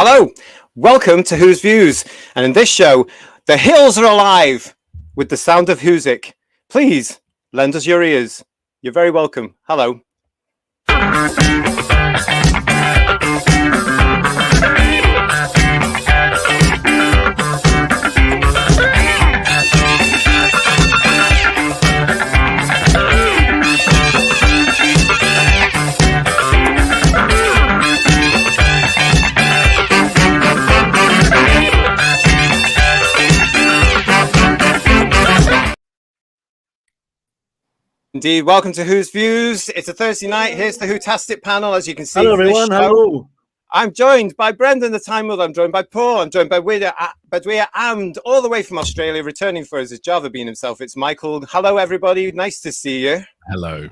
Hello, welcome to Whose Views, and in this show, the hills are alive with the sound of WHOSIC. Please lend us your ears. You're very welcome. Hello. Indeed, welcome to Whose Views. It's a Thursday night. Here's the WHOTASTIC panel, as you can see. Hello, everyone. Hello. I'm joined by Brendan, the Time Mother. I'm joined by Paul. I'm joined by Badwea, and all the way from Australia, returning for us is Java Bean himself. It's Michael. Hello, everybody. Nice to see you. Hello.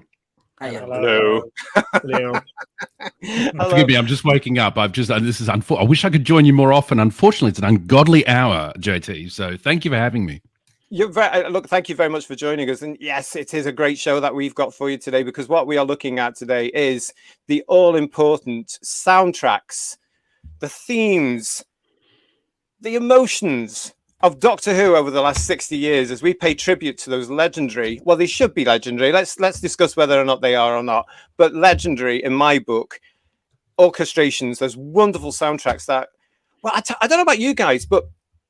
Hello. Hello. Hello. Forgive me, I'm just waking up. This is I wish I could join you more often. Unfortunately, it's an ungodly hour, JT. So thank you for having me. Look, thank you very much for joining us. And yes, it is a great show that we've got for you today, because what we are looking at today is the all-important soundtracks, the themes, the emotions of Doctor Who over the last 60 years, as we pay tribute to those legendary, well, they should be legendary. Let's discuss whether or not they are or not, but legendary in my book, orchestrations, those wonderful soundtracks that, well, I don't know about you guys, but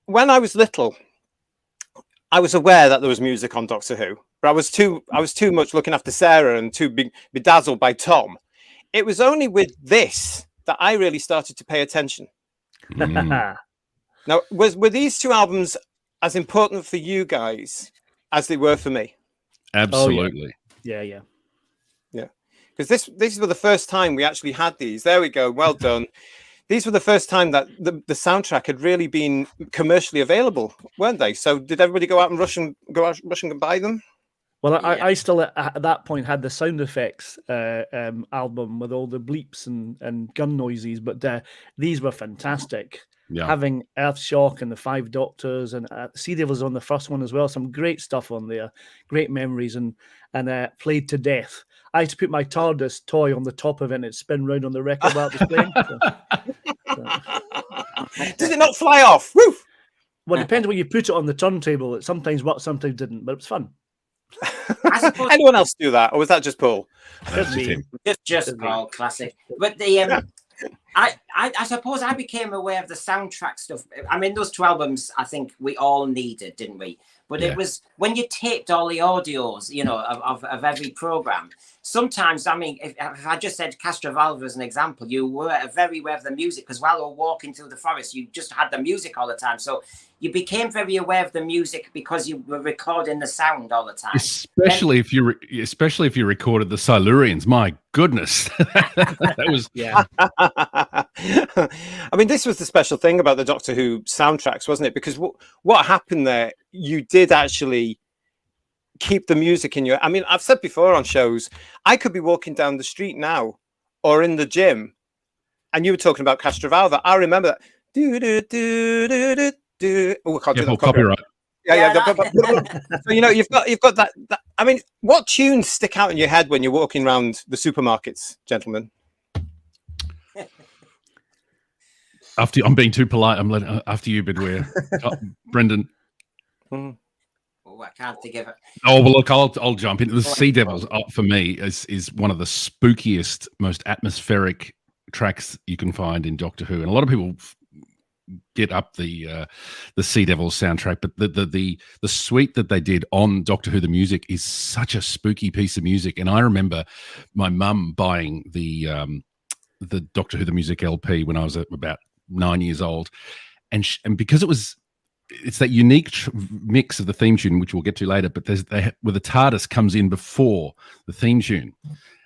when I was little, I was aware that there was music on Doctor Who, but I was too much looking after Sarah and too bedazzled by Tom. It was only with this that I really started to pay attention. Now, were these two albums as important for you guys as they were for me? Absolutely. Oh, yeah. Because this was the first time we actually had these. There we go. Well done. These were the first time that the soundtrack had really been commercially available, weren't they? So did everybody go out and rush and buy them? Well, I still at that point had the sound effects album with all the bleeps and gun noises, but these were fantastic. Yeah. Having Earthshock and the Five Doctors and Sea Devils on the first one as well. Some great stuff on there, great memories, and played to death. I had to put my TARDIS toy on the top of it and it spin round on the record while it was playing. Does it not fly off? Woo! Well, it depends when you put it on the turntable. It sometimes worked, sometimes didn't, but it was fun. Anyone else do that, or was that just Paul? Just Paul, classic. But the I suppose I became aware of the soundtrack stuff. I mean, those two albums, I think we all needed, didn't we? But it was when you taped all the audios, you know, of every program. Sometimes, I mean, if I just said Castrovalva as an example, you were very aware of the music, because while we were walking through the forest, you just had the music all the time. So you became very aware of the music because you were recording the sound all the time. Especially if you recorded the Silurians. My goodness, that was I mean, this was the special thing about the Doctor Who soundtracks, wasn't it? Because what happened there, you did actually keep the music in your. I mean, I've said before on shows, I could be walking down the street now or in the gym, and you were talking about Castrovalva. I remember that. Oh, I can't do that. Copyright. Yeah. So, you know, you've got that. I mean, what tunes stick out in your head when you're walking around the supermarkets, gentlemen? After I'm being too polite, I'm letting after you, Bedware. Brendan. I can't think of it. Oh, well, look, I'll jump in. The Sea Devils, for me, is one of the spookiest, most atmospheric tracks you can find in Doctor Who. And a lot of people get up the Sea Devils soundtrack, but the suite that they did on Doctor Who, the music, is such a spooky piece of music. And I remember my mum buying the Doctor Who, the music LP when I was about 9 years old. And because it's that unique mix of the theme tune, which we'll get to later, but where the TARDIS comes in before the theme tune.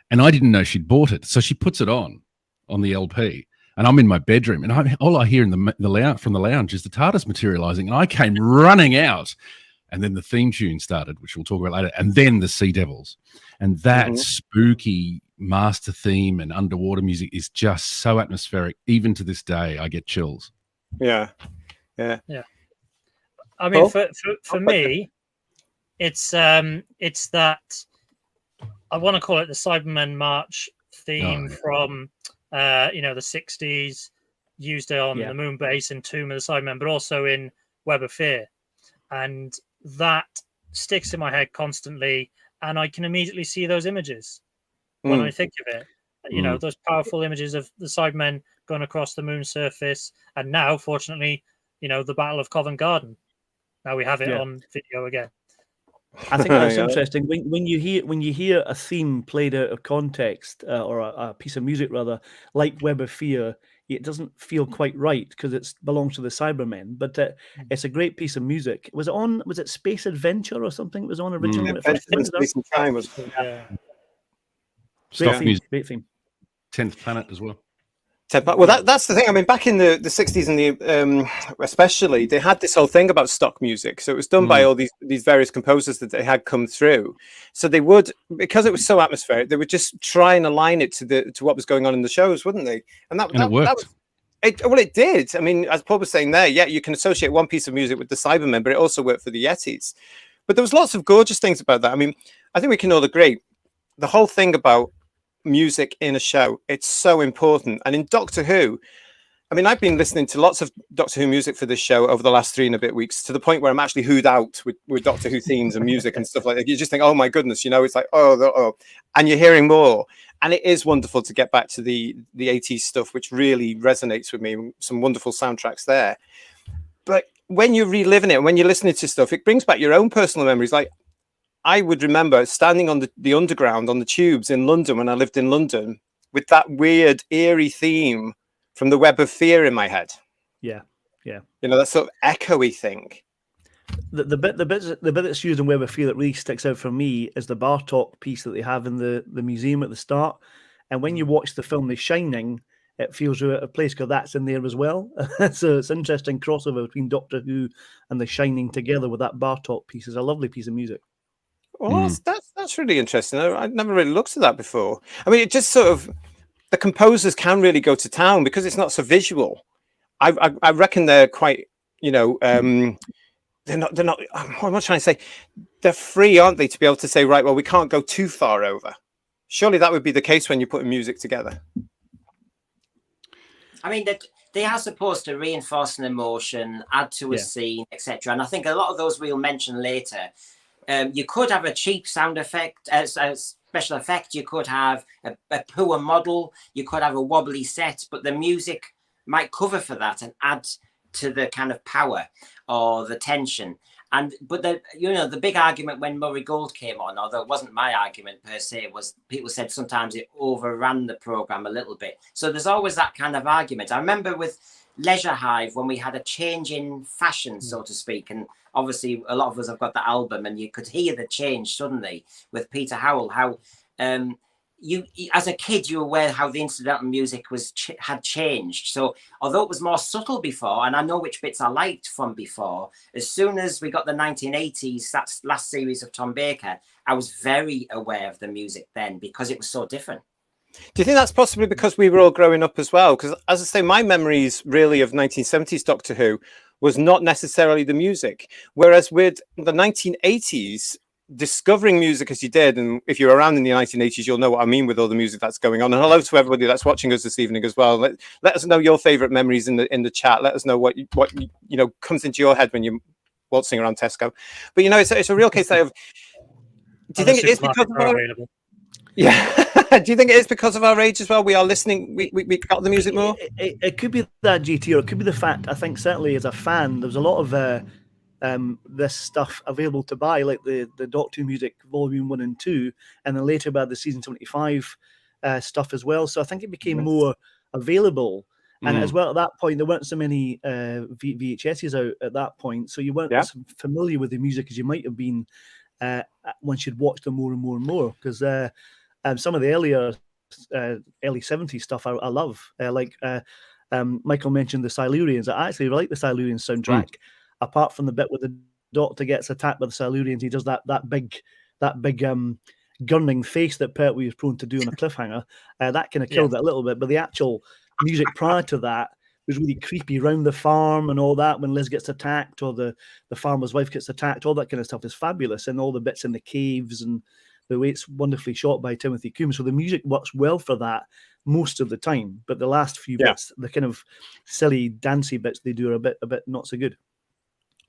And I didn't know she'd bought it. So she puts it on the LP. And I'm in my bedroom, and all I hear in the lounge, from the lounge, is the TARDIS materializing. And I came running out, and then the theme tune started, which we'll talk about later, and then the Sea Devils. And that spooky master theme and underwater music is just so atmospheric. Even to this day, I get chills. Yeah. I mean, for me, it's that I want to call it the Cybermen March theme from the 60s. used it on the Moon Base in Tomb of the Cybermen, but also in Web of Fear. And that sticks in my head constantly, and I can immediately see those images when I think of it. You know, those powerful images of the Cybermen going across the moon surface, and now, fortunately, you know, the Battle of Covent Garden. Now we have it on video again. I think that's interesting. When you hear a theme played out of context, or a piece of music rather, like Web of Fear, it doesn't feel quite right because it belongs to the Cybermen. But it's a great piece of music. Was it Space Adventure or something? It was on originally. Space and Time was. Great theme. 10th Planet as well. Well, that's the thing. I mean, back in the 60s and the especially, they had this whole thing about stock music. So it was done by all these various composers that they had come through. So they would, because it was so atmospheric, they would just try and align it to what was going on in the shows, wouldn't they? And it worked. It did. I mean, as Paul was saying there, you can associate one piece of music with the Cybermen, but it also worked for the Yetis. But there was lots of gorgeous things about that. I mean, I think we can all agree the whole thing about music in a show, it's so important. And in Doctor Who, I mean, I've been listening to lots of Doctor Who music for this show over the last 3 and a bit weeks, to the point where I'm actually hooed out with Doctor Who themes and music and stuff like that. You just think, oh my goodness, you know, it's like, oh, and you're hearing more. And it is wonderful to get back to the 80s stuff, which really resonates with me. Some wonderful soundtracks there. But when you're reliving it, when you're listening to stuff, it brings back your own personal memories. Like, I would remember standing on the underground, on the tubes in London when I lived in London, with that weird, eerie theme from the Web of Fear in my head. Yeah. You know, that sort of echoey thing. The bit that's used in Web of Fear that really sticks out for me is the Bartok piece that they have in the museum at the start. And when you watch the film The Shining, it feels you're at a place because that's in there as well. So it's an interesting crossover between Doctor Who and The Shining together with that Bartok piece. It's a lovely piece of music. Well, that's really interesting. I've never really looked at that before. I mean, it just sort of, the composers can really go to town because it's not so visual. I reckon they're quite, you know, they're not. What am I trying to say? They're free, aren't they, to be able to say, right, well, we can't go too far over. Surely that would be the case when you're putting music together. I mean, they are supposed to reinforce an emotion, add to a scene, etc. And I think a lot of those we'll mention later. You could have a cheap sound effect, a special effect. You could have a poor model. You could have a wobbly set, but the music might cover for that and add to the kind of power or the tension. But the big argument when Murray Gold came on, although it wasn't my argument per se, was people said sometimes it overran the program a little bit. So there's always that kind of argument. I remember with Leisure Hive when we had a change in fashion, so to speak, and obviously a lot of us have got the album, and you could hear the change suddenly with Peter Howell. How you as a kid you were aware how the incidental music had changed. So although it was more subtle before, and I know which bits I liked from before, as soon as we got the 1980s, that last series of Tom Baker, I was very aware of the music then because it was so different. Do you think that's possibly because we were all growing up as well? Because, as I say, my memories really of 1970s Doctor Who was not necessarily the music. Whereas with the 1980s, discovering music as you did, and if you're around in the 1980s, you'll know what I mean with all the music that's going on. And hello to everybody that's watching us this evening as well. Let us know your favorite memories in the chat. Let us know what comes into your head when you're waltzing around Tesco. But, you know, it's a real case of, do you think it is because of our... Yeah. Do you think it is because of our age as well? We are listening. We got the music more. It could be that, GT, or it could be the fact. I think certainly as a fan, there's a lot of this stuff available to buy, like the Doctor Who music Volume 1 and 2, and then later about the Season 75 stuff as well. So I think it became more available. And as well, at that point, there weren't so many VHSs out at that point, so you weren't as familiar with the music as you might have been once you'd watched them more and more and more. Because some of the early 70s stuff I love. Michael mentioned the Silurians. I actually like the Silurians soundtrack. Apart from the bit where the Doctor gets attacked by the Silurians, he does that big gurning face that Pertwee was prone to do on a cliffhanger. That kind of killed it a little bit. But the actual music prior to that was really creepy around the farm and all that. When Liz gets attacked or the farmer's wife gets attacked, all that kind of stuff is fabulous. And all the bits in the caves and the way it's wonderfully shot by Timothy Coombs. So the music works well for that. most of the time, but the last few bits, the kind of silly dancey bits they do are a bit not so good.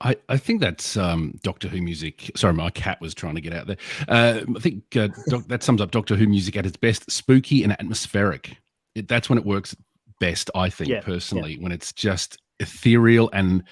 I think that's Doctor Who music. Sorry, my cat was trying to get out there. I think that sums up Doctor Who music at its best: spooky and atmospheric. That's when it works best, I think, personally, when it's just ethereal and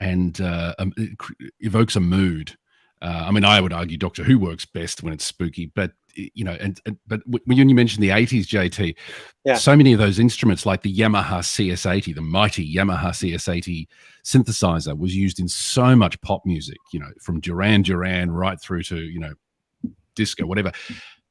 it evokes a mood. I mean, I would argue Doctor Who works best when it's spooky, but you know, but when you mentioned the 80s, JT, so many of those instruments, like the Yamaha CS80, the mighty Yamaha CS80 synthesizer, was used in so much pop music, you know, from Duran Duran right through to, you know, disco, whatever.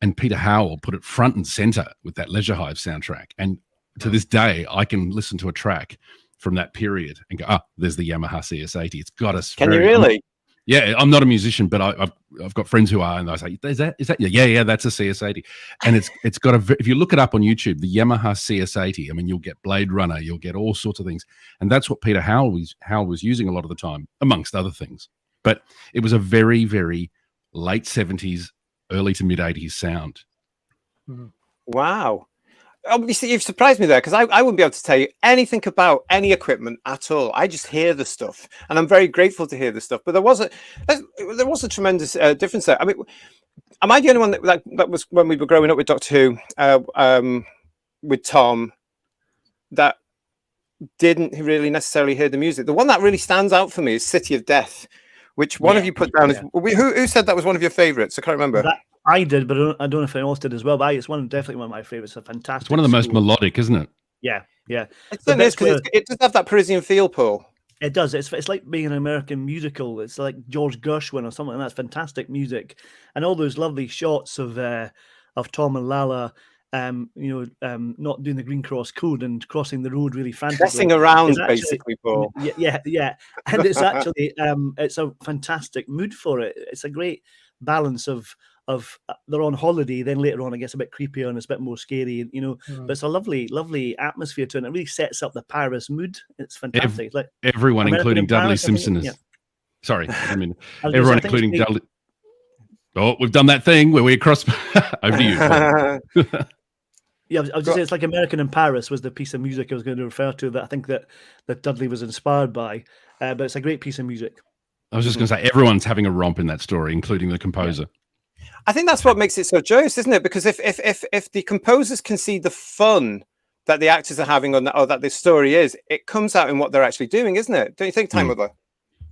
And Peter Howell put it front and center with that Leisure Hive soundtrack. And to this day, I can listen to a track from that period and go, there's the Yamaha CS80. It's got us. Can you really? Yeah, I'm not a musician, but I've got friends who are, and I say, is that yeah, that's a CS80, and it's got if you look it up on YouTube, the Yamaha CS80. I mean, you'll get Blade Runner, you'll get all sorts of things, and that's what Peter Howell was using a lot of the time, amongst other things. But it was a very, very late 70s, early to mid 80s sound. Wow. Obviously, you've surprised me there, because I wouldn't be able to tell you anything about any equipment at all. I just hear the stuff, and I'm very grateful to hear the stuff. But there was a tremendous difference there. I mean, am I the only one that was when we were growing up with Doctor Who, with Tom, that didn't really necessarily hear the music? The one that really stands out for me is City of Death, which one of you put down as who said that was one of your favorites? I can't remember. I did, but I don't know if anyone else did as well. But it's definitely one of my favorites. A fantastic. It's one of the most melodic, isn't it? Yeah. It is, because it does have that Parisian feel, Paul. It does. It's like being an American musical. It's like George Gershwin or something. And that's fantastic music, and all those lovely shots of Tom and Lala, not doing the Green Cross code and crossing the road really frantically, messing around, basically, Paul. Yeah, and it's actually it's a fantastic mood for it. It's a great balance of they're on holiday, then later on it gets a bit creepier and it's a bit more scary, you know. But it's a lovely atmosphere to it, and it really sets up the Paris mood. It's fantastic. Like everyone, including Dudley Simpson, is sorry. I mean, everyone, including Dudley. Oh, we've done that thing where we cross over to you. Yeah, I was just saying, it's like American in Paris was the piece of music I was going to refer to, that I think that Dudley was inspired by. But it's a great piece of music. I was just going to say, everyone's having a romp in that story, including the composer. I think that's what makes it so joyous, isn't it? Because if the composers can see the fun that the actors are having or that this story is, it comes out in what they're actually doing, isn't it? Don't you think, Time Mother?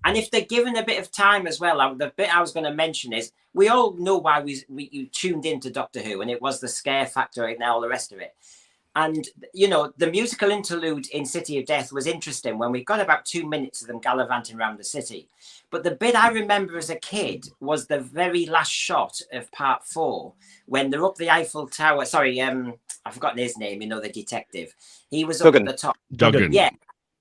And if they're given a bit of time as well, the bit I was going to mention is, we all know why you tuned into Doctor Who, and it was the scare factor and all the rest of it. And, you know, the musical interlude in City of Death was interesting when we got about 2 minutes of them gallivanting around the city. But the bit I remember as a kid was the very last shot of part 4, when they're up the Eiffel Tower. Sorry, I've forgotten his name, you know, the detective. He was Duggan. Up at the top. Duggan.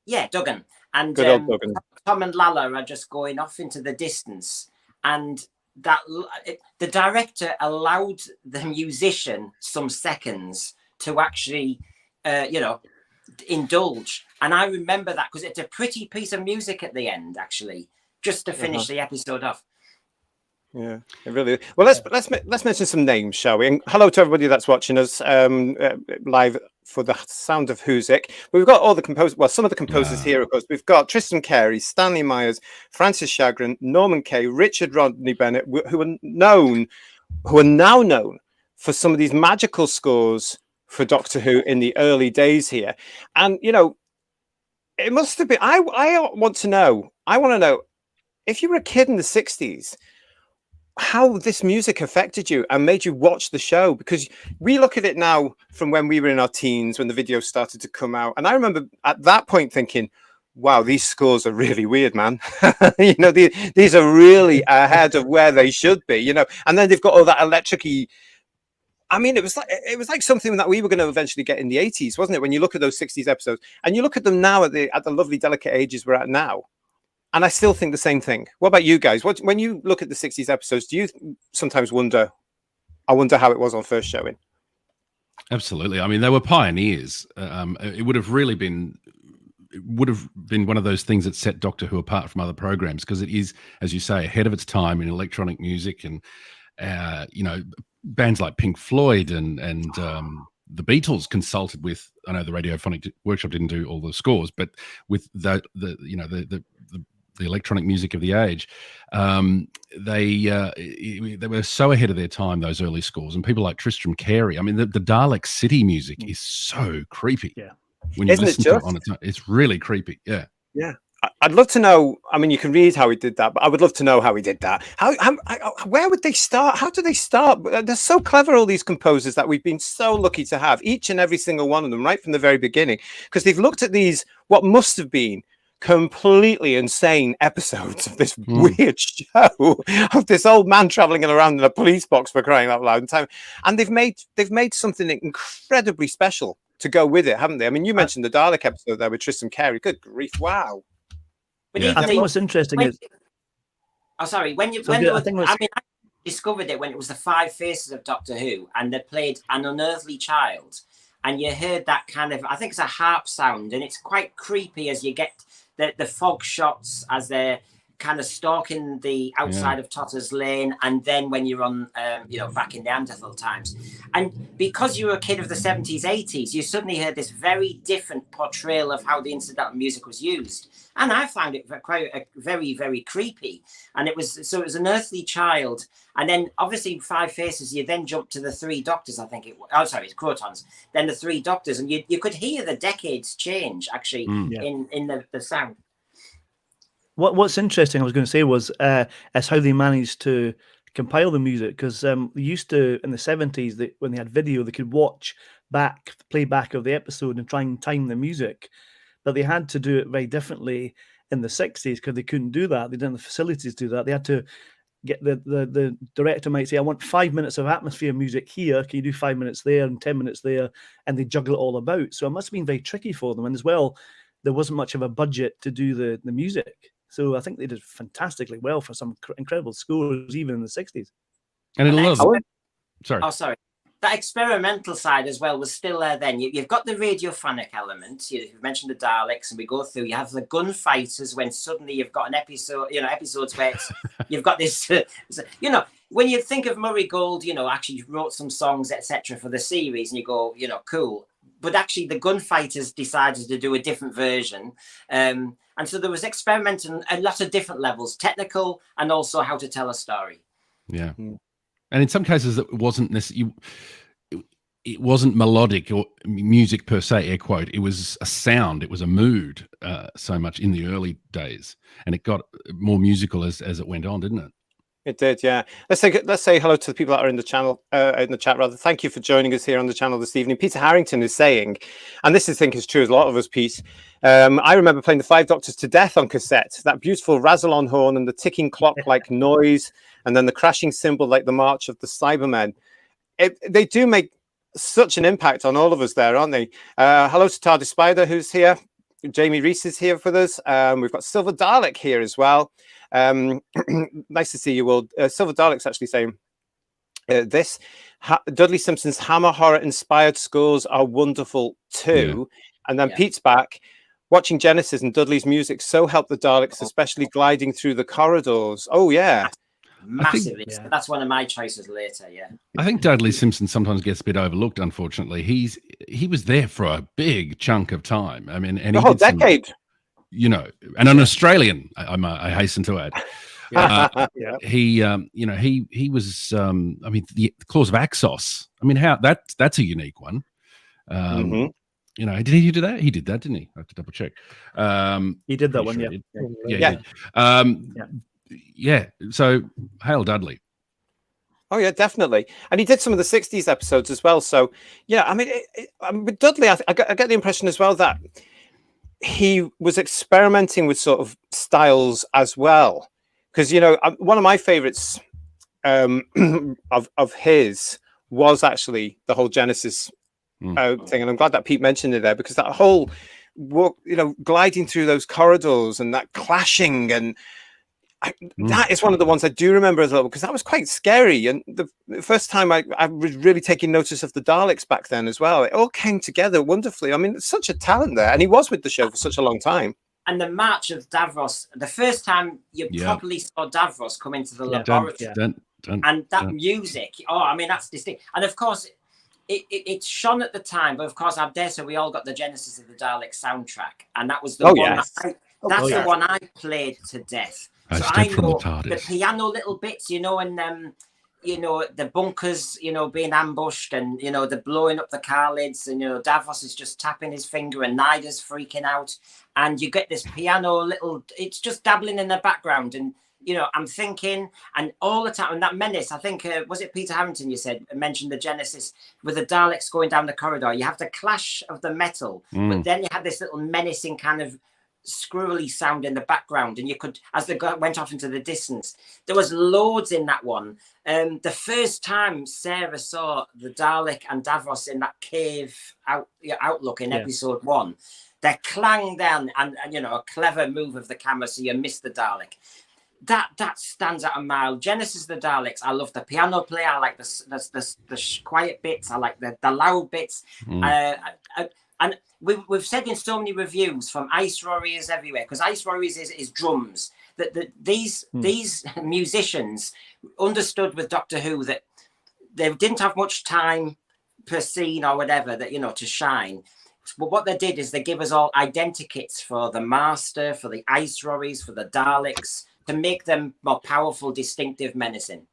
Yeah, Duggan. And Duggan. Tom and Lala are just going off into the distance. And the director allowed the musician some seconds to actually, indulge. And I remember that because it's a pretty piece of music at the end, actually, just to finish the episode off. Yeah, it really is. Well, let's mention some names, shall we? And hello to everybody that's watching us live for the Sound of WHOSIC. We've got all the composers, well, some of the composers here, of course. We've got Tristan Carey, Stanley Myers, Francis Chagrin, Norman Kay, Richard Rodney Bennett, who are now known for some of these magical scores for Doctor Who in the early days here. And, you know, it must have been, I want to know, if you were a kid in the 60s, how this music affected you and made you watch the show, because we look at it now from when we were in our teens, when the videos started to come out. And I remember at that point thinking, wow, these scores are really weird, man. You know, these are really ahead of where they should be, you know, and then they've got all that electric-y. I mean, it was like something that we were going to eventually get in the 80s, wasn't it? When you look at those 60s episodes and you look at them now at the lovely, delicate ages we're at now. And I still think the same thing. What about you guys? When you look at the 60s episodes, do you sometimes wonder, I wonder how it was on first showing? Absolutely. I mean, they were pioneers. It would have been one of those things that set Doctor Who apart from other programs, because it is, as you say, ahead of its time in electronic music, and you know, bands like Pink Floyd and the Beatles consulted with. I know the Radiophonic Workshop didn't do all the scores, but with the electronic music of the age, they were so ahead of their time, those early scores. And people like Tristram Carey, I mean, the Dalek City music is so creepy. Yeah, when you listen to it on its own, it's really creepy. Yeah, yeah. I'd love to know. I mean, you can read how he did that, but I would love to know how he did that. Where would they start? How do they start? They're so clever, all these composers that we've been so lucky to have, each and every single one of them, right from the very beginning, because they've looked at these, what must have been completely insane episodes of this weird show of this old man traveling around in a police box, for crying out loud, and they've made something incredibly special to go with it, haven't they? I mean, you mentioned the Dalek episode there with Tristram Carey. Good grief! Wow. Yeah. I think what's interesting is, I discovered it when it was the 5 Faces of Doctor Who, and they played An Unearthly Child, and you heard that kind of, I think it's a harp sound, and it's quite creepy as you get the fog shots as they're kind of stalking the outside of Totter's Lane, and then when you're on, back in Neanderthal times. And because you were a kid of the 70s, 80s, you suddenly heard this very different portrayal of how the incidental music was used. And I found it quite very, very creepy. And it was An Earthly Child. And then obviously 5 Faces, you then jump to the 3 Doctors, I think it was. Oh, sorry, it's Crotons. Then the 3 Doctors. And you could hear the decades change, actually, in the sound. What's interesting, I was going to say, was is how they managed to compile the music, because they used to, in the 70s, when they had video, they could playback of the episode and try and time the music, but they had to do it very differently in the 60s because they couldn't do that. They didn't have the facilities to do that. They had to get the director might say, I want 5 minutes of atmosphere music here. Can you do 5 minutes there and 10 minutes there? And they juggle it all about. So it must have been very tricky for them. And as well, there wasn't much of a budget to do the music. So I think they did fantastically well for some incredible scores, even in the 60s. And sorry. That experimental side as well was still there then. You've got the radiophonic element. You've mentioned the Daleks, and we go through. You have the gunfighters when suddenly you've got an episode, episodes where you've got this, when you think of Murray Gold, actually wrote some songs, etc. for the series, and you go, cool. But actually the gunfighters decided to do a different version. And so there was experimenting at a lot of different levels, technical and also how to tell a story. Yeah. And in some cases, it wasn't necessarily, it wasn't melodic or music per se, air quote. It was a sound. It was a mood so much in the early days. And it got more musical as it went on, didn't it? It did, yeah. Let's say hello to the people that are in the channel, in the chat rather. Thank you for joining us here on the channel this evening. Peter Harrington is saying, and this I think is true as a lot of us, Pete. I remember playing the 5 Doctors to death on cassette. That beautiful Razalon horn and the ticking clock-like noise, and then the crashing cymbal like the March of the Cybermen. They do make such an impact on all of us there, aren't they? Hello to TARDIS Spider, who's here. Jamie Reese is here with us. We've got Silver Dalek here as well. Nice to see you all. Silver Dalek's actually saying Dudley Simpson's Hammer horror inspired scores are wonderful too. And then Pete's back. Watching Genesis and Dudley's music so helped the Daleks, especially gliding through the corridors. Oh yeah. Massively. That's one of my choices later. Yeah. I think Dudley Simpson sometimes gets a bit overlooked, unfortunately. He was there for a big chunk of time. I mean, and the whole decade. And an Australian, I hasten to add. He was. The Claws of Axos. I mean, that's a unique one. Did he do that? He did that, didn't he? I have to double check. He did that one. Yeah. So hail Dudley. Oh yeah, definitely. And he did some of the 60s episodes as well. So yeah, I mean, with Dudley, I get the impression as well that he was experimenting with sort of styles as well. Because, one of my favorites of his was actually the whole Genesis thing. And I'm glad that Pete mentioned it there, because that whole walk, gliding through those corridors and that clashing, and that is one of the ones I do remember as well, because that was quite scary. And the first time I was really taking notice of the Daleks back then as well. It all came together wonderfully. I mean, there's such a talent there, and he was with the show for such a long time. And the March of Davros, the first time you properly saw Davros come into the laboratory, and that music, that's distinct. And of course, it shone at the time, but of course, I dare say we all got the Genesis of the Dalek soundtrack, and that was the one. Yes. That's the one I played to death. I So step I from know the TARDIS. the piano little bits, you know, and you know, the bunkers, you know, being ambushed, and you know, the blowing up the car lids, and you know, Davos is just tapping his finger, and Nida's freaking out, and you get this piano little, it's just dabbling in the background, and you know, I'm thinking, and all the time, and that menace, I think, was it Peter Harrington you said, mentioned the Genesis with the Daleks going down the corridor. You have the clash of the metal, but then you had this little menacing kind of squirrely sound in the background, and you could, as they went off into the distance, there was loads in that one. The first time Sarah saw the Dalek and Davros in that cave outlook in episode 1, they clang down, and you know, a clever move of the camera, so you miss the Dalek. That stands out a mile. Genesis of the Daleks, I love the piano play. I like the quiet bits. I like the loud bits. And we've said in so many reviews from Ice Warriors everywhere, because Ice Warriors is drums, that these musicians understood with Doctor Who that they didn't have much time per scene or whatever, that, you know, to shine. But what they did is they give us all identikits for the Master, for the Ice Warriors, for the Daleks, to make them more powerful, distinctive, menacing.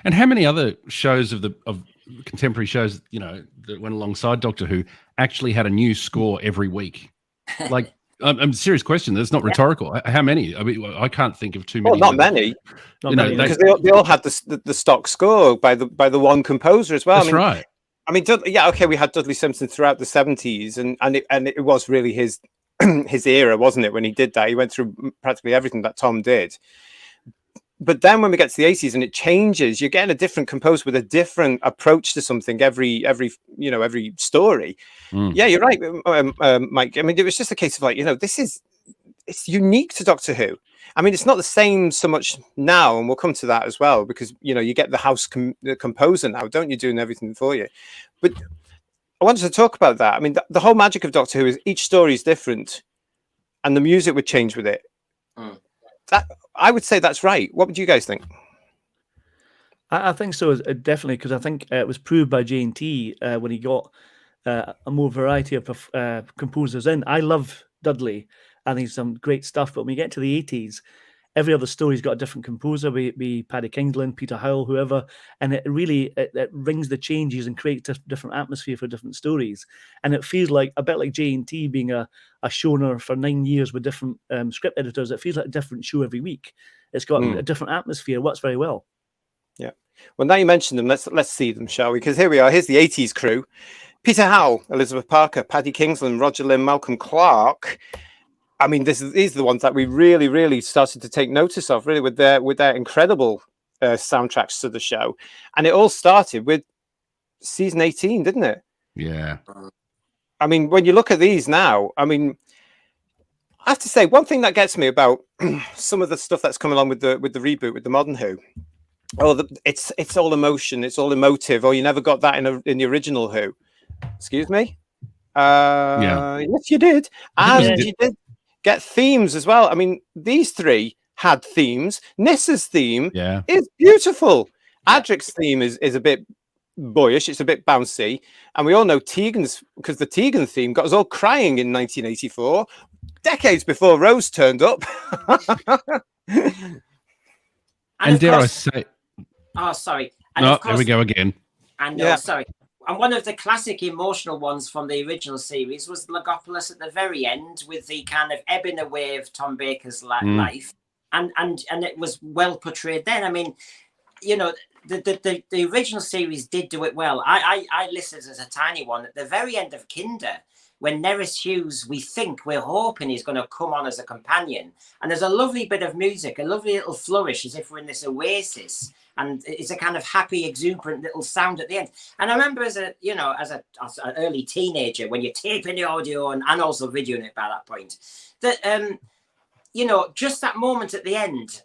And how many other shows of contemporary shows, you know, that went alongside Doctor Who actually had a new score every week? Like, I'm a serious question. That's not rhetorical. How many? I mean, I can't think of too many. Well, not many. Because they all had the stock score by the one composer as well. That's right. I mean, yeah, okay, we had Dudley Simpson throughout the 70s, and it was really his his era, wasn't it, when he did that? He went through practically everything that Tom did. But then when we get to the 80s and it changes, you're getting a different composer with a different approach to something every story. Yeah, you're right, Mike. I mean, it was just a case of like, you know, it's unique to Doctor Who. I mean, it's not the same so much now, and we'll come to that as well, because, you know, you get the house composer now, don't you, doing everything for you. But I wanted to talk about that. I mean, the whole magic of Doctor Who is each story is different, and the music would change with it. That, I would say that's right. What would you guys think? I think so, definitely, because I think it was proved by J&T when he got a more variety of composers in. I love Dudley. I think some great stuff. But when we get to the 80s, every other story's got a different composer, be Paddy Kingsland, Peter Howell, whoever, and it really it rings the changes and creates a different atmosphere for different stories. And it feels like a bit like J&T being a showrunner for 9 years with different script editors. It feels like a different show every week. It's got a different atmosphere. It works very well. Yeah. Well, now you mentioned them, let's see them, shall we? Because here we are. Here's the 80s crew: Peter Howell, Elizabeth Parker, Paddy Kingsland, Roger Lynn, Malcolm Clarke. I mean, these are the ones that we really, really started to take notice of, really, with their incredible soundtracks to the show. And it all started with season 18, didn't it? Yeah. I mean, when you look at these now, I mean, I have to say, one thing that gets me about some of the stuff that's come along with the reboot, with the modern Who, it's all emotion, it's all emotive. You never got that in the original Who. Excuse me? Yes, you did. And you did get themes as well. I mean, these three had themes. Nissa's theme is beautiful. Adric's theme is a bit boyish. It's a bit bouncy. And we all know Tegan's, because the Tegan theme got us all crying in 1984, decades before Rose turned up. And dare I say... Oh, sorry. And no, there we go again. And sorry. And one of the classic emotional ones from the original series was Logopolis at the very end, with the kind of ebbing away of Tom Baker's life, and it was well portrayed then. I mean, you know, the original series did do it well. I listened as a tiny one at the very end of Kinder, when Nerys Hughes, we're hoping he's going to come on as a companion, and there's a lovely bit of music, a lovely little flourish, as if we're in this oasis. And it's a kind of happy, exuberant little sound at the end. And I remember as an early teenager, when you're taping the audio and also videoing it by that point, that, you know, just that moment at the end,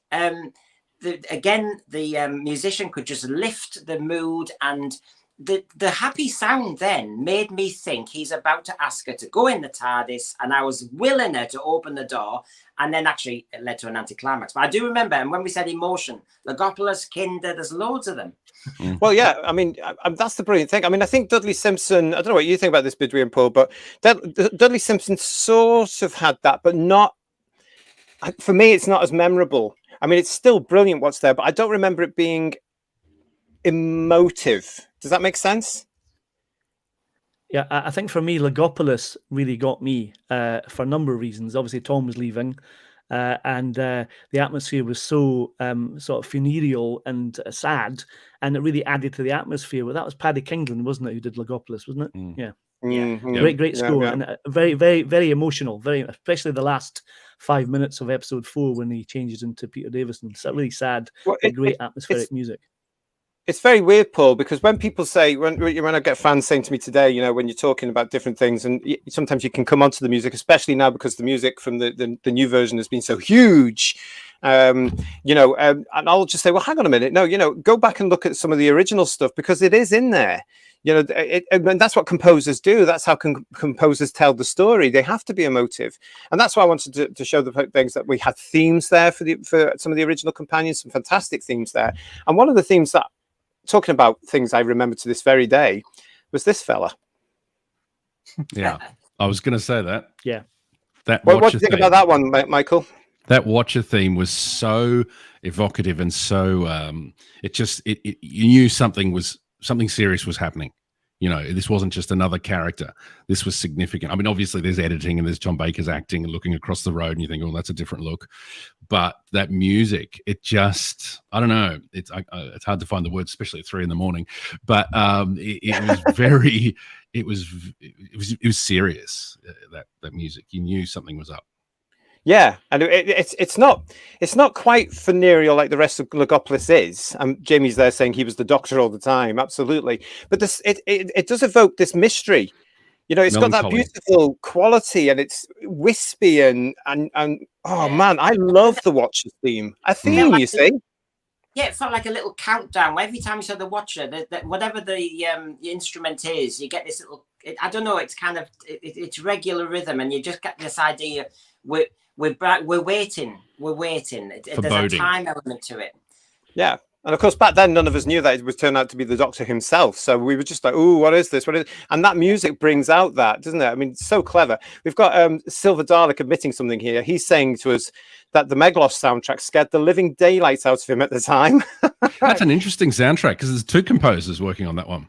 the musician could just lift the mood, and the happy sound then made me think he's about to ask her to go in the TARDIS, and I was willing her to open the door, and then actually it led to an anticlimax. But I do remember, and when we said emotion, Logopolis, Kinder, there's loads of them. Well, yeah, I mean, that's the brilliant thing. I mean, I think Dudley Simpson, I don't know what you think about this, Bidri and Paul, but Dudley Simpson sort of had that, but not, for me, it's not as memorable. I mean, it's still brilliant what's there, but I don't remember it being emotive. Does that make sense? Yeah, I think for me, Logopolis really got me for a number of reasons. Obviously, Tom was leaving, and the atmosphere was so sort of funereal and sad, and it really added to the atmosphere. Well, that was Paddy Kingsland, wasn't it, who did Logopolis, wasn't it? Yeah. Great score, and very, very, very emotional. Very, especially the last 5 minutes of episode 4 when he changes into Peter Davison. So really sad, but great atmospheric music. It's very weird, Paul, because when people say, when I get fans saying to me today, you know, when you're talking about different things, and sometimes you can come onto the music, especially now because the music from the new version has been so huge, you know, and I'll just say, well, hang on a minute. No, you know, go back and look at some of the original stuff because it is in there. You know, and that's what composers do. That's how composers tell the story. They have to be emotive. And that's why I wanted to show the things that we had themes there for some of the original companions, some fantastic themes there. And one of the themes that, talking about things I remember to this very day, was this fella. Yeah, I was going to say that. Yeah. What do you think about that one, Michael? That Watcher theme was so evocative and so you knew something serious was happening. You know, this wasn't just another character. This was significant. I mean, obviously there's editing and there's John Baker's acting and looking across the road and you think, oh, that's a different look. But that music, it just, I don't know. It's hard to find the words, especially at 3 a.m. But it was very, it was serious. That music, you knew something was up. Yeah, and it's not quite venereal like the rest of Logopolis is. Jamie's there saying he was the Doctor all the time, absolutely. But this it does evoke this mystery. You know, it's got that beautiful quality, and it's wispy and oh man, I love the Watcher's theme. You see. Yeah, it felt like a little countdown. Every time you saw the Watcher, whatever the instrument is, you get this little. I don't know. It's kind of it's regular rhythm, and you just get this idea. We're waiting. There's a time element to it. Yeah. And of course, back then, none of us knew that it would turn out to be the Doctor himself. So we were just like, "Ooh, what is this? What is?" And that music brings out that, doesn't it? I mean, it's so clever. We've got Silver Dalek admitting something here. He's saying to us that the Meglos soundtrack scared the living daylights out of him at the time. That's an interesting soundtrack because there's 2 composers working on that one.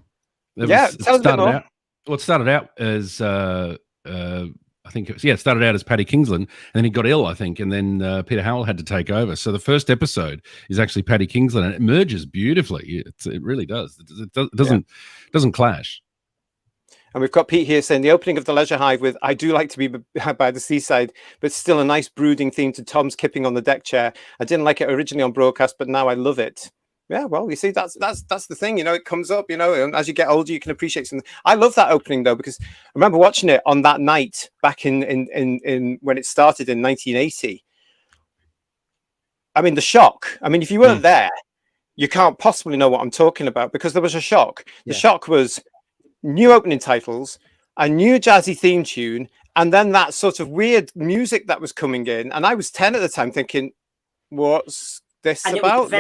Tell us a bit more. It started out as I think it started out as Paddy Kingsland, and then he got ill, I think, and then Peter Howell had to take over. So the first episode is actually Paddy Kingsland, and it merges beautifully. It really does. It doesn't clash. And we've got Pete here saying the opening of the Leisure Hive with "I do like to be by the seaside, but still a nice brooding theme to Tom's kipping on the deck chair. I didn't like it originally on broadcast, but now I love it." Yeah, well, you see, that's the thing, you know, it comes up, you know, and as you get older, you can appreciate something. I love that opening though, because I remember watching it on that night back in when it started in 1980. I mean, the shock. I mean, if you weren't there, you can't possibly know what I'm talking about because there was a shock. The shock was new opening titles, a new jazzy theme tune, and then that sort of weird music that was coming in. And I was 10 at the time thinking, what's this about?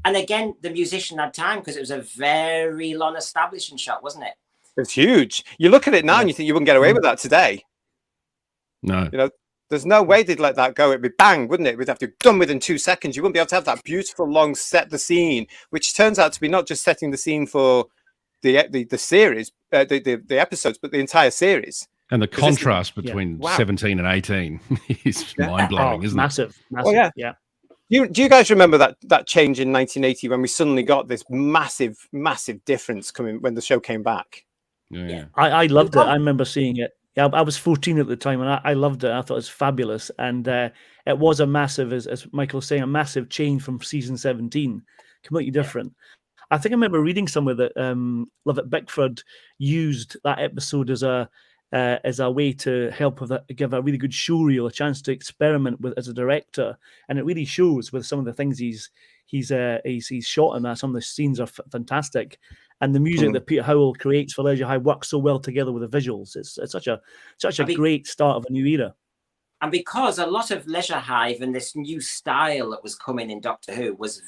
And again, the musician had time because it was a very long establishing shot, wasn't it? It's huge. You look at it now and you think you wouldn't get away with that today. No. You know, there's no way they'd let that go. It'd be bang, wouldn't it? We'd have to be done within 2 seconds. You wouldn't be able to have that beautiful long set the scene, which turns out to be not just setting the scene for the series, the episodes, but the entire series. And the contrast between 17 and 18 is mind-blowing, isn't it? Massive. Oh, yeah. Do you guys remember that change in 1980 when we suddenly got this massive difference coming when the show came back? Yeah. I loved it. I remember seeing it. Yeah, I was 14 at the time, and I loved it. I thought it was fabulous, and it was a massive, as Michael was saying, a massive change from season 17, completely different. I think I remember reading somewhere that Lovett Bickford used that episode as a way to help give a really good showreel a chance to experiment with as a director, and it really shows with some of the things he's shot in that. Some of the scenes are fantastic, and the music that Peter Howell creates for Leisure Hive works so well together with the visuals. It's such a great start of a new era. And because a lot of Leisure Hive and this new style that was coming in Doctor Who was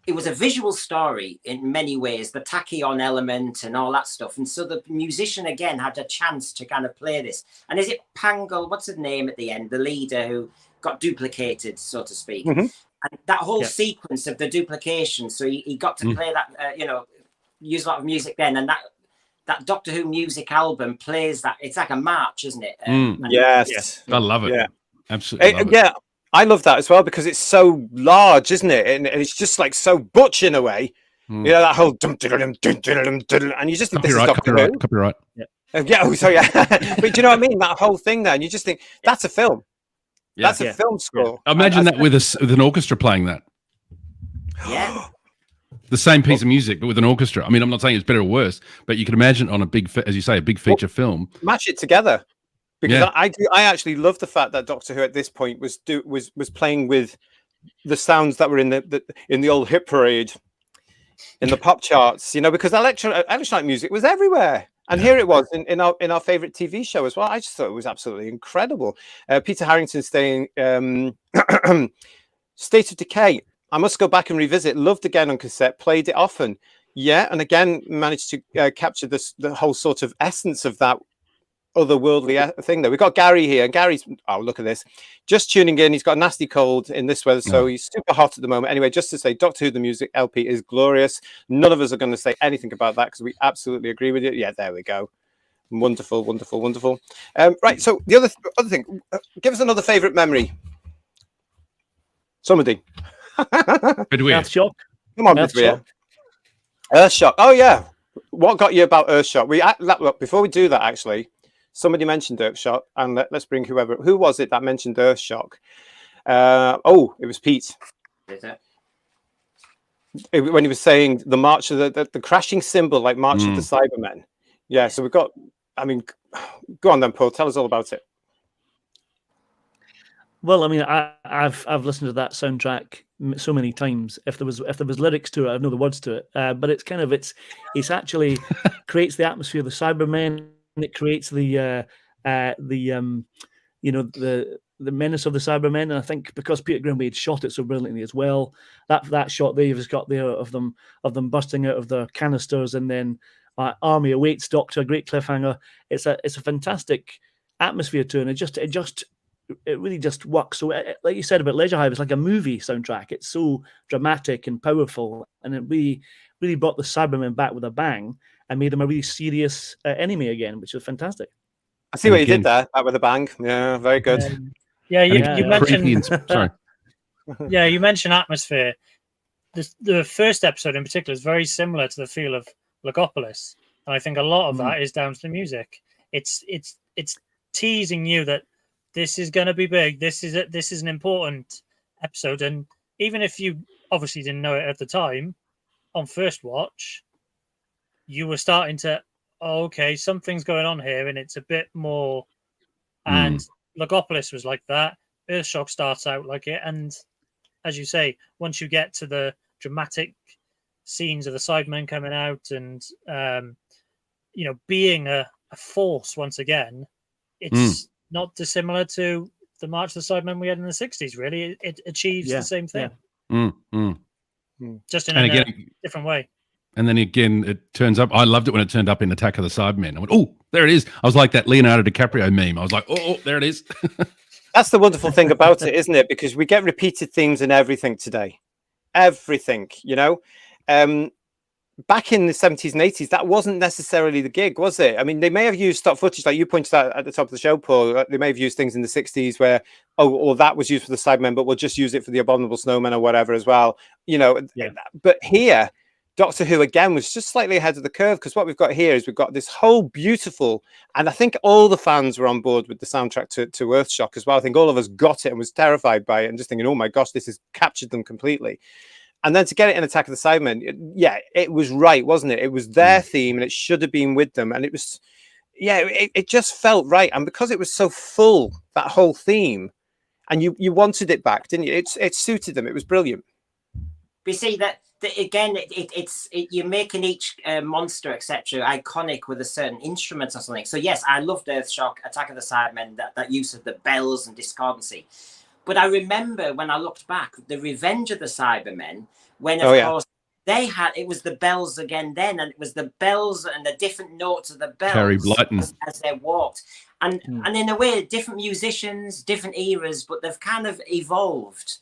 it was a visual story in many ways, the tachyon element and all that stuff. And so the musician, again, had a chance to kind of play this. And is it Pangle, what's his name at the end, the leader who got duplicated, so to speak? And that whole sequence of the duplication, so he got to play that, use a lot of music then. And that Doctor Who music album plays that. It's like a march, isn't it? Yes. I love it. Yeah. Absolutely love it. Yeah. I love that as well because it's so large, isn't it? And it's just like so butch in a way. You know, that whole and you just think this is Doctor Who. Copyright. Yeah. Oh, sorry. But do you know what I mean? That whole thing there, and you just think that's a film. Yeah. That's a film score. Imagine that with an orchestra playing that. Yeah. The same piece of music, but with an orchestra. I mean, I'm not saying it's better or worse, but you can imagine on a big, as you say, a big feature film. Match it together. Because I actually love the fact that Doctor Who at this point was playing with the sounds that were in the old hit parade, in the pop charts, you know, because electronic music was everywhere, and here it was in our favorite TV show as well. I just thought it was absolutely incredible. Peter Harrington saying, "State of Decay. I must go back and revisit. Loved again on cassette. Played it often. Yeah, and again managed to capture the whole sort of essence of that." Otherworldly thing there. We've got Gary here, and Gary's look at this, just tuning in. He's got a nasty cold in this weather, so he's super hot at the moment. Anyway, just to say, Doctor Who the music LP is glorious. None of us are going to say anything about that because we absolutely agree with you. Yeah, there we go. Wonderful, wonderful, wonderful. Right, so the other thing, give us another favorite memory. Somebody. Earthshock. Come on, Earthshock. Oh yeah. What got you about Earthshock? Look, before we do that, actually. Somebody mentioned Earthshock, and let's bring who was it that mentioned Earthshock? It was Pete. Is it? When he was saying the march of the crashing symbol, like March of the Cybermen. Yeah, so we've got, I mean, go on then, Paul, tell us all about it. Well, I mean, I've listened to that soundtrack so many times. If there was lyrics to it, I know the words to it. But it's kind of it's actually creates the atmosphere of the Cybermen. It creates the menace of the Cybermen, and I think because Peter Greenaway had shot it so brilliantly as well, that shot there you've got there of them bursting out of their canisters, and then army awaits Doctor, great cliffhanger. It's a fantastic atmosphere to it, and it really just works. So, like you said about Leisure Hive, it's like a movie soundtrack. It's so dramatic and powerful, and it really brought the Cybermen back with a bang and made them a really serious enemy again, which was fantastic. I see what you did there, back with a bang. Yeah, very good. You mentioned. Sorry. Yeah, you mentioned atmosphere. The first episode in particular is very similar to the feel of Logopolis, and I think a lot of that is down to the music. It's teasing you that this is going to be big. This is an important episode, and even if you obviously didn't know it at the time, on first watch, you were starting to, okay, something's going on here, and it's a bit more. And Logopolis was like that. Earthshock starts out like it, and as you say, once you get to the dramatic scenes of the Cybermen coming out, and being a force once again, it's not dissimilar to the March of the Cybermen we had in the 60s. Really, it achieves the same thing, just in a different way. And then again, it turns up. I loved it when it turned up in Attack of the Cybermen. I went, oh, there it is. I was like that Leonardo DiCaprio meme. I was like, oh, there it is. That's the wonderful thing about it, isn't it? Because we get repeated themes in everything today. Everything, Back in the 70s and 80s, that wasn't necessarily the gig, was it? I mean, they may have used stock footage, like you pointed out at the top of the show, Paul. They may have used things in the 60s where, or that was used for the Cybermen, but we'll just use it for the Abominable Snowmen or whatever as well. But here, Doctor Who again was just slightly ahead of the curve, because what we've got here is we've got this whole beautiful, and I think all the fans were on board with the soundtrack to Earthshock as well. I think all of us got it and was terrified by it and just thinking, oh my gosh, this has captured them completely. And then to get it in Attack of the Cybermen, it was right, wasn't it? It was their theme and it should have been with them. And it was, it just felt right. And because it was so full, that whole theme, and you wanted it back, didn't you? It suited them. It was brilliant. But you see that again, you're making each monster, etc., iconic with a certain instrument or something. So yes, I loved Earthshock, Attack of the Cybermen, that use of the bells and discordancy. But I remember when I looked back, the Revenge of the Cybermen, when of course they had, it was the bells again then, and it was the bells and the different notes of the bells as they walked. And in a way, different musicians, different eras, but they've kind of evolved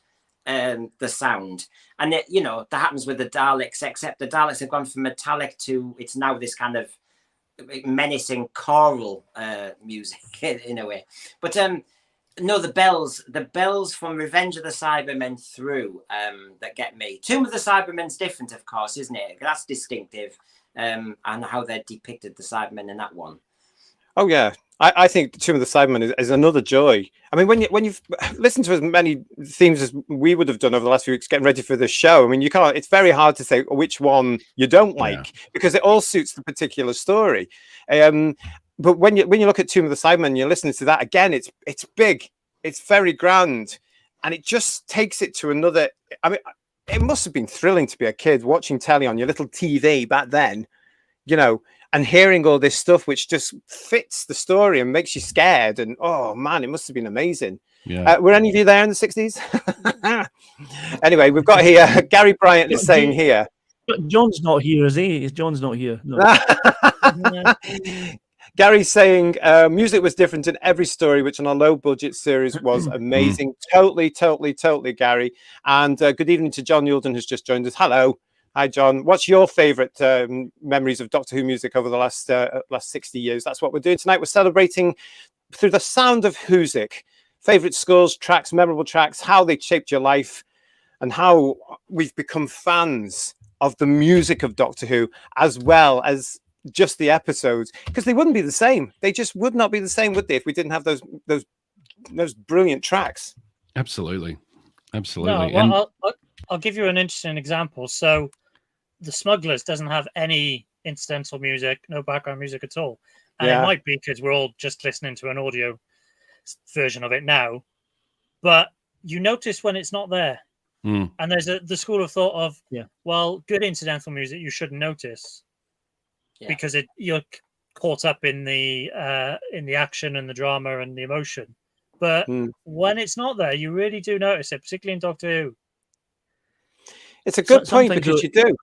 the sound. And it, that happens with the Daleks, except the Daleks have gone from metallic to, it's now this kind of menacing choral music in a way. But no, the bells from Revenge of the Cybermen through that get me. Tomb of the Cybermen's different, of course, isn't it? That's distinctive, and how they depicted the Cybermen in that one. Oh yeah, I think Tomb of the Cybermen is another joy. I mean, when you've listened to as many themes as we would have done over the last few weeks getting ready for this show, I mean, you can't. It's very hard to say which one you don't like because it all suits the particular story. But when you look at Tomb of the Cybermen, you're listening to that again. It's big, it's very grand, and it just takes it to another. I mean, it must have been thrilling to be a kid watching telly on your little TV back then, and hearing all this stuff which just fits the story and makes you scared. And oh man, it must have been amazing. Yeah. Were any of you there in the 60s? Anyway, we've got here Gary Bryant is saying here. But John's not here, is he? John's not here. No. Gary's saying music was different in every story, which on a low budget series was amazing. Totally, Gary. And good evening to John Yulden, who's just joined us. Hello. Hi, John. What's your favourite memories of Doctor Who music over the last 60 years? That's what we're doing tonight. We're celebrating through the sound of WHOSIC. Favourite scores, tracks, memorable tracks, how they shaped your life, and how we've become fans of the music of Doctor Who, as well as just the episodes, because they wouldn't be the same. They just would not be the same, would they, if we didn't have those brilliant tracks? Absolutely. No, well, I'll give you an interesting example. So the Smugglers doesn't have any incidental music, no background music at all. And it might be because we're all just listening to an audio version of it now. But you notice when it's not there. And there's the school of thought of, well, good incidental music you shouldn't notice because you're caught up in the action and the drama and the emotion. But when it's not there, you really do notice it, particularly in Doctor Who. It's a good point because you do.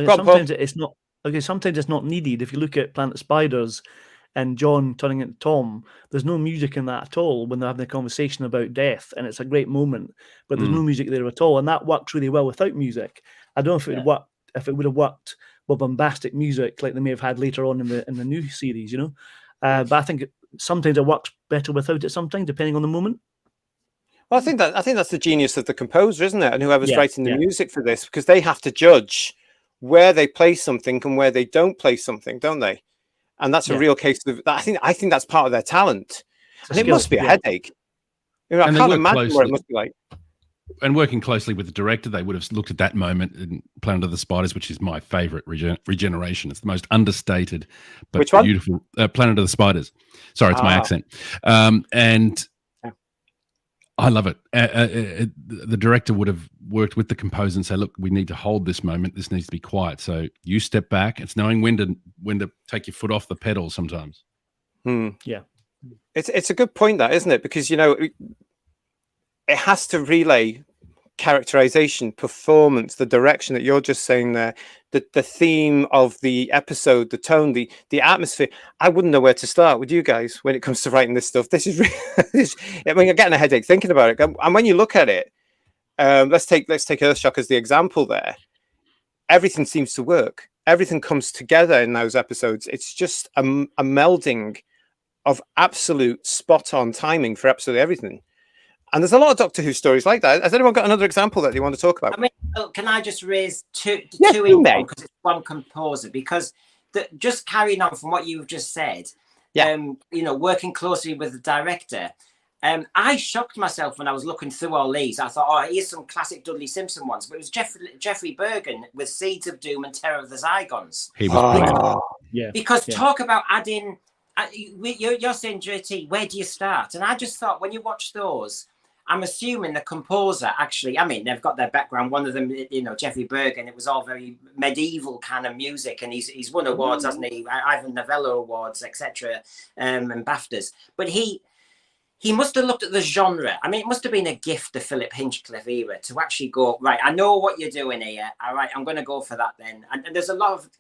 Sometimes it's not. Okay, sometimes it's not needed. If you look at Planet Spiders and John turning into Tom, there's no music in that at all when they're having a conversation about death, and it's a great moment. But there's no music there at all, and that works really well without music. I don't know if it would work. If it would have worked with bombastic music like they may have had later on in the new series, But I think sometimes it works better without it. Sometimes, depending on the moment. Well, I think that's the genius of the composer, isn't it? And whoever's writing the music for this, because they have to judge where they play something and where they don't play something, don't they? And that's a real case of that. I think that's part of their talent. And it must be a headache. I can't imagine what it must be like. And working closely with the director, they would have looked at that moment in Planet of the Spiders, which is my favourite regeneration. It's the most understated but beautiful. Planet of the Spiders. Sorry, it's my accent. And I love it. The director would have worked with the composer and say, look, we need to hold this moment. This needs to be quiet. So you step back. It's knowing when to take your foot off the pedal sometimes. Yeah. It's a good point, that, isn't it? Because, it has to relay characterization, performance, the direction that you're just saying there, the theme of the episode, the tone, the atmosphere. I wouldn't know where to start with you guys when it comes to writing this stuff. This is really, I mean, I'm getting a headache thinking about it. And when you look at it, let's take Earthshock as the example there. Everything seems to work. Everything comes together in those episodes. It's just a melding of absolute spot-on timing for absolutely everything. And there's a lot of Doctor Who stories like that. Has anyone got another example that they want to talk about? I mean, can I just raise two in one, because it's one composer? Because just carrying on from what you've just said, working closely with the director, I shocked myself when I was looking through all these. I thought, oh, here's some classic Dudley Simpson ones. But it was Jeffrey Bergen with Seeds of Doom and Terror of the Zygons. He was Because talk about adding... You're saying, JT, where do you start? And I just thought, when you watch those, I'm assuming the composer actually, I mean, they've got their background. One of them, you know, Jeffrey Bergen, it was all very medieval kind of music, and he's won awards, hasn't he? Ivan Novello Awards, etc., and BAFTAs. But he must have looked at the genre. I mean, it must have been a gift, the Philip Hinchcliffe era, to actually go, right, I know what you're doing here. All right, I'm going to go for that then. And there's a lot of,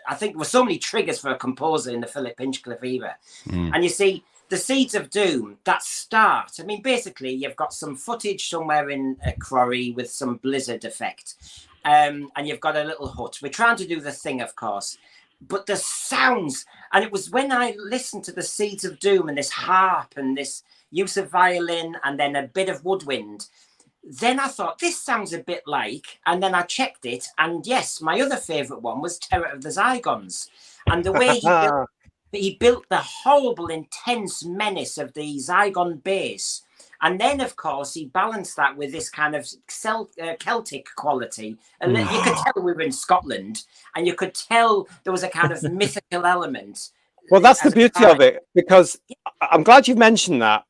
I think there were so many triggers for a composer in the Philip Hinchcliffe era. And you see, the Seeds of Doom, that start, I mean, basically, you've got some footage somewhere in a quarry with some blizzard effect. And you've got a little hut. We're trying to do the thing, of course. But the sounds, and it was when I listened to the Seeds of Doom and this harp and this use of violin and then a bit of woodwind, then I thought, this sounds a bit like, and then I checked it, and yes, my other favourite one was Terror of the Zygons. And the way he built the horrible, intense menace of the Zygon bass. And then, of course, he balanced that with this kind of Celtic quality. And you could tell we were in Scotland, and you could tell there was a kind of mythical element. Well, that's the beauty of it, because I'm glad you've mentioned that,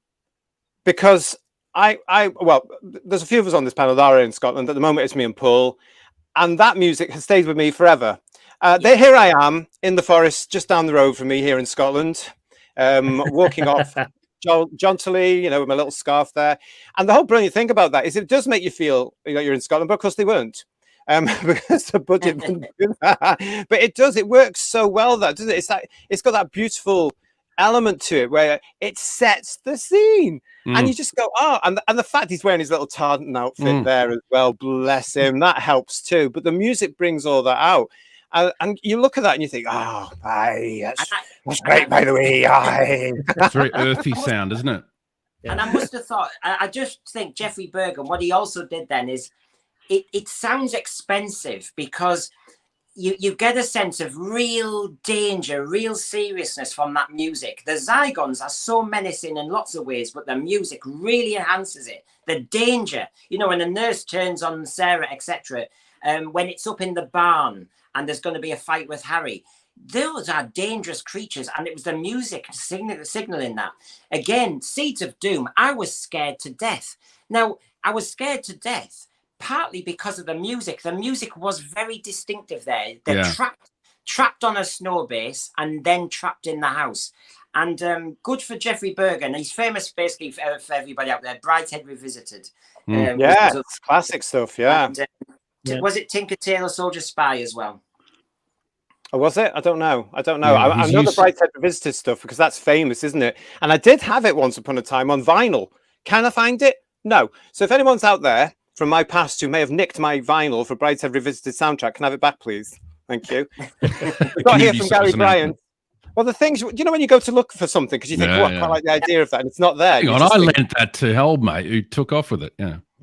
because well, there's a few of us on this panel that are in Scotland. At the moment, it's me and Paul, and that music has stayed with me forever. Here I am in the forest just down the road from me here in Scotland, walking off jauntily, you know, with my little scarf there. And the whole brilliant thing about that is it does make you feel, you know, you're in Scotland, but of course they weren't, because the budget wouldn't do that. But it does, it works so well, that doesn't it? It's got that beautiful element to it where it sets the scene, and you just go, oh, and the fact he's wearing his little tartan outfit there as well, bless him, that helps too. But the music brings all that out. And you look at that and you think, oh, that's great, by the way. It's very earthy sound, isn't it? And I must have thought, I just think Jeffrey Bergen, what he also did then is, it sounds expensive, because you get a sense of real danger, real seriousness from that music. The Zygons are so menacing in lots of ways, but the music really enhances it. The danger, you know, when the nurse turns on Sarah, etc., when it's up in the barn, and there's going to be a fight with Harry. Those are dangerous creatures, and it was the music signaling that. Again, Seeds of Doom, I was scared to death. Now, I was scared to death partly because of the music. The music was very distinctive there. They're trapped on a snow base and then trapped in the house. And good for Jeffrey Bergen. He's famous basically for everybody out there. Brideshead Revisited. It's classic stuff, And, was it Tinker Tailor Soldier Spy as well? Oh, was it? I don't know. Yeah, I know the Brideshead Revisited stuff, because that's famous, isn't it? And I did have it once upon a time on vinyl. Can I find it? No. So if anyone's out there from my past who may have nicked my vinyl for Brideshead Revisited soundtrack, can I have it back, please? Thank you. We've got here from Gary Bryant. Well, the things, you know, when you go to look for something because you think, I quite like the idea of that, and it's not there. Hang on, I lent that to Hell, mate, who took off with it.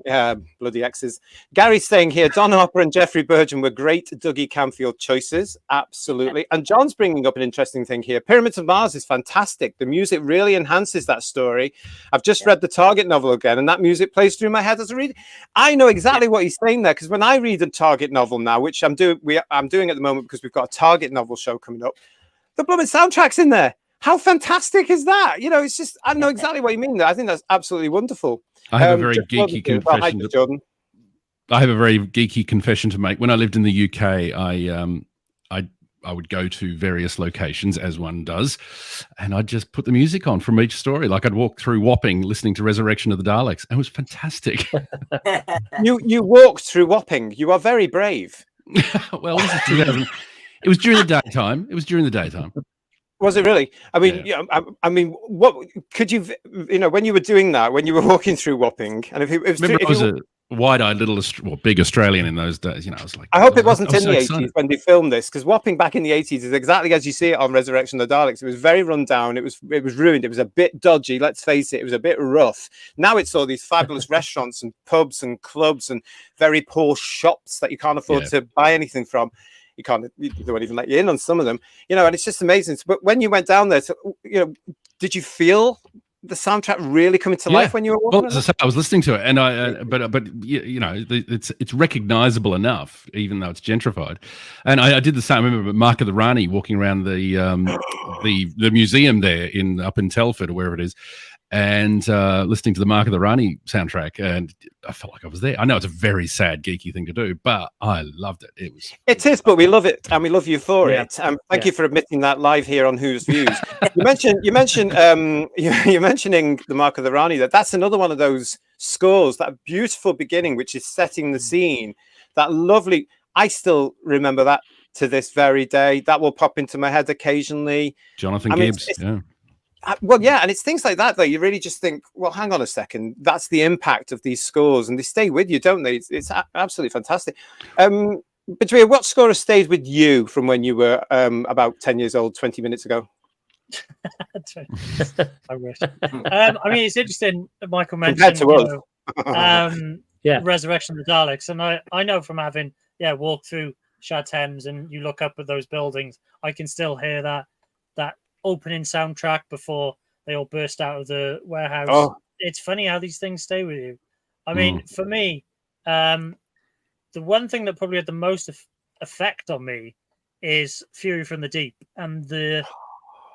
Yeah, bloody X's. Gary's saying here, Don Hopper and Jeffrey Bergen were great Dougie Camfield choices. Absolutely. And John's bringing up an interesting thing here. Pyramids of Mars is fantastic. The music really enhances that story. I've just read the Target novel again, and that music plays through my head as I read. I know exactly what he's saying there, because when I read a Target novel now, which I'm doing at the moment because we've got a Target novel show coming up, the blooming soundtrack's in there. How fantastic is that? You know, it's just, I know exactly what you mean there. I think that's absolutely wonderful. I have a very geeky confession. I have a very geeky confession to make. When I lived in the UK, I would go to various locations, as one does, and I'd just put the music on from each story. Like I'd walk through Wapping listening to Resurrection of the Daleks. It was fantastic. You walked through Wapping. You are very brave. Well, this is 2000. It was during the daytime. Was it really? I mean, I mean, what could you, when you were doing that, when you were walking through Wapping, and I was a wide-eyed big Australian in those days. You know, I was like, I hope it wasn't in the 80s when they filmed this, because Wapping back in the 80s is exactly as you see it on Resurrection of the Daleks. It was very run down. It was ruined. It was a bit dodgy. Let's face it. It was a bit rough. Now it's all these fabulous restaurants and pubs and clubs and very poor shops that you can't afford to buy anything from. They won't even let you in on some of them, and it's just amazing. But when you went down there, did you feel the soundtrack really coming to life when you were walking? Well, as I said, I was listening to it, and it's recognizable enough, even though it's gentrified. And I did the same. I remember Mark of the Rani walking around the museum there up in Telford or wherever it is. and listening to the Mark of the Rani soundtrack, and I felt like I was there. I know it's a very sad, geeky thing to do, but I loved it. It is, but we love it, and we love you for Yeah. it. Thank you for admitting that live here on Who's Views. you mentioned you're mentioning the Mark of the Rani. That's another one of those scores, that beautiful beginning, which is setting the scene. That lovely. I still remember that to this very day. That will pop into my head occasionally. Jonathan Gibbs, yeah. Well, yeah, and it's things like that you really just think, well, hang on a second, that's the impact of these scores, and they stay with you, don't they? It's absolutely fantastic. Badria, what score has stayed with you from when you were about 10 years old 20 minutes ago? I wish. I mean, it's interesting. Michael mentioned Resurrection of the Daleks, and I know from having walked through Shad Thames, and you look up at those buildings, I can still hear that opening soundtrack before they all burst out of the warehouse. Oh. It's funny how these things stay with you. I mean, for me, the one thing that probably had the most effect on me is Fury from the Deep and the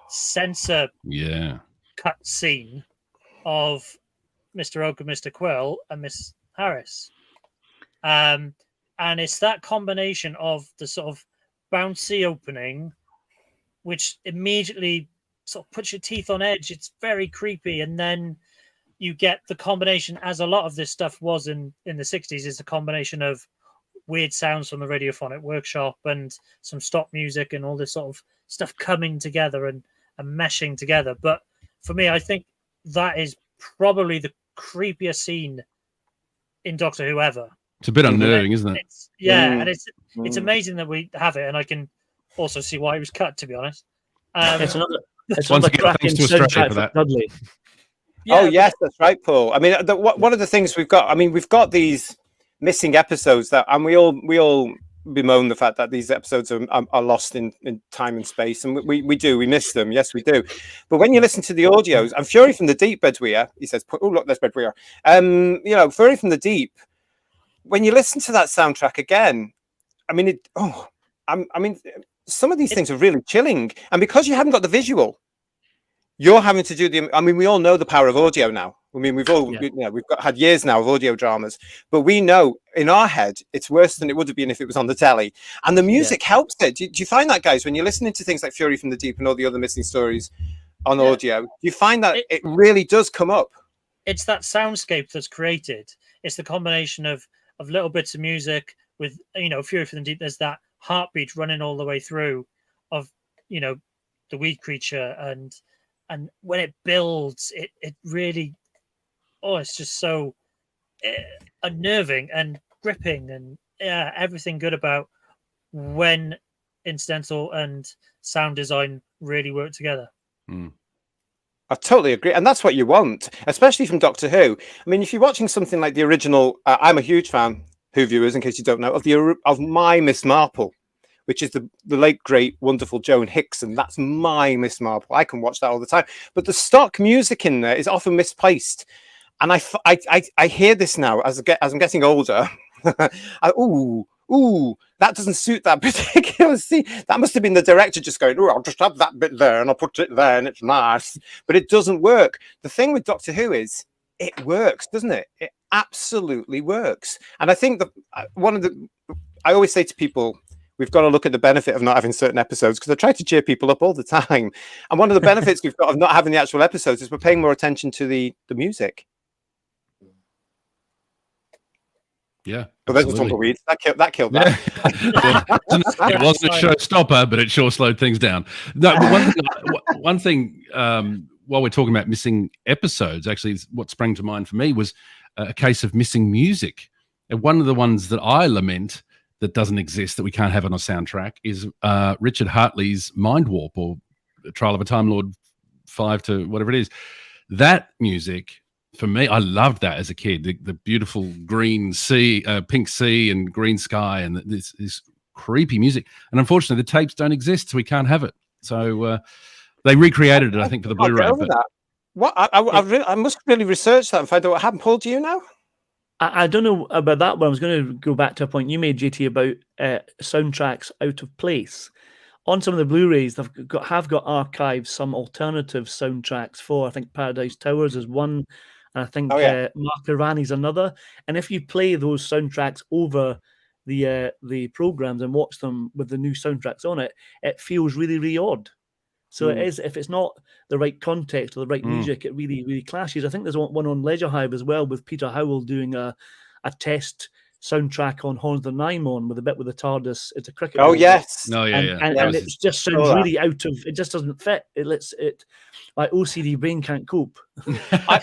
censor cut scene of Mr. Oak and Mr. Quill and Miss Harris. And it's that combination of the sort of bouncy opening, which immediately sort of puts your teeth on edge. It's very creepy. And then you get the combination, as a lot of this stuff was in the 60s, is a combination of weird sounds from the Radiophonic Workshop and some stop music and all this sort of stuff coming together and meshing together. But for me, I think that is probably the creepiest scene in Doctor Who ever. It's a bit unnerving, isn't it? And it's amazing that we have it, and I can also see why it was cut, to be honest. It's another cracking soundtrack for Dudley. Yes, that's right, Paul. I mean, one of the things we've got these missing episodes and we all bemoan the fact that these episodes are lost in time and space, and we miss them. Yes, we do. But when you listen to the audios, and Fury from the Deep, Bedweer, he says, oh look, there's Bedweer. Fury from the Deep. When you listen to that soundtrack again, I mean, some of these things are really chilling, and because you haven't got the visual, you're having to do we all know the power of audio now. I mean, we've had years now of audio dramas, but we know in our head it's worse than it would have been if it was on the telly. And the music helps it. Do you find that, guys, when you're listening to things like Fury from the Deep and all the other missing stories on audio, do you find that it really does come up? It's that soundscape that's created. It's the combination of little bits of music with, Fury from the Deep. There's that heartbeat running all the way through of, the weed creature, and when it builds, it really, it's just so unnerving and gripping, and everything good about when incidental and sound design really work together. I totally agree, and that's what you want, especially from Doctor Who. I mean, if you're watching something like the original, I'm a huge fan, Who viewers, in case you don't know, of my Miss Marple, which is the late, great, wonderful Joan Hickson. That's my Miss Marple. I can watch that all the time. But the stock music in there is often misplaced. And I hear this now as I'm getting older. That doesn't suit that particular scene. That must have been the director just going, I'll just have that bit there and I'll put it there and it's nice. But it doesn't work. The thing with Doctor Who is it works, doesn't it? It absolutely works. And I think I always say to people, we've got to look at the benefit of not having certain episodes, because I try to cheer people up all the time. And one of the benefits we've got of not having the actual episodes is we're paying more attention to the music. Yeah. Well, there's a tumbleweed. That killed that. It wasn't a showstopper, but it sure slowed things down. No, but one thing while we're talking about missing episodes, actually, what sprang to mind for me was a case of missing music. And one of the ones that I lament that doesn't exist, that we can't have on a soundtrack, is Richard Hartley's Mind Warp, or Trial of a Time Lord 5 to whatever it is. That music, for me, I loved that as a kid. The beautiful green sea, pink sea and green sky, and this creepy music. And unfortunately, the tapes don't exist, so we can't have it. So they recreated it, I think, for the Blu-ray. What? I must really research that and find out what happened. Paul, do you know? I don't know about that, but I was going to go back to a point you made, JT, about soundtracks out of place. on some of the Blu-rays, they've got archived some alternative soundtracks for, I think, Paradise Towers is one, and I think Mark Irani's another. And if you play those soundtracks over the programs and watch them with the new soundtracks on it, it feels really, really odd. So it is, if it's not the right context or the right music, it really, really clashes. I think there's one on Leisure Hive as well with Peter Howell doing a test soundtrack on Horns of the Nimon with a bit with the TARDIS. It's a cricket. Oh, yes. No, yeah. And it just sounds really out of, it just doesn't fit. My OCD brain can't cope. I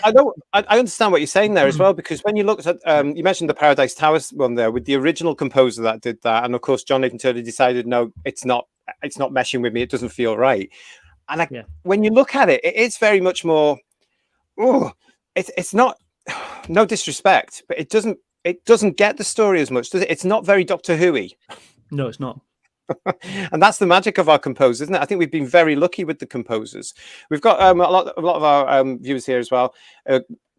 understand what you're saying there as well, because when you looked at, you mentioned the Paradise Towers one there with the original composer that did that. And of course, John Nathan Turner decided, no, it's not meshing with me. It doesn't feel right. And when you look at it, it's very much more, it's not, no disrespect, but it doesn't get the story as much, does it? It's not very Doctor Who-y. No, it's not. And that's the magic of our composers, isn't it? I think we've been very lucky with the composers. We've got a lot of our viewers here as well,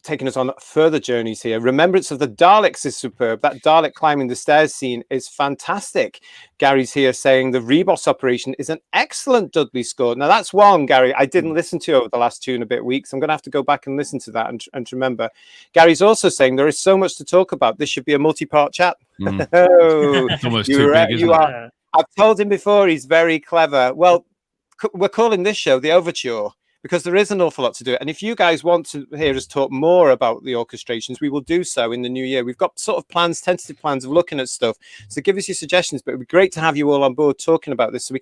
taking us on further journeys here. Remembrance of the Daleks is superb. That Dalek climbing the stairs scene is fantastic. Gary's here saying the Rebos operation is an excellent Dudley score. Now that's one, Gary, I didn't listen to over the last 2 and a bit weeks. I'm going to have to go back and listen to that and remember. Gary's also saying there is so much to talk about. This should be a multi-part chat. It's almost too big, isn't it? I've told him before he's very clever. Well, we're calling this show The Overture, because there is an awful lot to do. And if you guys want to hear us talk more about the orchestrations, we will do so in the new year. We've got sort of tentative plans of looking at stuff. So give us your suggestions, but it'd be great to have you all on board talking about this. So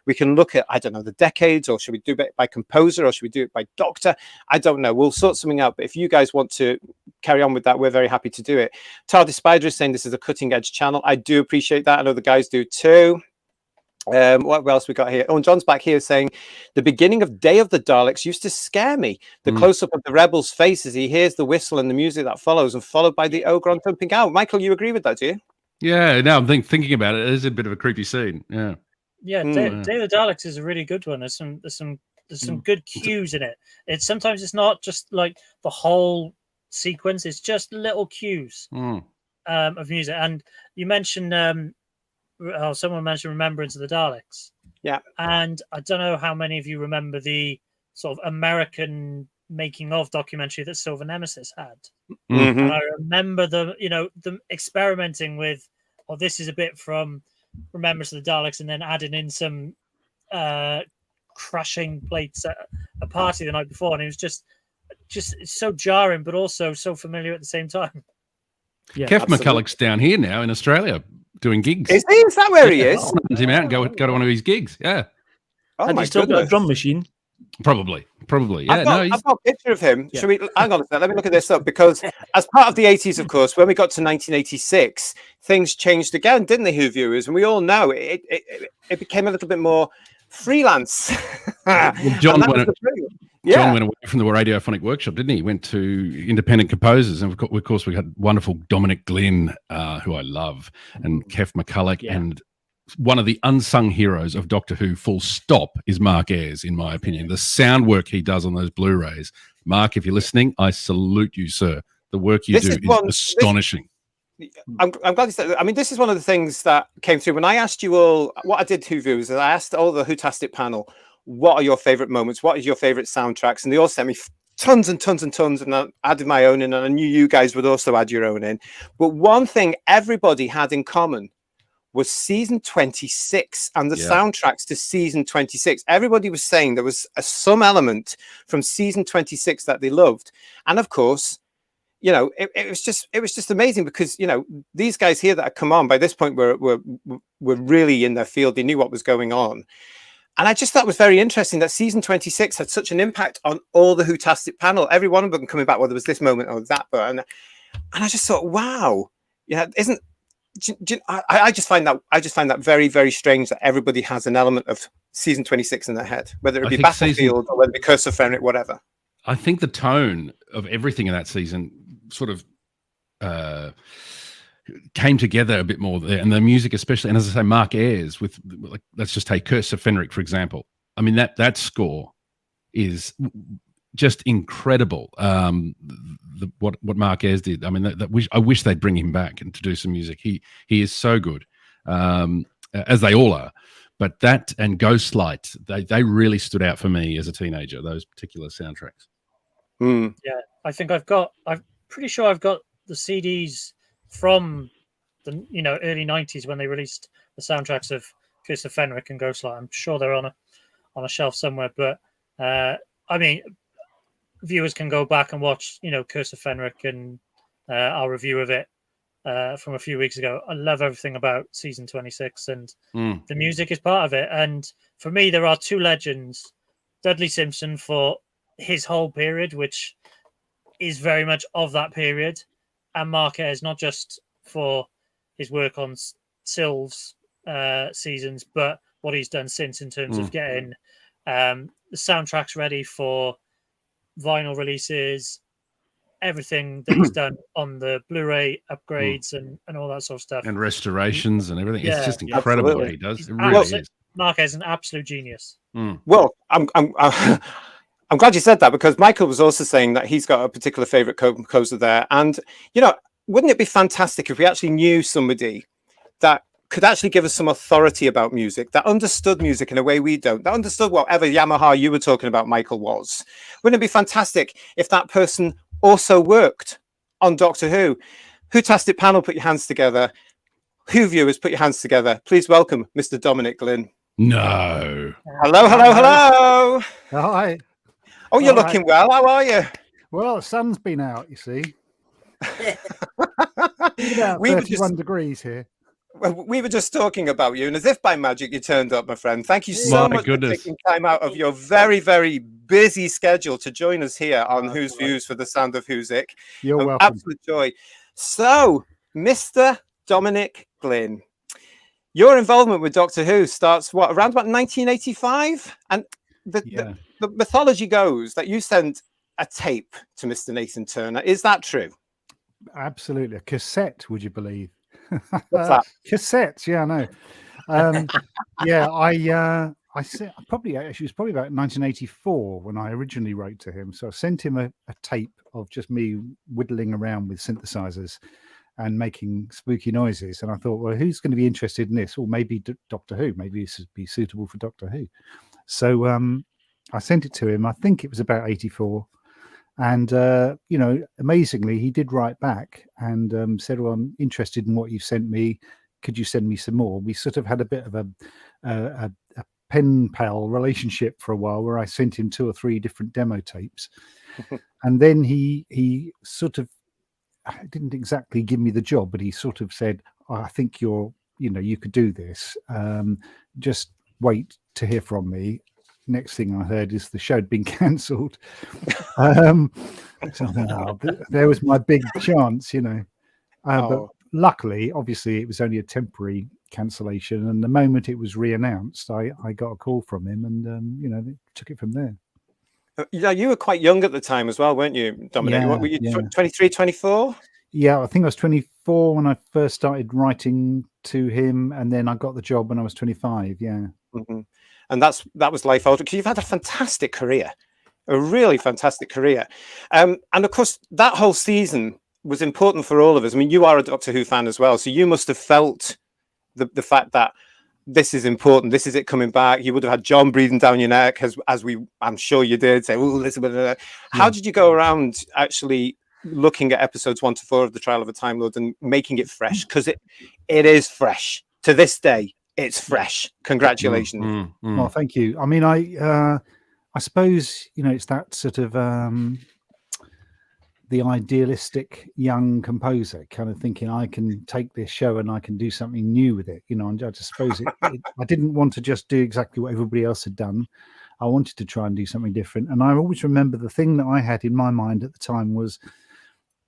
we can look at, I don't know, the decades, or should we do it by composer, or should we do it by doctor? I don't know. We'll sort something out. But if you guys want to carry on with that, we're very happy to do it. TARDIS Spider is saying this is a cutting edge channel. I do appreciate that. I know the guys do too. What else we got here? Oh, and John's back here saying the beginning of Day of the Daleks used to scare me. The close-up of the rebel's face as he hears the whistle and the music that follows, and followed by the ogre jumping out. Michael, you agree with that, do you? Yeah, now I'm thinking about it. It is a bit of a creepy scene. Yeah. Day of the Daleks is a really good one. There's some good cues in it. Sometimes not just like the whole sequence. It's just little cues of music. And you mentioned someone mentioned Remembrance of the Daleks. Yeah. And I don't know how many of you remember the sort of American making of documentary that Silver Nemesis had. And I remember them experimenting with, this is a bit from Remembrance of the Daleks, and then adding in some crushing plates at a party the night before. And it was just so jarring, but also so familiar at the same time. Yeah, Kev McCulloch's down here now in Australia doing gigs. Is he? Is that where he is? Send him out and go to one of his gigs. Yeah. Oh, and he's still got a drum machine. Probably. Yeah. I've got a picture of him. Yeah. Should we hang on a second? Let me look at this up, because as part of the 80s, of course, when we got to 1986, things changed again, didn't they, Who viewers? And we all know it became a little bit more freelance. Well, John went away from the Radiophonic Workshop, didn't he? He went to independent composers, and of course we had wonderful DOMINIC GLYNN, who I love, and Kev McCulloch, and one of the unsung heroes of Doctor Who, full stop, is Mark Ayres, in my opinion. The sound work he does on those Blu-rays. Mark, if you're listening, I salute you, sir. The work you do is astonishing. I'm glad you said that. I mean, this is one of the things that came through when I asked you all, what I did to viewers, is I asked all the WHOTASTIC panel, what are your favorite moments? What is your favorite soundtracks? And they all sent me tons and tons and tons, and I added my own in, and I knew you guys would also add your own in. But one thing everybody had in common was season 26 and the soundtracks to season 26. Everybody was saying there was some element from season 26 that they loved. And of course, it was just amazing, because, these guys here that had come on by this point were really in their field. They knew what was going on. And I just thought it was very interesting that season 26 had such an impact on all the WHOTASTIC panel. Every one of them coming back, well, there was this moment or that, but and I just thought, wow, I just find that very, very strange that everybody has an element of season 26 in their head, whether it be Battlefield or whether it be Curse of Fenric, whatever. I think the tone of everything in that season sort of came together a bit more there, and the music especially. And as I say, Mark Ayres with, like, let's just take Curse of Fenric, for example. I mean, that score is just incredible. What Mark Ayres did. I mean, I wish they'd bring him back and to do some music. He is so good, as they all are. But that and Ghostlight, they really stood out for me as a teenager, those particular soundtracks. Mm. Yeah, I'm pretty sure I've got the CDs from the early 90s when they released the soundtracks of Curse of Fenric and Ghostlight. I'm sure they're on a shelf somewhere. But I mean, viewers can go back and watch Curse of Fenric and our review of it from a few weeks ago. I love everything about season 26, and the music is part of it. And for me, there are two legends: Dudley Simpson for his whole period, which is very much of that period, and Marquez, not just for his work on Sylve's seasons, but what he's done since in terms of getting the soundtracks ready for vinyl releases, everything that he's done on the Blu-ray upgrades and all that sort of stuff, and restorations and everything. Yeah, it's just incredible absolutely. what he does. It really is. Marquez is an absolute genius. Well, I'm glad you said that, because Michael was also saying that he's got a particular favorite composer there. And, wouldn't it be fantastic if we actually knew somebody that could actually give us some authority about music, that understood music in a way we don't, that understood whatever Yamaha you were talking about, Michael, was? Wouldn't it be fantastic if that person also worked on Doctor Who? WHOTASTIC panel, put your hands together. Who viewers, put your hands together. Please welcome Mr. DOMINIC GLYNN. No. Hello, hello, hello. Hi. Oh, you're looking well. How are you? Well, the sun's been out, you see. It's about We were 31 degrees here. We were just talking about you, and as if by magic, you turned up, my friend. Thank you so much for taking time out of your very, very busy schedule to join us here on Who's Views for the Sound of WHOSIC. You're welcome. Absolute joy. So, Mr. DOMINIC GLYNN, your involvement with Doctor Who starts, around about 1985? And the mythology goes that you sent a tape to Mr. Nathan Turner. Is that true? Absolutely. A cassette, would you believe? What's that? Cassettes, yeah, I know. I said it was probably about 1984 when I originally wrote to him. So I sent him a tape of just me whittling around with synthesizers and making spooky noises. And I thought, well, who's going to be interested in this? Or maybe Doctor Who. Maybe this would be suitable for Doctor Who. So I sent it to him. I think it was about 84. And, amazingly, he did write back and said, well, I'm interested in what you've sent me. Could you send me some more? We sort of had a bit of a pen pal relationship for a while, where I sent him 2 or 3 different demo tapes. And then he sort of didn't exactly give me the job, but he sort of said, I think you could do this. Just wait to hear from me. Next thing I heard is the show had been cancelled. So there was my big chance, But luckily, obviously, it was only a temporary cancellation. And the moment it was re-announced, I got a call from him, and took it from there. Yeah, you were quite young at the time as well, weren't you, Dominic? Yeah, what were you, 23, 24? Yeah, I think I was 24 when I first started writing to him, and then I got the job when I was 25. Yeah. Mm-hmm. And that was life altering, because you've had a fantastic career, a really fantastic career. And of course, that whole season was important for all of us. I mean, you are a Doctor Who fan as well, so you must have felt the fact that this is important. This is it coming back. You would have had John breathing down your neck, I'm sure you did. Say, "Oh, listen." How did you go around actually looking at episodes 1 to 4 of The Trial of a Time Lord and making it fresh? Because it is fresh to this day. It's fresh. Congratulations. Well, thank you. I mean, I suppose, it's that sort of the idealistic young composer kind of thinking, I can take this show and I can do something new with it. And I just suppose I didn't want to just do exactly what everybody else had done. I wanted to try and do something different. And I always remember the thing that I had in my mind at the time was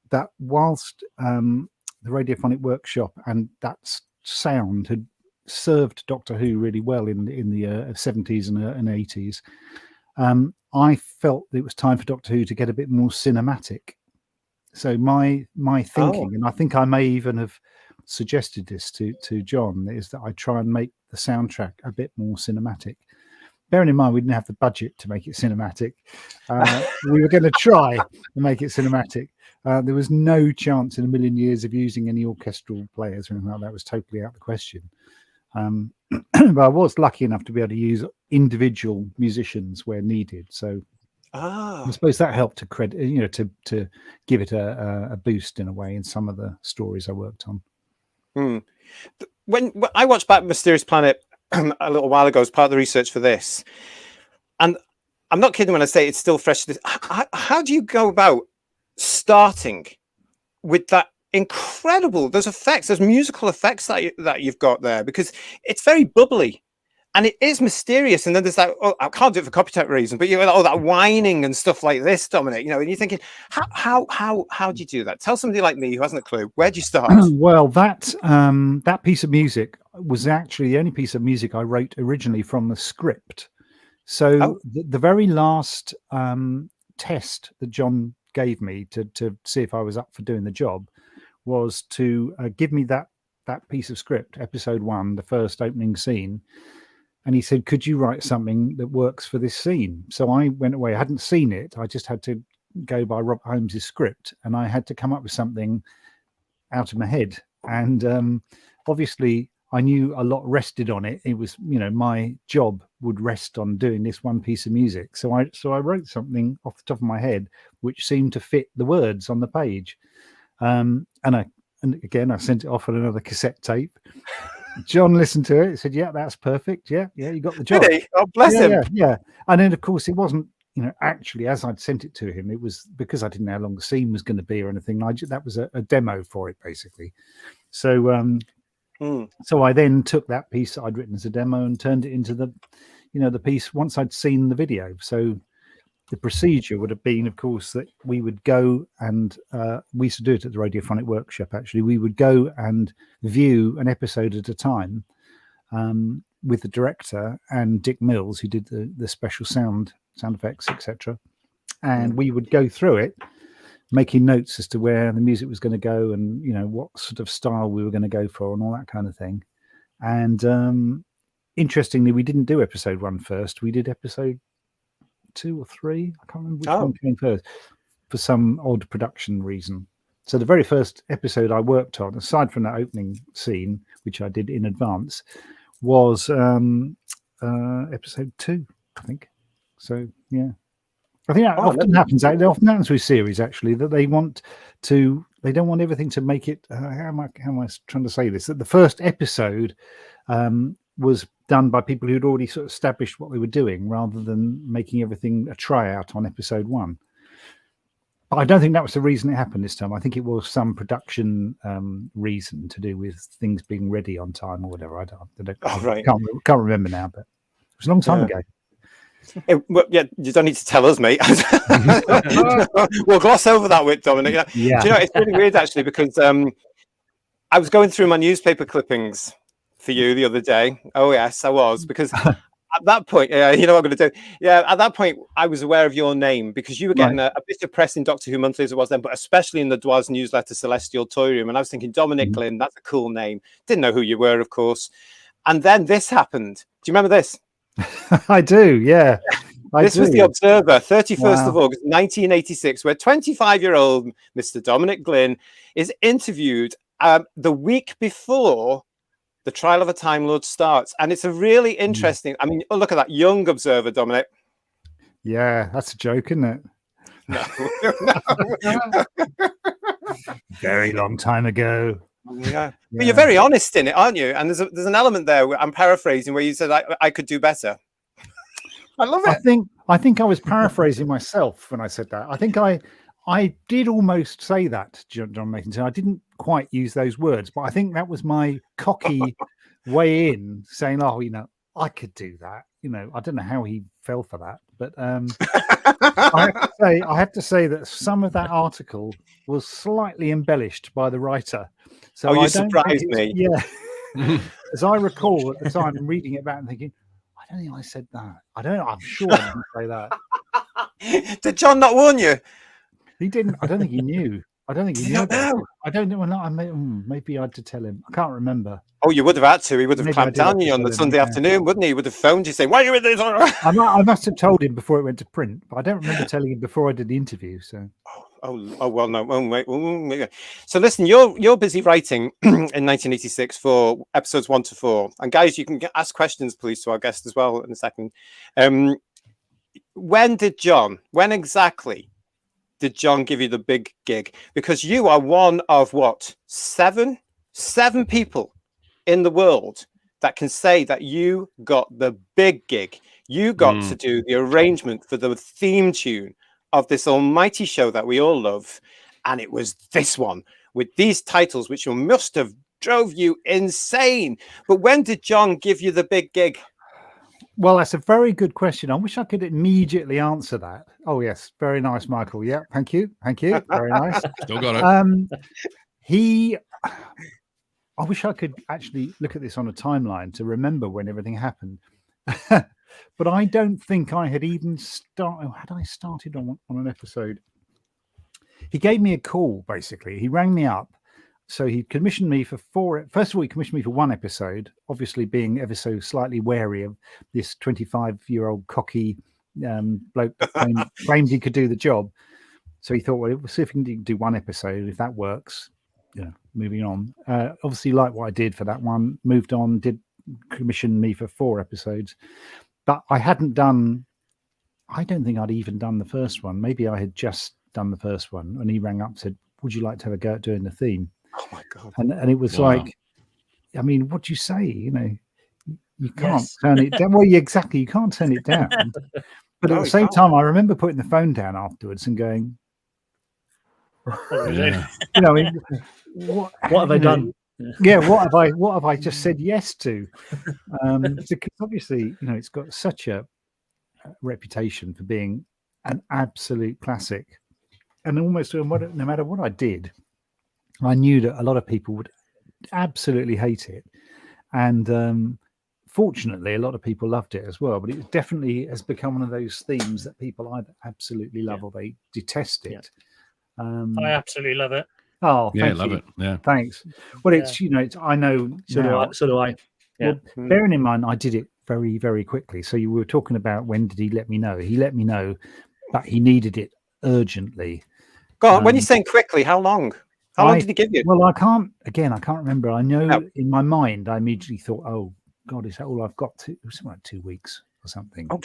that whilst the Radiophonic Workshop and that sound had served Doctor Who really well in the 70s and 80s, I felt it was time for Doctor Who to get a bit more cinematic. So my thinking, and I think I may even have suggested this to John, is that I try and make the soundtrack a bit more cinematic. Bearing in mind we didn't have the budget to make it cinematic, we were going to try to make it cinematic. There was no chance in a million years of using any orchestral players or anything like that. Was totally out of the question. But I was lucky enough to be able to use individual musicians where needed. So I suppose that helped to to give it a boost in a way in some of the stories I worked on. When I watched back Mysterious Planet a little while ago as part of the research for this, and I'm not kidding when I say it's still fresh. How do you go about starting with that incredible, those effects, those musical effects that you've got there? Because it's very bubbly and it is mysterious. And then there's that, I can't do it for copyright reasons, but you know, all that whining and stuff like this, Dominic, and you're thinking, how do you do that? Tell somebody like me who hasn't a clue, where do you start? Well, that piece of music was actually the only piece of music I wrote originally from the script. So the very last test that John gave me to see if I was up for doing the job was to give me that piece of script, episode 1, the first opening scene. And he said, could you write something that works for this scene? So I went away. I hadn't seen it. I just had to go by Rob Holmes's script, and I had to come up with something out of my head. And obviously I knew a lot rested on it. It was, my job would rest on doing this one piece of music. So I wrote something off the top of my head, which seemed to fit the words on the page. And again, I sent it off on another cassette tape. John listened to it, said, yeah, that's perfect. Yeah, you got the job. Did he? Oh, bless him. Yeah. And then, of course, it wasn't, actually, as I'd sent it to him, it was because I didn't know how long the scene was going to be or anything. That was a demo for it, basically. So, so I then took that piece that I'd written as a demo and turned it into the piece once I'd seen the video. So the procedure would have been, of course, that we would go and we used to do it at the Radiophonic Workshop. Actually, we would go and view an episode at a time with the director and Dick Mills, who did the special sound effects, etc. And we would go through it, making notes as to where the music was going to go and what sort of style we were going to go for and all that kind of thing. And interestingly, we didn't do episode 1 first. We did episode 2 or 3. I can't remember which one came first, for some odd production reason. So the very first episode I worked on, aside from that opening scene, which I did in advance, was episode 2, I think. So yeah, I think that often happens. It often happens with series, actually, that they don't want everything to make it. How am I trying to say this? That the first episode was done by people who'd already sort of established what they were doing, rather than making everything a tryout on episode 1. But I don't think that was the reason it happened this time. I think it was some production reason to do with things being ready on time or whatever. I can't remember now, but it was a long time ago. Well, yeah, you don't need to tell us, mate. We'll gloss over that with Dominic. Yeah. Do you know, it's really weird actually, because I was going through my newspaper clippings for you the other day. Oh yes, I was, because at that point, you know what I'm going to do. Yeah, at that point, I was aware of your name because you were getting a bit of press in Doctor Who Monthly as it was then, but especially in the Dwaz newsletter Celestial Toy Room. And I was thinking, Dominic Glynn, that's a cool name. Didn't know who you were, of course. And then this happened. Do you remember this? I do, yeah. This was the Observer, 31st of August, 1986, where 25-year-old Mr. Dominic Glynn is interviewed the week before the Trial of a Time Lord starts. And it's a really interesting, I mean, look at that young Observer, Dominic. Yeah, that's a joke, isn't it? No. Very long time ago. Yeah, but you're very honest in it, aren't you? And there's an element there where I'm paraphrasing where you said I could do better. I love it. I think I was paraphrasing myself when I said that. I think I did almost say that, John Mason. I didn't quite use those words, but I think that was my cocky way in, saying, "Oh, I could do that." I don't know how he fell for that, but I have to say that some of that article was slightly embellished by the writer. So you surprised me. Yeah. As I recall at the time, reading it back and thinking, I don't think I said that. I don't know. I'm sure I didn't say that. Did John not warn you? He didn't. I don't think he knew. I don't think he knew. I don't know. Maybe I had to tell him. I can't remember. Oh, you would have had to. He would have clamped down on you on the Sunday afternoon, wouldn't he? He would have phoned you saying, "Why are you with this?" I must have told him before it went to print, but I don't remember telling him before I did the interview. So. well, no. Wait. So listen, you're busy writing in 1986 for episodes 1 to 4, and guys, you can ask questions, please, to our guest as well in a second. When exactly did John give you the big gig? Because you are one of what, seven people in the world that can say that you got the big gig. You got to do the arrangement for the theme tune of this almighty show that we all love. And it was this one with these titles, which must have drove you insane. But when did John give you the big gig? Well, that's a very good question. I wish I could immediately answer that. Oh, yes. Very nice, Michael. Yeah. Thank you. Very nice. Still got it. I wish I could actually look at this on a timeline to remember when everything happened. But I don't think I had even started. Had I started on an episode? He gave me a call, basically. He rang me up. So he commissioned me for 4. First of all, he commissioned me for 1 episode, obviously being ever so slightly wary of this 25-year-old cocky bloke that claimed he could do the job. So he thought, well, we'll see if we can do 1 episode. If that works, moving on. Obviously, like what I did for that one, moved on, did commission me for 4 episodes. But I don't think I'd even done the first one. Maybe I had just done the first one. And he rang up and said, would you like to have a go at doing the theme? Oh, my God. And it was like, I mean, what do you say? You can't turn it down. Well, exactly. You can't turn it down. But at the same time, I remember putting the phone down afterwards and going, Yeah. What have I done? Yeah, what have I just said yes to? Because obviously, it's got such a reputation for being an absolute classic, and almost no matter what I did, I knew that a lot of people would absolutely hate it, and fortunately, a lot of people loved it as well. But it definitely has become one of those themes that people either absolutely love or they detest it. I absolutely love it. Oh, yeah, thank love you. it. Yeah, thanks. Well, it's I know. So do I. Yeah. Well, bearing in mind, I did it very, very quickly. So you were talking about when did he let me know? He let me know, but he needed it urgently. Go on. When you're saying quickly, how long? How long did he give you? Well, I can't remember. I know in my mind, I immediately thought, oh God, is that all I've got? It was like 2 weeks or something. Oh,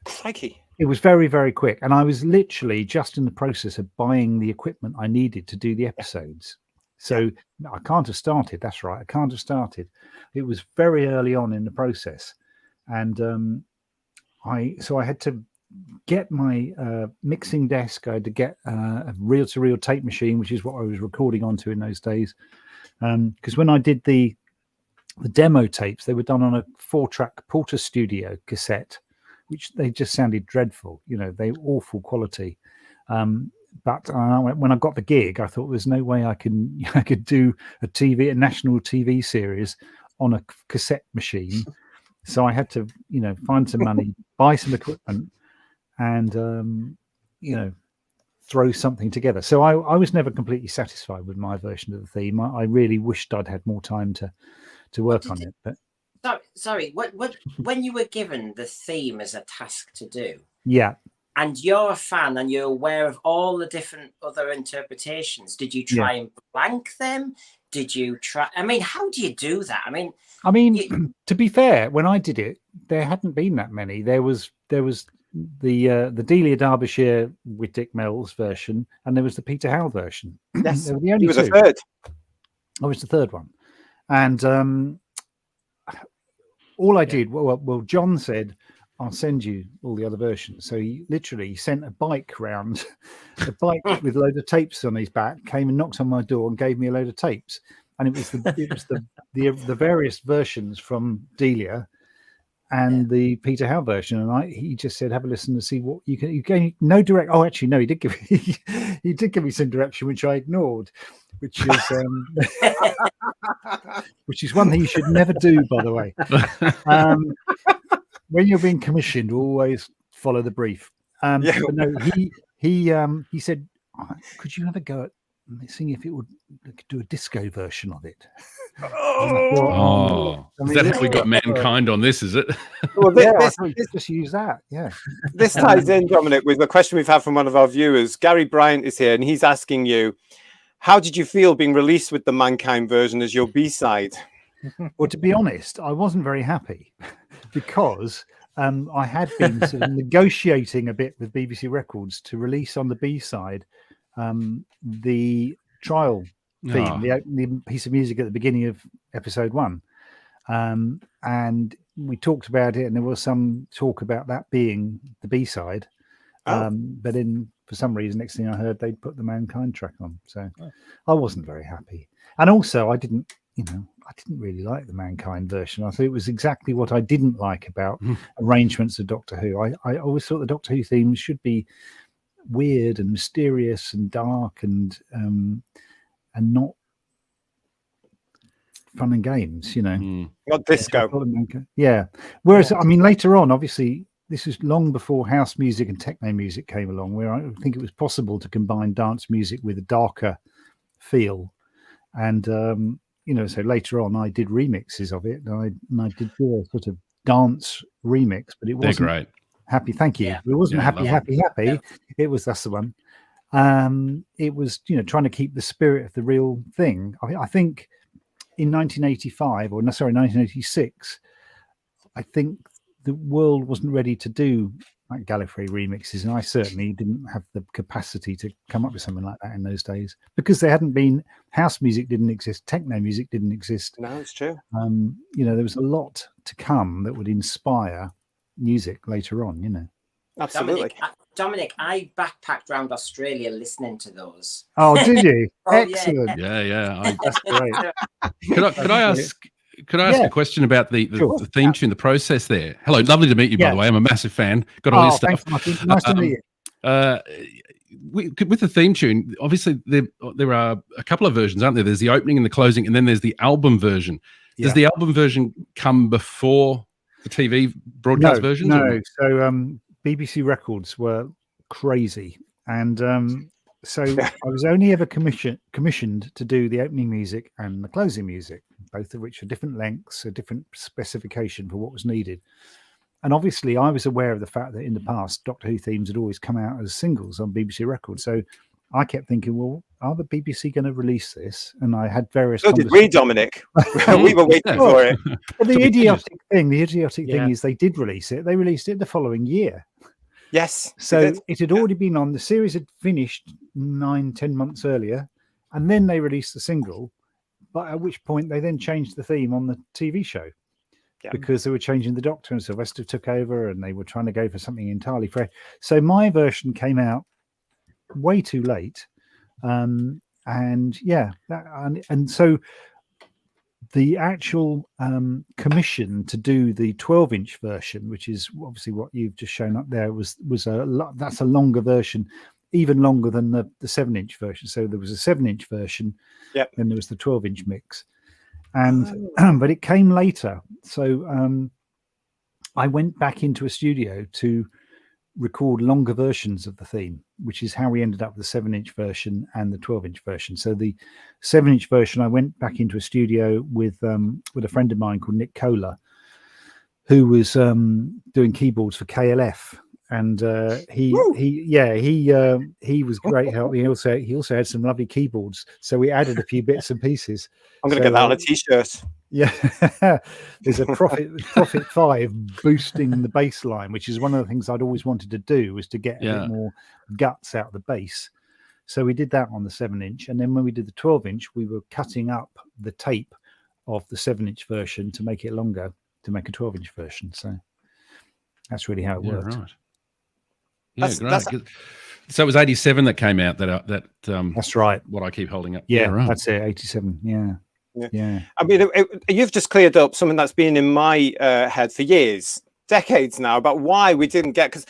crikey. It was very, very quick. And I was literally just in the process of buying the equipment I needed to do the episodes. So I can't have started. That's right. I can't have started. It was very early on in the process. And I had to get my mixing desk. I had to get a reel-to-reel tape machine, which is what I was recording onto in those days. Because when I did the demo tapes, they were done on a 4-track Porter Studio cassette, which they just sounded dreadful. They were awful quality. But when I got the gig, I thought there's no way I could do a national TV series on a cassette machine. So I had to, find some money, buy some equipment, and throw something together. So I was never completely satisfied with my version of the theme. I really wished I'd had more time to work on it. But sorry, when you were given the theme as a task to do, and you're a fan and you're aware of all the different other interpretations, did you try and blank them? Did you try? I mean, how do you do that? I mean, to be fair, when I did it, there hadn't been that many. There was the Delia Derbyshire with Dick Mells version, and there was the Peter Howe version. Yes, they were the only he was two. a third. I was the third one, and all I did. Well, John said, I'll send you all the other versions. So he literally sent a bike round, a bike with a load of tapes on his back, came and knocked on my door and gave me a load of tapes. And it was the various versions from Delia and the Peter Howe version. And he just said, have a listen to see what you can. You gave no direct. Oh, actually, no, he did give me some direction, which I ignored, which is one thing you should never do, by the way. When you're being commissioned, always follow the brief. But no, he said, could you have a go at seeing if it would do a disco version of it. Oh, I is mean, that how we got mankind on this? Is it? Well, yeah, I this, thought you could just use that. Yeah. this ties in, Dominic, with the question we've had from one of our viewers. Gary Bryant is here, and he's asking you, how did you feel being released with the Mankind version as your B-side? Well, to be honest, I wasn't very happy because I had been sort of negotiating a bit with BBC Records to release on the B-side the trial theme, the piece of music at the beginning of episode 1. And we talked about it, and there was some talk about that being the B-side. But then for some reason, next thing I heard, they'd put the Mankind track on. So I wasn't very happy. And also I didn't really like the Mankind version. I thought it was exactly what I didn't like about arrangements of Doctor Who. I always thought the Doctor Who themes should be weird and mysterious and dark and not fun and games, Not disco. Yeah. Whereas, I mean, later on, obviously, this is long before house music and techno music came along, where I think it was possible to combine dance music with a darker feel. And, so later on, I did remixes of it, and I did do a sort of dance remix, but it wasn't great. Happy. Thank you. Yeah. It wasn't happy. Yeah. It was that's the one. It was, trying to keep the spirit of the real thing. I think in 1986, I think the world wasn't ready to do like Gallifrey remixes, and I certainly didn't have the capacity to come up with something like that in those days, because there hadn't been, house music didn't exist, techno music didn't exist. No, it's true. There was a lot to come that would inspire music later on. Absolutely. Dominic, I backpacked around Australia listening to those. Oh, did you? Oh, excellent. Yeah. That's great. Could I ask a question about the theme tune, the process there? Hello, lovely to meet you, by the way. I'm a massive fan. Got all your stuff. Thanks, Martin. Nice to meet you. With the theme tune, obviously there are a couple of versions, aren't there? There's the opening and the closing, and then there's the album version. Does the album version come before the TV broadcast versions? No. So BBC Records were crazy, and so I was only ever commissioned to do the opening music and the closing music, both of which are different lengths, a different specification for what was needed. And obviously I was aware of the fact that in the past Doctor Who themes had always come out as singles on BBC Records. So I kept thinking, well, are the BBC going to release this? And I had various. So did we, Dominic. We were waiting for it. But the idiotic thing is they did release it. They released it the following year. Yes. So it had already been on. The series had finished 9-10 months earlier, and then they released the single. But at which point they then changed the theme on the TV show because they were changing the Doctor, and Sylvester took over, and they were trying to go for something entirely fresh. So my version came out way too late, and so the actual commission to do the 12-inch version, which is obviously what you've just shown up there, that's a longer version, even longer than the 7-inch version. So there was a 7-inch version, then there was the 12-inch mix, and but it came later. So I went back into a studio to record longer versions of the theme, which is how we ended up with the 7-inch version and the 12-inch version. So the 7-inch version, I went back into a studio with a friend of mine called Nick Kohler, who was doing keyboards for KLF, and he was great help. He also had some lovely keyboards, so we added a few bits and pieces. I'm going to get that on a t-shirt. Yeah, there's a Prophet 5 boosting the bass line, which is one of the things I'd always wanted to do, was to get a bit more guts out of the bass. So we did that on the 7-inch, and then when we did the 12-inch, we were cutting up the tape of the 7-inch version to make it longer, to make a 12-inch version. So that's really how it worked. Right. Yeah, great. So it was 87 that came out. That's right. What I keep holding up. Yeah, right. That's it. 87. Yeah. I mean, you've just cleared up something that's been in my head for years, decades now, about why we didn't get, because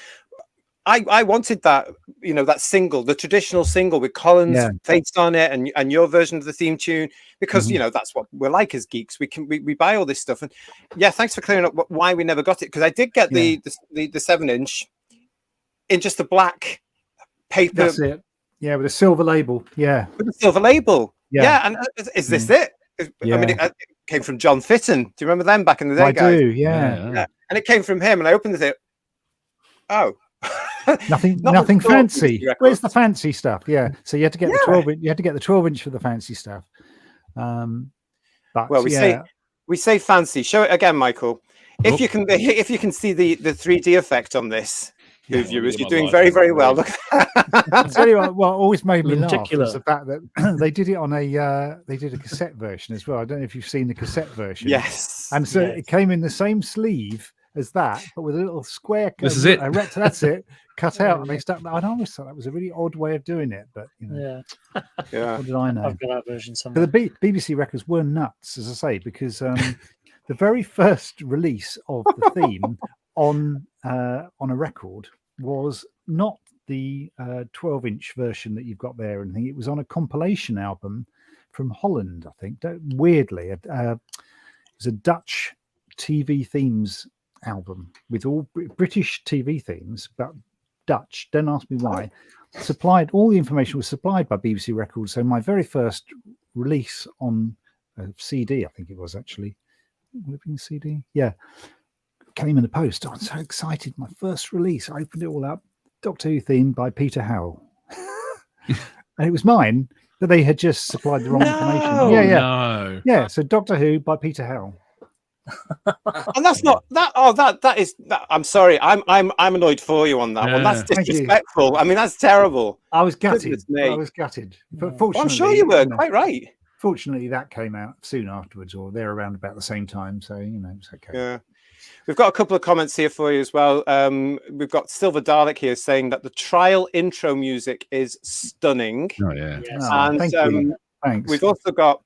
I wanted that, that single, the traditional single with Colin's face on it and your version of the theme tune, because that's what we're like as geeks. We buy all this stuff, and thanks for clearing up why we never got it, because I did get the 7-inch in just a black paper. That's it. Yeah, with a silver label. Yeah. With a silver label. Yeah. Yeah. And is this it? I mean, it came from John Fitton. Do you remember them back in the day, I guys? do. Yeah. And it came from him, and I opened it. Oh. Nothing fancy. Where's the fancy stuff? Yeah. So you had to get the 12-inch. You had to get the 12-inch for the fancy stuff. But well, we say fancy. Show it again, Michael. If you can see the 3D effect on this, viewers, you're doing very, very well. Look. I'll tell you what always made me laugh was the fact that they did it on they did a cassette version as well. I don't know if you've seen the cassette version. Yes. And so it came in the same sleeve as that, but with a little square. This is it. That's it. Cut out, and they stuck. I always thought that was a really odd way of doing it, but yeah. What did I know? I've got that version somewhere. The BBC records were nuts, as I say, because the very first release of the theme on a record was not the 12-inch version that you've got there. And it was on a compilation album from Holland, I think. Weirdly, it was a Dutch TV themes album with all British TV themes, but Dutch. Don't ask me why. Supplied, all the information was supplied by BBC Records. So my very first release on a CD, I think it was actually, would it have been CD? Yeah, came in the post. I'm so excited. My first release. I opened it all up. Doctor Who theme by Peter Howell, and it was mine. But they had just supplied the wrong information. Yeah. So Doctor Who by Peter Howell. And that's not that. Oh, that is. I'm sorry. I'm annoyed for you on that one. That's disrespectful. I mean, that's terrible. I was gutted. But fortunately, I'm sure you were quite right. Fortunately, that came out soon afterwards, or they're around about the same time. So it's okay. Yeah. We've got a couple of comments here for you as well. We've got Silver Dalek here saying that the trial intro music is stunning. Oh yeah. Yes. And thank you. Thanks. We've also got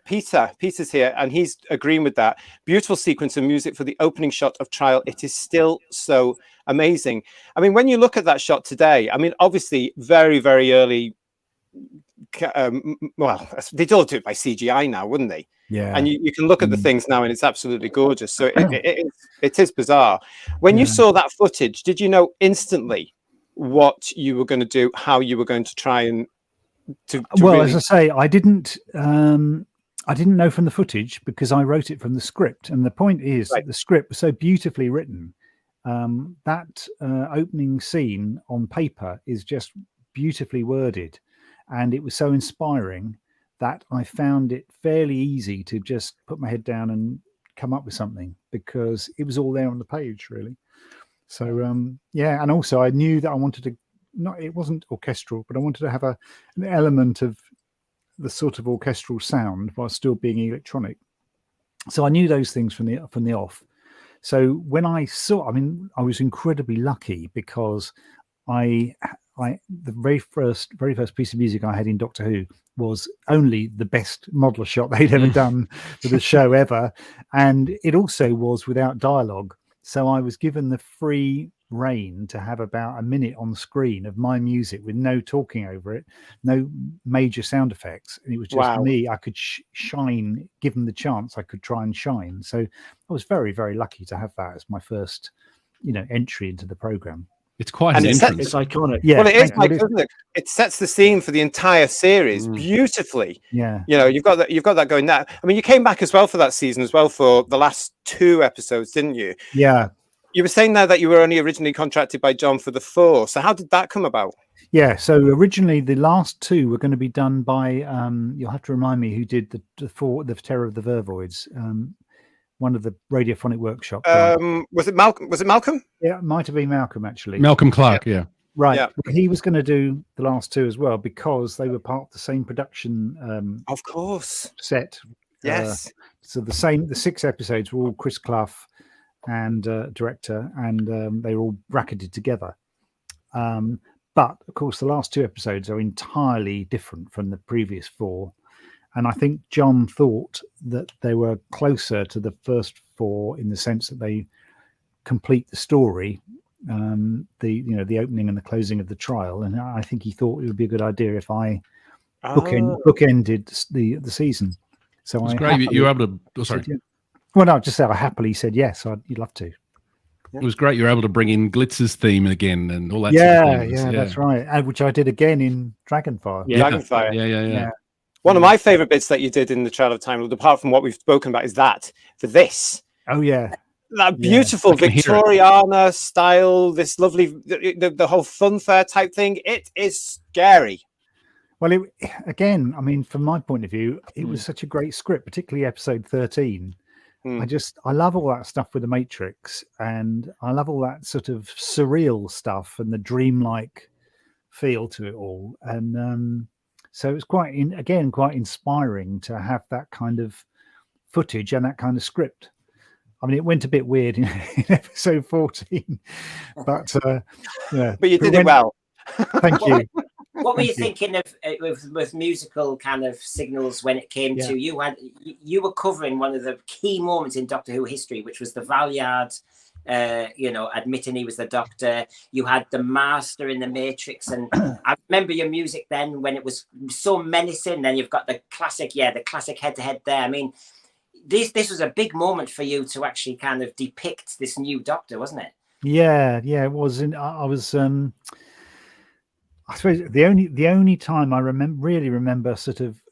Peter's here, and he's agreeing with that. Beautiful sequence of music for the opening shot of Trial. It is still so amazing. I mean, when you look at that shot today, I mean, obviously very, very early. Well, they'd all do it by CGI now, wouldn't they? Yeah. And you can look at the things now, and it's absolutely gorgeous. So it is bizarre. When you saw that footage, did you know instantly what you were going to do, how you were going to try and well, as I say, I didn't know from the footage because I wrote it from the script. And the point is that the script was so beautifully written. That opening scene on paper is just beautifully worded. And it was so inspiring that I found it fairly easy to just put my head down and come up with something because it was all there on the page, really. So, and also I knew that I wanted to, it wasn't orchestral, but I wanted to have an element of the sort of orchestral sound while still being electronic. So I knew those things from the off. So when I saw, I mean, I was incredibly lucky because the very first piece of music I had in Doctor Who was only the best model shot they'd ever done for the show ever, and it also was without dialogue. So I was given the free rein to have about a minute on screen of my music with no talking over it, no major sound effects, and it was just me. I could shine, given the chance. I could try and shine. So I was very, very lucky to have that as my first, entry into the program. It's quite an entrance. It's iconic. Yeah, well, it is, Mike, isn't it? It sets the scene for the entire series beautifully. Yeah, you've got that going there. I mean, you came back as well for that season as well for the last 2 episodes, didn't you? Yeah. You were saying there that you were only originally contracted by John for the 4. So how did that come about? Yeah, so originally the last 2 were going to be done by you'll have to remind me who did the Terror of the Vervoids. One of the radiophonic workshop. Was it Malcolm? Yeah, it might have been Malcolm actually. Malcolm Clark, yeah. Right. Yeah. He was going to do the last 2 as well because they were part of the same production of course. Set. Yes. So the 6 episodes were all Chris Clough and director, and they were all bracketed together. But of course the last 2 episodes are entirely different from the previous 4. And I think John thought that they were closer to the first 4 in the sense that they complete the story, the opening and the closing of the trial. And I think he thought it would be a good idea if I bookended the season. So it's great. You were able to. Oh, sorry. Well, no, just say I happily said yes. You'd love to. It was great. You were able to bring in Glitz's theme again and all that. Yeah, sort of thing. yeah, that's right. And which I did again in Dragonfire. Yeah. Dragonfire. Yeah. One of my favorite bits that you did in the Trail of Time, apart from what we've spoken about, is that for this. Oh yeah. That beautiful I can hear it. Victoriana style, this lovely, the whole funfair type thing. It is scary. Well, again, I mean, from my point of view, it was such a great script, particularly episode 13. I love all that stuff with the Matrix, and I love all that sort of surreal stuff and the dreamlike feel to it all. And so it's quite inspiring to have that kind of footage and that kind of script. I mean, it went a bit weird in episode 14, but yeah. But you did it well. Thank you. What were you thinking of with musical kind of signals when it came to you were covering one of the key moments in Doctor Who history, which was the Valeyard, admitting he was the Doctor. You had the Master in the Matrix, and I remember your music then when it was so menacing. Then you've got the classic head-to-head there. I mean, this was a big moment for you to actually kind of depict this new Doctor, wasn't it? Yeah, it was. I suppose the only time I really remember sort of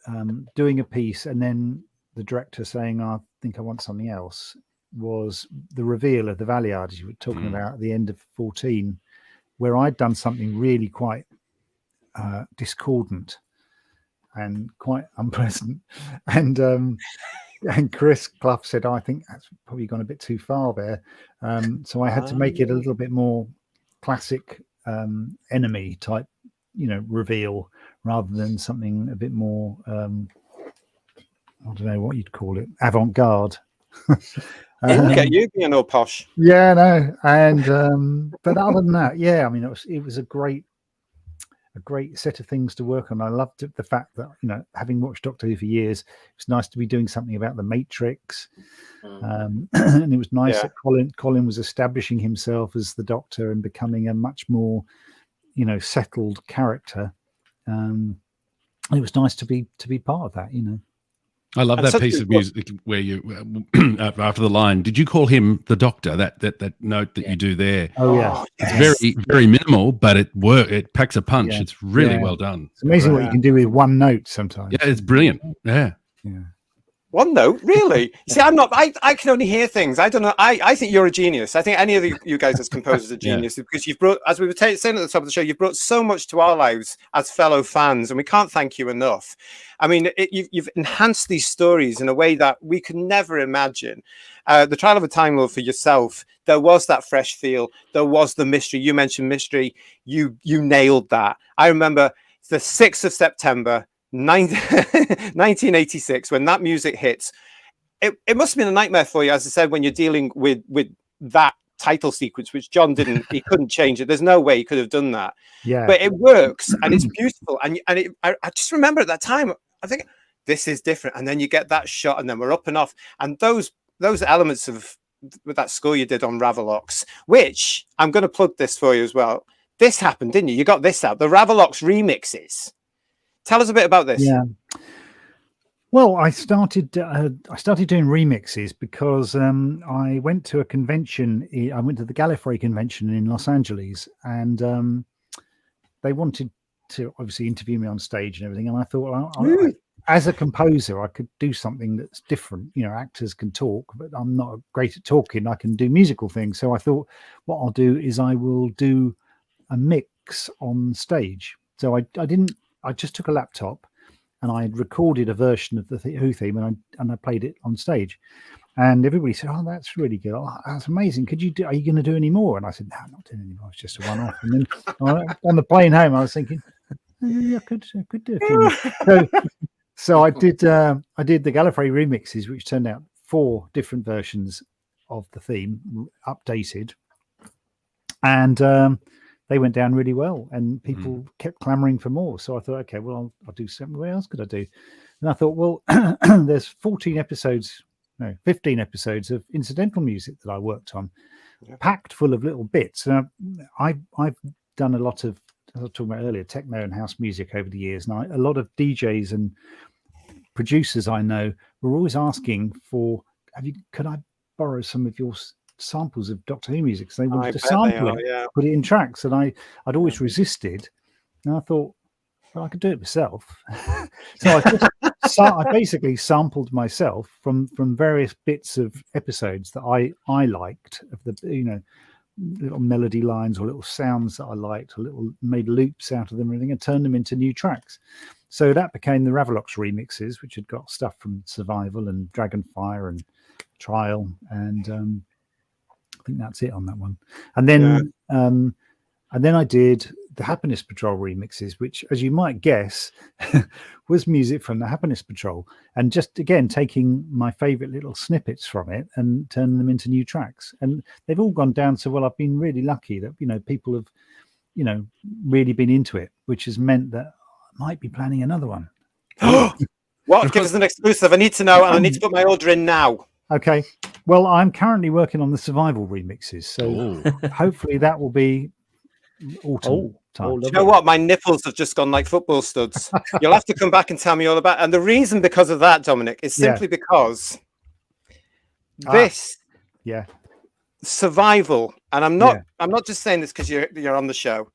doing a piece and then the director saying, "I think I want something else," was the reveal of the Valeyard, as you were talking about at the end of 14, where I'd done something really quite discordant and quite unpleasant, and Chris Clough said, "I think that's probably gone a bit too far there," so I had to make it a little bit more classic enemy type, reveal, rather than something a bit more I don't know what you'd call it, avant-garde. Look at you being all posh. Yeah, no, and but other than that, I mean, it was a great set of things to work on. I loved the fact that, having watched Doctor Who for years, it's nice to be doing something about the Matrix, and it was nice that Colin was establishing himself as the Doctor and becoming a much more settled character. It was nice to be part of that. I love that piece of music where you after the line, did you call him the Doctor? That note that you do there. Oh yeah, it's very, very minimal, but it packs a punch. It's really well done. It's amazing what you can do with one note sometimes. Yeah, it's brilliant. Yeah. One note, really? See, I'm not. I can only hear things. I don't know. I think you're a genius. I think any of you guys as composers are genius because you've brought, as we were saying at the top of the show, you've brought so much to our lives as fellow fans, and we can't thank you enough. I mean, you've enhanced these stories in a way that we could never imagine. The Trial of a Time Lord for yourself, there was that fresh feel. There was the mystery. You mentioned mystery. You nailed that. I remember the 6th of September. 1986, when that music hits, it must have been a nightmare for you, as I said, when you're dealing with that title sequence, which John didn't, he couldn't change it. There's no way he could have done that. Yeah, but it works and it's beautiful. And I just remember at that time, I think this is different. And then you get that shot, and then we're up and off. And those elements of with that score you did on Ravelox, which I'm going to plug this for you as well. This happened, didn't you? You got this out, the Ravelox remixes. Tell us a bit about this. Yeah. Well, I started doing remixes because I went to a convention. I went to the Gallifrey convention in Los Angeles, and they wanted to obviously interview me on stage and everything. And I thought, well, as a composer, I could do something that's different. Actors can talk, but I'm not great at talking. I can do musical things. So I thought, what I'll do is I will do a mix on stage. So I just took a laptop and I had recorded a version of the Who theme and I played it on stage, and everybody said, "Oh, that's really good. Oh, that's amazing. Are you going to do any more?" And I said, "No, I'm not doing any more. It's just a one-off." And then on the plane home, I was thinking, I could do a few more. So I did the Gallifrey remixes, which turned out 4 different versions of the theme, updated, and they went down really well, and people kept clamoring for more. So I thought, okay, well, I'll do something. What else could I do? And I thought, well, there's 15 episodes of incidental music that I worked on, packed full of little bits. I've done a lot of, as I was talking about earlier, techno and house music over the years. And a lot of DJs and producers I know were always asking for, could I borrow some of your samples of Doctor Who music because they I wanted to bet sample they are, it, yeah. put it in tracks, and I'd always resisted. And I thought, well, I could do it myself. So I basically sampled myself from various bits of episodes that I liked, of the, you know, little melody lines or little sounds that I liked, made loops out of them and everything, and turned them into new tracks. So that became the Ravelox remixes, which had got stuff from Survival and Dragonfire and Trial, and I think that's it on that one. And then I did the Happiness Patrol remixes, which, as you might guess, was music from the Happiness Patrol, and just again taking my favorite little snippets from it and turning them into new tracks. And they've all gone down so well. I've been really lucky that, you know, people have, you know, really been into it, which has meant that I might be planning another one. What? Give us an exclusive. I need to know, and I need to put my order in now. Okay. Well, I'm currently working on the Survival remixes, so hopefully that will be autumn time. Do you know what? My nipples have just gone like football studs. You'll have to come back and tell me all about it. And the reason because of that, Dominic, is simply because this Survival, and I'm not just saying this because you're on the show.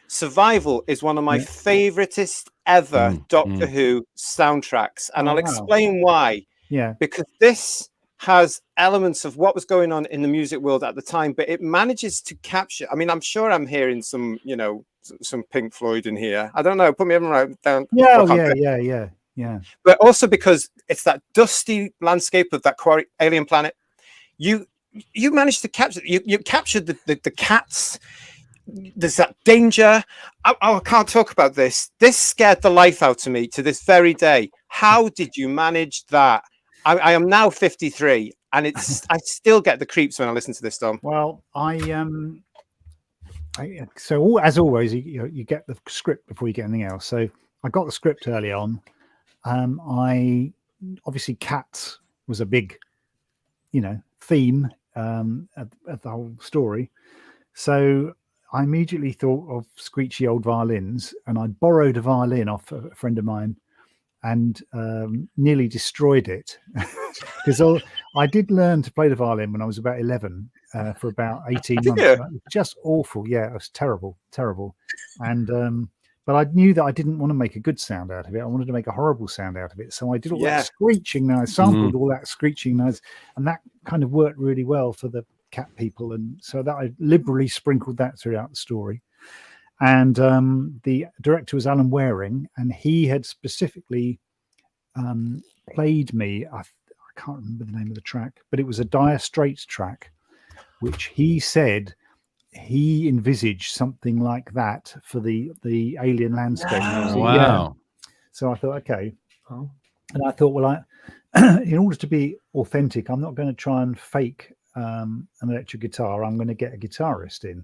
Survival is one of my favoritist ever Doctor Who soundtracks, and I'll explain why. Yeah, because this has elements of what was going on in the music world at the time, but it manages to capture. I mean, I'm sure I'm hearing some, you know, some Pink Floyd in here. I don't know. Put me right down. Yeah. But also because it's that dusty landscape of that alien planet. You managed to capture. You captured the cats. There's that danger. I can't talk about this. This scared the life out of me to this very day. How did you manage that? I am now 53, and I still get the creeps when I listen to this, Dom. Well, so as always, you get the script before you get anything else. So I got the script early on. I obviously cats was a big, you know, theme of the whole story. So I immediately thought of screechy old violins, and I borrowed a violin off a friend of mine and nearly destroyed it because I did learn to play the violin when I was about 11 for about 18 months. Just awful. Yeah, it was terrible. And but I knew that I didn't want to make a good sound out of it. I wanted to make a horrible sound out of it. So I did all that screeching noise, sampled all that screeching noise, and that kind of worked really well for the cat people. And so that I liberally sprinkled that throughout the story. And the director was Alan Waring, and he had specifically played me, I can't remember the name of the track, but it was a Dire Straits track, which he said he envisaged something like that for the alien landscape. Wow. So I thought, okay. And I thought, well, in order to be authentic, I'm not going to try and fake an electric guitar. I'm going to get a guitarist in,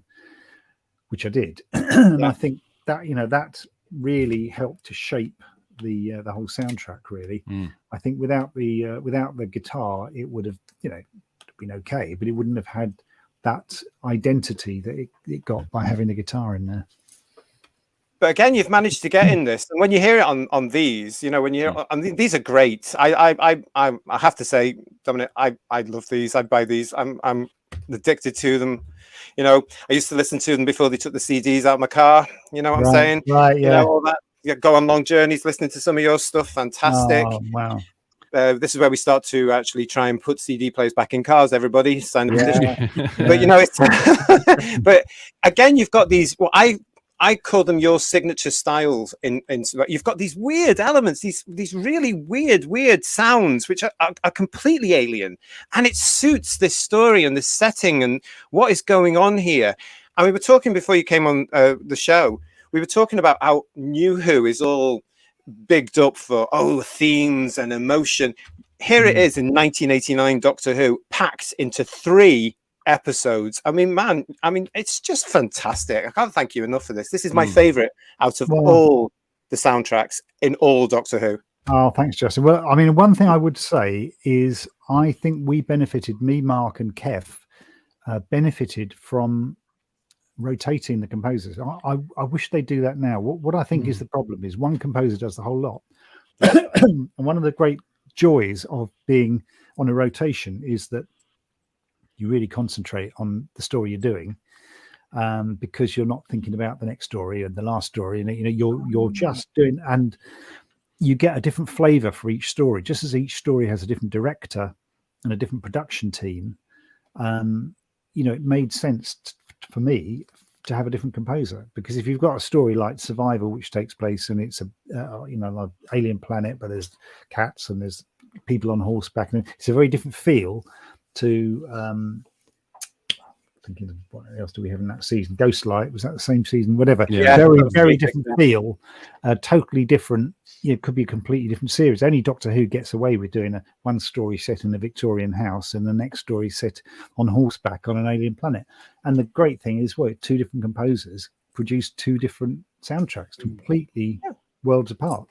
which I did. And I think that, you know, that really helped to shape the whole soundtrack, really. I think without the guitar, it would have, you know, been okay, but it wouldn't have had that identity that it got by having the guitar in there. But again, you've managed to get in this, and when you hear it on these, you know, when you these are great. I have to say, Dominic, I love these. I buy these. I'm addicted to them. You know, I used to listen to them before they took the CDs out of my car. You know what I'm saying? Right. Yeah. You know, all that. You go on long journeys listening to some of your stuff. Fantastic. Oh, wow. This is where we start to actually try and put CD players back in cars. Everybody sign the petition. But you know, it's but again, you've got these. Well, I call them your signature styles. You've got these weird elements, these really weird sounds, which are completely alien, and it suits this story and this setting and what is going on here. And we were talking before you came on the show. We were talking about how New Who is all bigged up for themes and emotion. Here it is in 1989 Doctor Who, packed into 3 episodes. I mean, man, it's just fantastic. I can't thank you enough for this. This is my favorite out of all the soundtracks in all Doctor Who. Oh, thanks, Justin. Well, I mean, one thing I would say is I think we benefited, me, Mark and Kev benefited from rotating the composers. I wish they do that now. What I think is the problem is one composer does the whole lot. And one of the great joys of being on a rotation is that you really concentrate on the story you're doing, because you're not thinking about the next story and the last story, and you're just doing, and you get a different flavor for each story, just as each story has a different director and a different production team. It made sense for me to have a different composer, because if you've got a story like Survival, which takes place and it's like alien planet, but there's cats and there's people on horseback, and it's a very different feel to thinking of what else do we have in that season? Ghostlight, was that the same season? Whatever. Yeah, very different feel, totally different. It could be a completely different series. Only Doctor Who gets away with doing one story set in a Victorian house and the next story set on horseback on an alien planet. And the great thing is, two different composers produced two different soundtracks, completely worlds apart.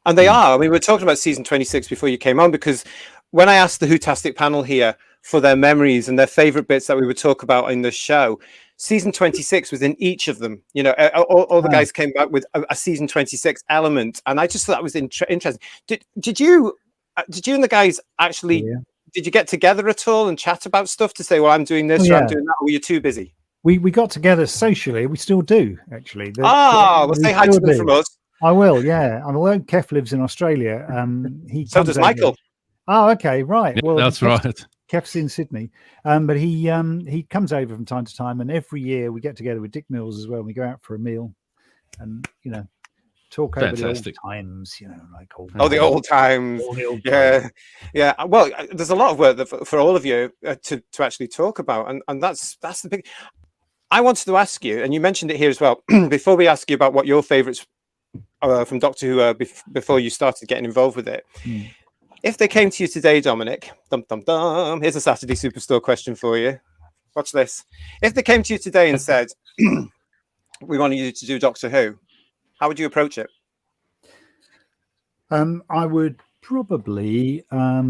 And they are. I mean, we were talking about season 26 before you came on, because when I asked the WHOTASTIC panel here for their memories and their favorite bits that we would talk about in the show, season 26 was in each of them. All the guys came back with a season 26 element, and I just thought that was interesting. Did you and the guys actually did you get together at all and chat about stuff to say, well, I'm doing this or I'm doing that, or were you too busy? We got together socially. We still do, actually. Well, say hi to them from us. I will, yeah. Although Kev lives in Australia, so does Michael. Oh, okay, right. Well, that's right. Kev's in Sydney, but he comes over from time to time, and every year we get together with Dick Mills as well. And we go out for a meal, and talk over the old times. Like old the old times. Yeah. Well, there's a lot of work for all of you to actually talk about, and that's the big. I wanted to ask you, and you mentioned it here as well. Before we ask you about what your favourites from Doctor Who before you started getting involved with it. If they came to you today, Dominic, here's a Saturday Superstore question for you. Watch this. If they came to you today and said, we want you to do Doctor Who, how would you approach it? I would probably, I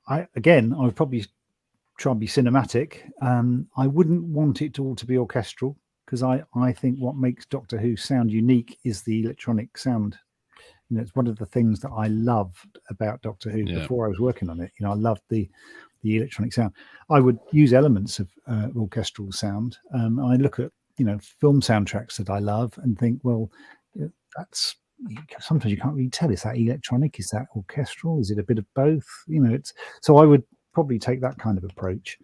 would probably try and be cinematic. I wouldn't want it all to be orchestral, because I think what makes Doctor Who sound unique is the electronic sound. It's one of the things that I loved about Doctor Who before I was working on it. I loved the electronic sound. I would use elements of orchestral sound. I look at film soundtracks that I love and think, well, that's sometimes you can't really tell. Is that electronic? Is that orchestral? Is it a bit of both? So I would probably take that kind of approach.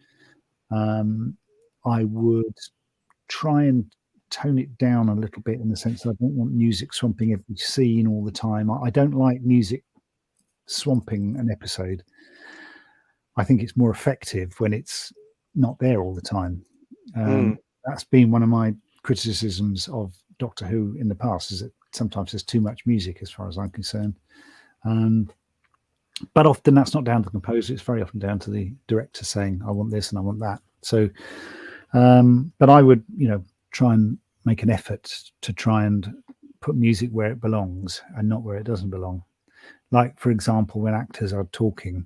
I would try and tone it down a little bit, in the sense that I don't want music swamping every scene all the time. I don't like music swamping an episode. I think it's more effective when it's not there all the time. That's been one of my criticisms of Doctor Who in the past, is that sometimes there's too much music, as far as I'm concerned. But often that's not down to the composer. It's very often down to the director saying, I want this and I want that. So, but I would, try and make an effort to try and put music where it belongs and not where it doesn't belong. Like, for example, when actors are talking,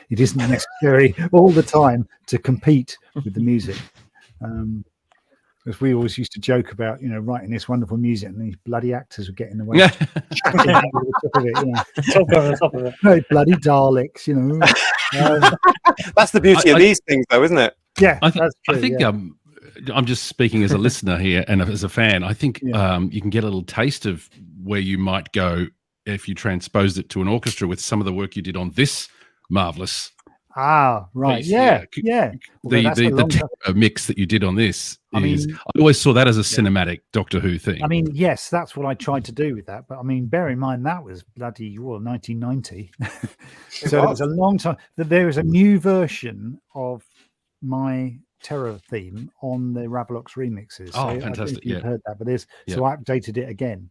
it isn't necessary all the time to compete with the music. As we always used to joke about, writing this wonderful music, and these bloody actors would get in the way. Top of it. No, bloody Daleks, That's the beauty of these things, though, isn't it? Yeah, that's true. I think I'm just speaking as a listener here and as a fan. I think you can get a little taste of where you might go if you transposed it to an orchestra with some of the work you did on this marvelous. Right. Piece. Yeah. The tempo mix that you did on this I always saw that as a cinematic Doctor Who thing. I mean, yes, that's what I tried to do with that. But I mean, bear in mind that was bloody 1990. So it was a long time. There is a new version of my Terror theme on the Ravlox remixes. Oh, fantastic! You've heard that, but so I updated it again.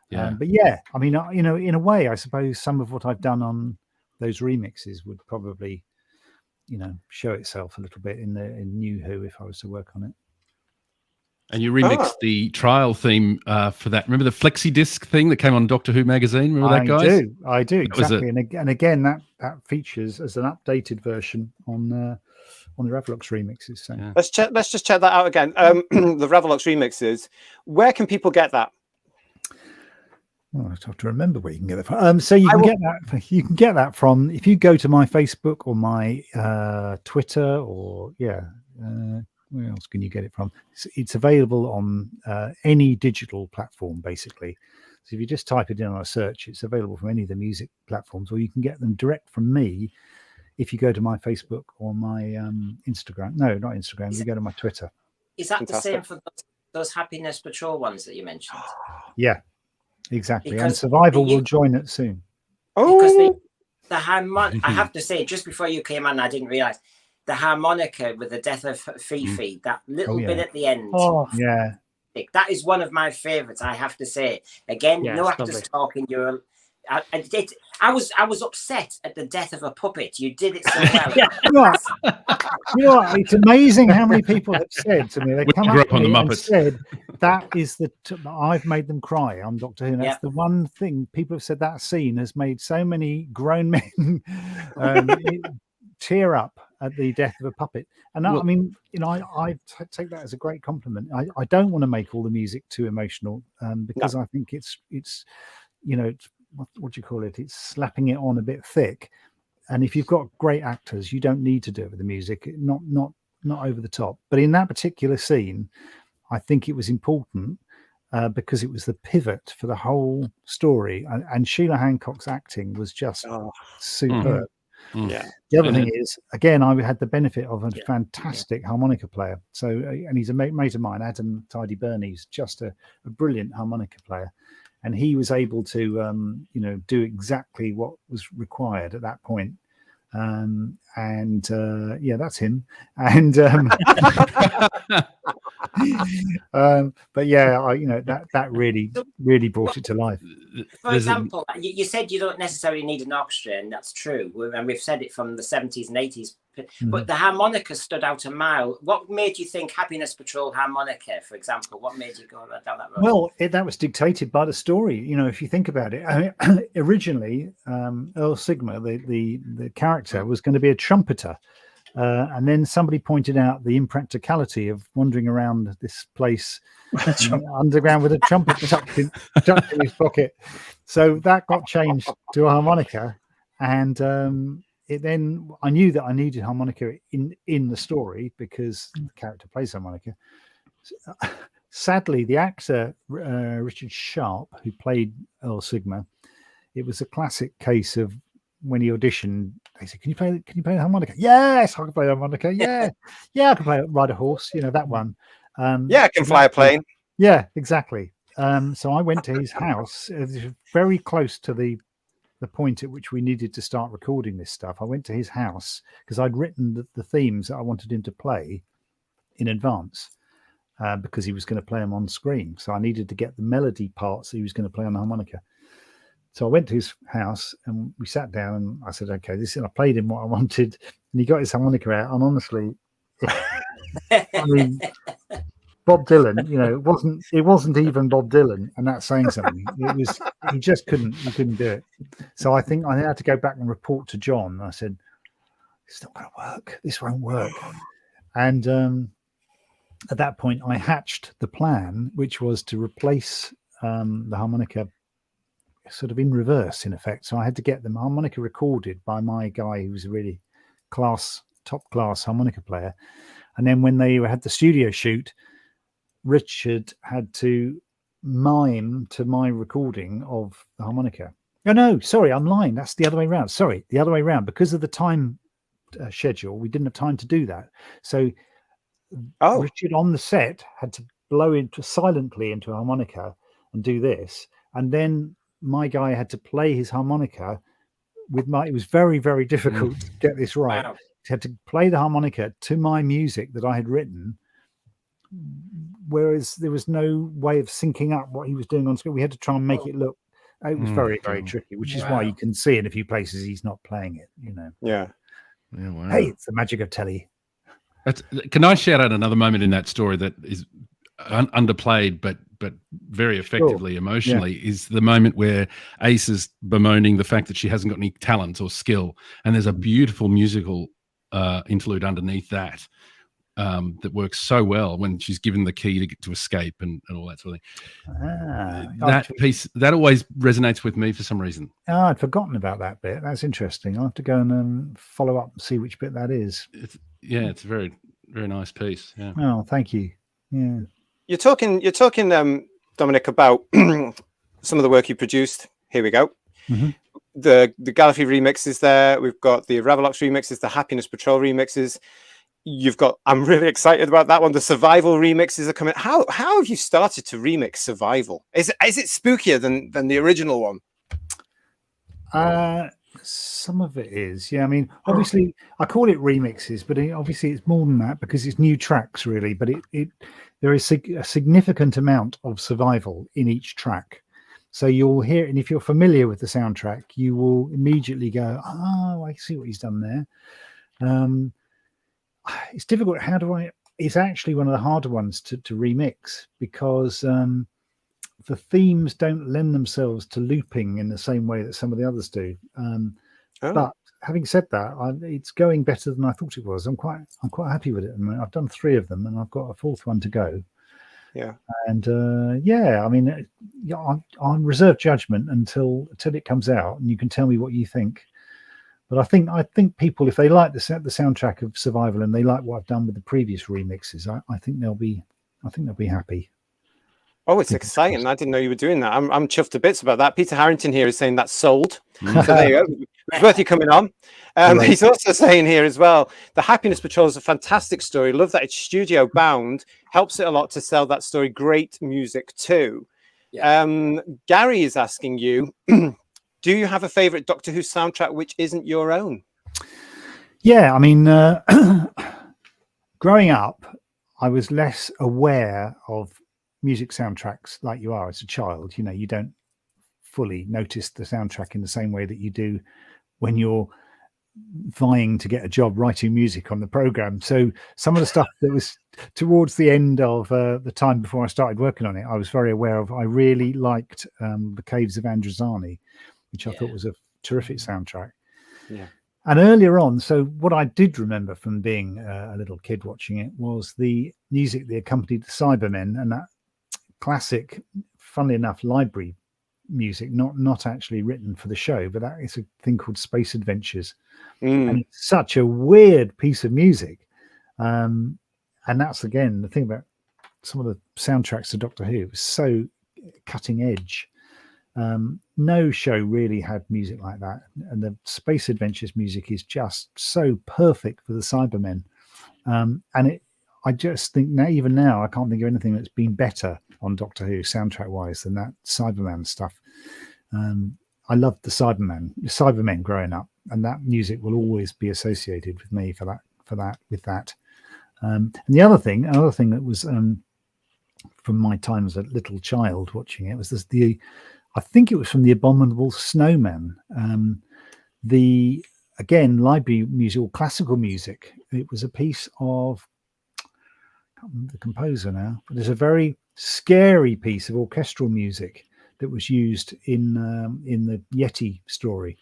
Yeah. But yeah, I mean, in a way, I suppose some of what I've done on those remixes would probably, show itself a little bit in New Who if I was to work on it. And you remixed the trial theme for that. Remember the flexi disc thing that came on Doctor Who magazine? Remember that, guys? I do exactly. And again, that features as an updated version on the Ravlox remixes. So let's just check that out again. The Ravlox remixes. Where can people get that? Oh, I have to remember where you can get that from. So you can get that. You can get that from if you go to my Facebook or my Twitter or where else can you get it from? It's available on any digital platform, basically. So if you just type it in on a search, it's available from any of the music platforms, or you can get them direct from me if you go to my Facebook or my Instagram. No, not Instagram. You go to my Twitter. Is that the same for those Happiness Patrol ones that you mentioned? Yeah. Exactly, Because and Survival will join it soon. Because the harmonic, I have to say, just before you came on, I didn't realize the harmonica with the death of Fifi, that little bit at the end. Oh, yeah. That is one of my favorites, I have to say. Again, Yeah, no it's actors lovely. talking. I was upset at the death of a puppet. You did it so well. You know what? It's amazing how many people have said to me, they come up to me and said, that is I've made them cry on Doctor Who. That's the one thing people have said, that scene has made so many grown men tear up at the death of a puppet. And I mean, I take that as a great compliment. I don't want to make all the music too emotional because I think it's what do you call it? It's slapping it on a bit thick. And if you've got great actors, you don't need to do it with the music, not over the top. But in that particular scene, I think it was important because it was the pivot for the whole story. And Sheila Hancock's acting was just superb. Yeah. The other thing is, again, I had the benefit of a fantastic harmonica player. So, and he's a mate of mine, Adam Tidy Burney's just a brilliant harmonica player. And he was able to, do exactly what was required at that point. That's him. And but that really brought it to life. For example, you said you don't necessarily need an orchestra, and that's true. And we've said it from the 70s and 80s. But the harmonica stood out a mile. What made you think Happiness Patrol harmonica, for example? What made you go down that road? Well, that was dictated by the story. If you think about it, originally Earl Sigma, the character, was going to be a trumpeter. And then somebody pointed out the impracticality of wandering around this place underground with a trumpet tucked in his pocket. So that got changed to a harmonica. And then I knew that I needed harmonica in the story because the character plays harmonica. Sadly, the actor Richard Sharp, who played Earl Sigma, it was a classic case of when he auditioned, they said, "Can you play the harmonica?" Yes, I can play the harmonica. Yeah, I can ride a horse. That one. I can fly a plane. Yeah, exactly. So I went to his house. It was very close to the point at which we needed to start recording this stuff. I went to his house because I'd written the themes that I wanted him to play in advance because he was going to play them on screen. So I needed to get the melody parts that he was going to play on the harmonica. So I went to his house and we sat down and I said, okay, I played him what I wanted. And he got his harmonica out. And honestly, I mean, Bob Dylan, it wasn't even Bob Dylan, and that's saying something. He just couldn't do it. So I think I had to go back and report to John. I said, it's not going to work. This won't work. And at that point, I hatched the plan, which was to replace the harmonica sort of in reverse, in effect. So I had to get the harmonica recorded by my guy who was a really top class harmonica player. And then when they had the studio shoot, Richard had to mime to my recording of the harmonica. Oh, no, sorry, I'm lying. That's the other way around. Sorry, the other way around. Because of the time schedule, we didn't have time to do that. So Richard on the set had to blow silently into a harmonica and do this. And then my guy had to play his harmonica it was very, very difficult to get this right. Wow. He had to play the harmonica to my music that I had written, whereas there was no way of syncing up what he was doing on screen. We had to try and make it look. It was very, very tricky, which is why you can see in a few places he's not playing it. Yeah. Wow. Hey, it's the magic of telly. Can I shout out another moment in that story that is underplayed, but very effectively emotionally, is the moment where Ace is bemoaning the fact that she hasn't got any talent or skill, and there's a beautiful musical interlude underneath that. that works so well when she's given the key to escape and all that sort of thing. That piece, that always resonates with me for some reason. Oh, I'd forgotten about that bit. That's interesting. I'll have to go and follow up and see which bit that is. It's a very, very nice piece. Yeah. Oh, thank you. Yeah. You're talking, Dominic, about some of the work you produced. Here we go. Mm-hmm. The Gallifrey remixes there. We've got the Ravalox remixes, the Happiness Patrol remixes. You've got, I'm really excited about that one. The Survival remixes are coming. How have you started to remix Survival? Is it spookier than the original one? Some of it is, yeah. I mean, obviously, I call it remixes, but obviously it's more than that because it's new tracks, really. But there is a significant amount of Survival in each track. So you'll hear it, and if you're familiar with the soundtrack, you will immediately go, "Oh, I see what he's done there." It's difficult. It's actually one of the harder ones to remix because the themes don't lend themselves to looping in the same way that some of the others do. But having said that, it's going better than I thought it was. I'm quite happy with it. I've done 3 of them, and I've got a 4th one to go. Yeah. And I mean, I'll reserve judgment until it comes out, and you can tell me what you think. But I think people, if they like the soundtrack of Survival and they like what I've done with the previous remixes, I think they'll be happy. Oh, it's exciting! I didn't know you were doing that. I'm chuffed to bits about that. Peter Harrington here is saying that's sold. So there you go. It's worth you coming on. He's also saying here as well, the Happiness Patrol is a fantastic story. Love that it's studio bound. Helps it a lot to sell that story. Great music too. Yeah. Gary is asking you, do you have a favorite Doctor Who soundtrack which isn't your own? Yeah, I mean, growing up, I was less aware of music soundtracks like you are as a child. You know, you don't fully notice the soundtrack in the same way that you do when you're vying to get a job writing music on the program. So some of the stuff that was towards the end of the time before I started working on it, I was very aware of. I really liked The Caves of Androzani, which I thought was a terrific soundtrack. Yeah. And earlier on, so what I did remember from being a little kid watching it was the music that accompanied the Cybermen, and that classic, funnily enough, library music, not actually written for the show, but that is a thing called Space Adventures. And it's such a weird piece of music. And that's, again, the thing about some of the soundtracks to Doctor Who. It was so cutting edge. No show really had music like that, and the Space Adventures music is just so perfect for the Cybermen. I just think even now I can't think of anything that's been better on Doctor Who soundtrack wise than that Cyberman stuff. I loved the Cybermen growing up, and that music will always be associated with me with that. And the other thing that was from my time as a little child watching it was I think it was from The Abominable Snowman. Again, library music or classical music. It was a piece of, I can't remember the composer now, but there's a very scary piece of orchestral music that was used in the Yeti story.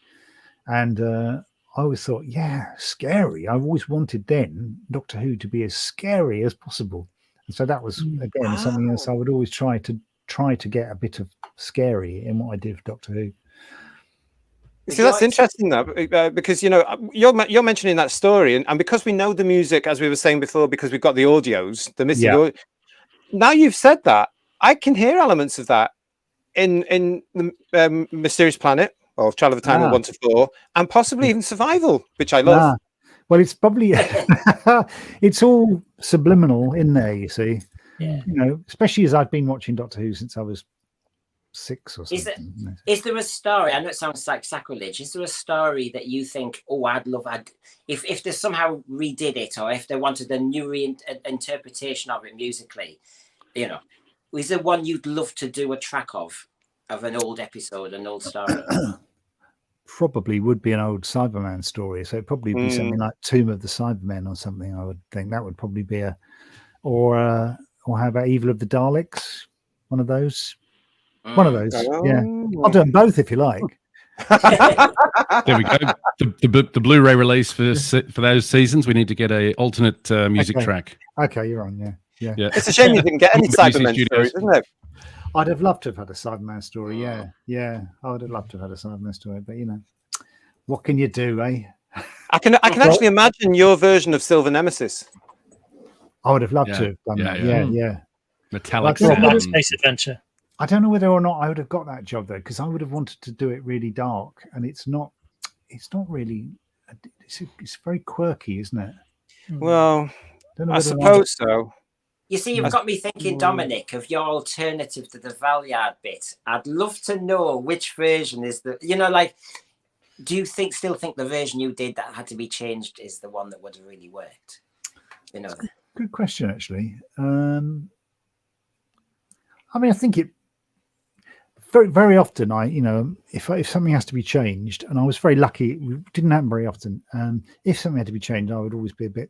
And I always thought, yeah, scary. I've always wanted then Doctor Who to be as scary as possible. And so that was, again, something else I would always try to get a bit of scary in what I did for Doctor Who. See, that's interesting though, because you're mentioning that story, and because we know the music, as we were saying before, because we've got the audios, the missing audio. Now you've said that, I can hear elements of that in the Mysterious Planet or Child of the Time of 1 to 4, and possibly even Survival, which I love. Well, it's probably it's all subliminal in there, you see. Yeah. You know, especially as I've been watching Doctor Who since I was 6 or something. Is there a story? I know it sounds like sacrilege. Is there a story that you think, if they somehow redid it, or if they wanted a new interpretation of it musically, is there one you'd love to do a track of an old episode, an old story? Probably would be an old Cyberman story. So it'd probably be something like Tomb of the Cybermen or something. I would think that would probably be or how about Evil of the Daleks? One of those. Yeah, I'll do them both if you like. There we go. The Blu-ray release for those seasons. We need to get a alternate music track. Okay, you're on. Yeah. It's a shame you didn't get any Cybermen stories, isn't it? I'd have loved to have had a Cyberman story. Yeah. I would have loved to have had a Cyberman story, but what can you do, eh? I can actually imagine your version of Silver Nemesis. I would have loved to have done that. Yeah. Metallic Space Adventure. I don't know whether or not I would have got that job though, because I would have wanted to do it really dark, and it's not really. It's very quirky, isn't it? Well, I suppose so. You see, you've got me thinking, Dominic, of your alternative to the Valyard bit. I'd love to know which version is the. Do you still think the version you did that had to be changed is the one that would have really worked? Good question, actually. I think it. Very, very often, if something has to be changed, and I was very lucky, it didn't happen very often. If something had to be changed, I would always be a bit,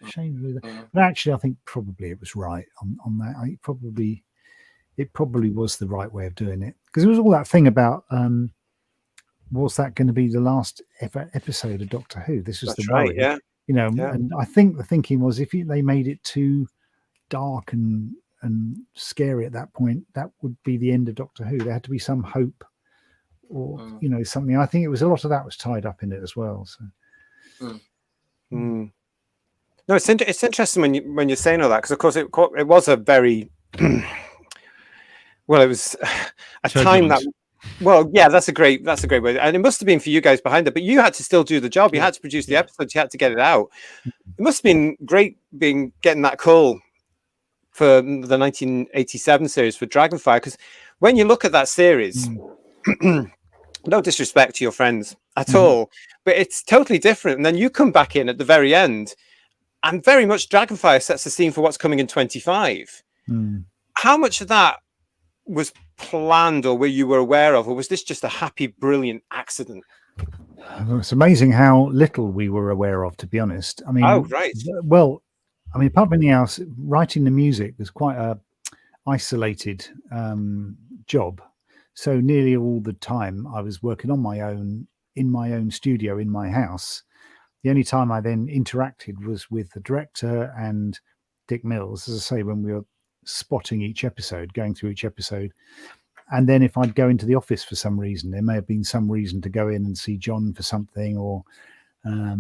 shame. But actually, I think probably it was right on that. It probably was the right way of doing it, because it was all that thing about, was that going to be the last ever episode of Doctor Who? This was the worry, yeah. And I think the thinking was if they made it too dark and scary at that point, that would be the end of Doctor Who. There had to be some hope, or something. I think it was a lot of that was tied up in it as well. So, no, it's interesting when you're saying all that, because of course it was a very well, it was a time that. Well, yeah, that's a great way, and it must have been for you guys behind it. But you had to still do the job. You had to produce the episodes. You had to get it out. It must have been great getting that call for the 1987 series for Dragonfire, because when you look at that series, no disrespect to your friends at all, but it's totally different. And then you come back in at the very end, and very much Dragonfire sets the scene for what's coming in 25. How much of that was planned, or were you aware of, or was this just a happy, brilliant accident? It's amazing how little we were aware of, to be honest. I mean, well, apart from anything else, writing the music was quite a isolated job. So nearly all the time I was working on my own, in my own studio, in my house. The only time I then interacted was with the director and Dick Mills, as I say, when we were spotting each episode, going through each episode. And then if I'd go into the office for some reason, there may have been some reason to go in and see John for something, or I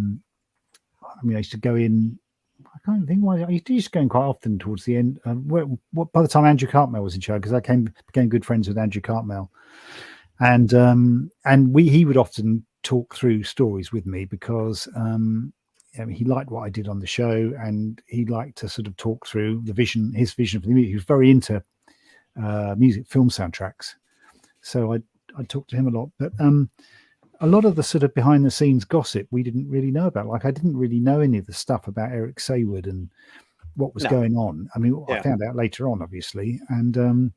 used to go in. I can't think why. I used to go in quite often towards the end. By the time Andrew Cartmel was in charge, because I became good friends with Andrew Cartmel, and he would often talk through stories with me, because he liked what I did on the show, and he liked to sort of talk through his vision for the music. He was very into music, film soundtracks, so I talked to him a lot. But a lot of the sort of behind the scenes gossip we didn't really know about. Like, I didn't really know any of the stuff about Eric Saywood and what was going on. I mean, I found out later on, obviously. And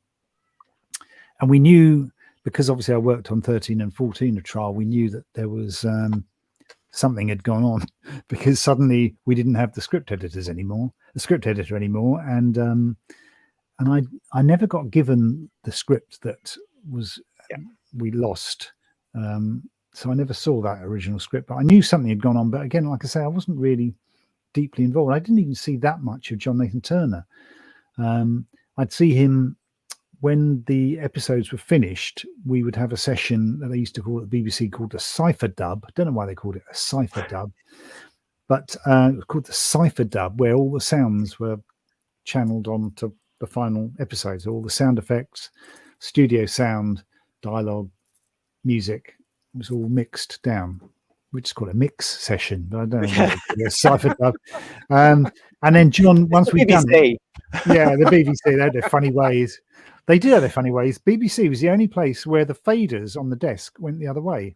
we knew, because obviously I worked on 13 and 14 of Trial, we knew that there was something had gone on, because suddenly we didn't have the script editor anymore. And I never got given the script that was we lost. So I never saw that original script, but I knew something had gone on. But again, like I say, I wasn't really deeply involved. I didn't even see that much of John Nathan Turner. I'd see him when the episodes were finished. We would have a session that they used to call at the BBC called a cipher dub. I don't know why they called it a cipher dub, but it was called the cipher dub, where all the sounds were channeled onto the final episodes, all the sound effects, studio sound, dialogue, music. It was all mixed down. We just call it a mix session, but I don't know. A cipher dub. And then John, once we've done it, the BBC, they had their funny ways. They did have their funny ways. BBC was the only place where the faders on the desk went the other way.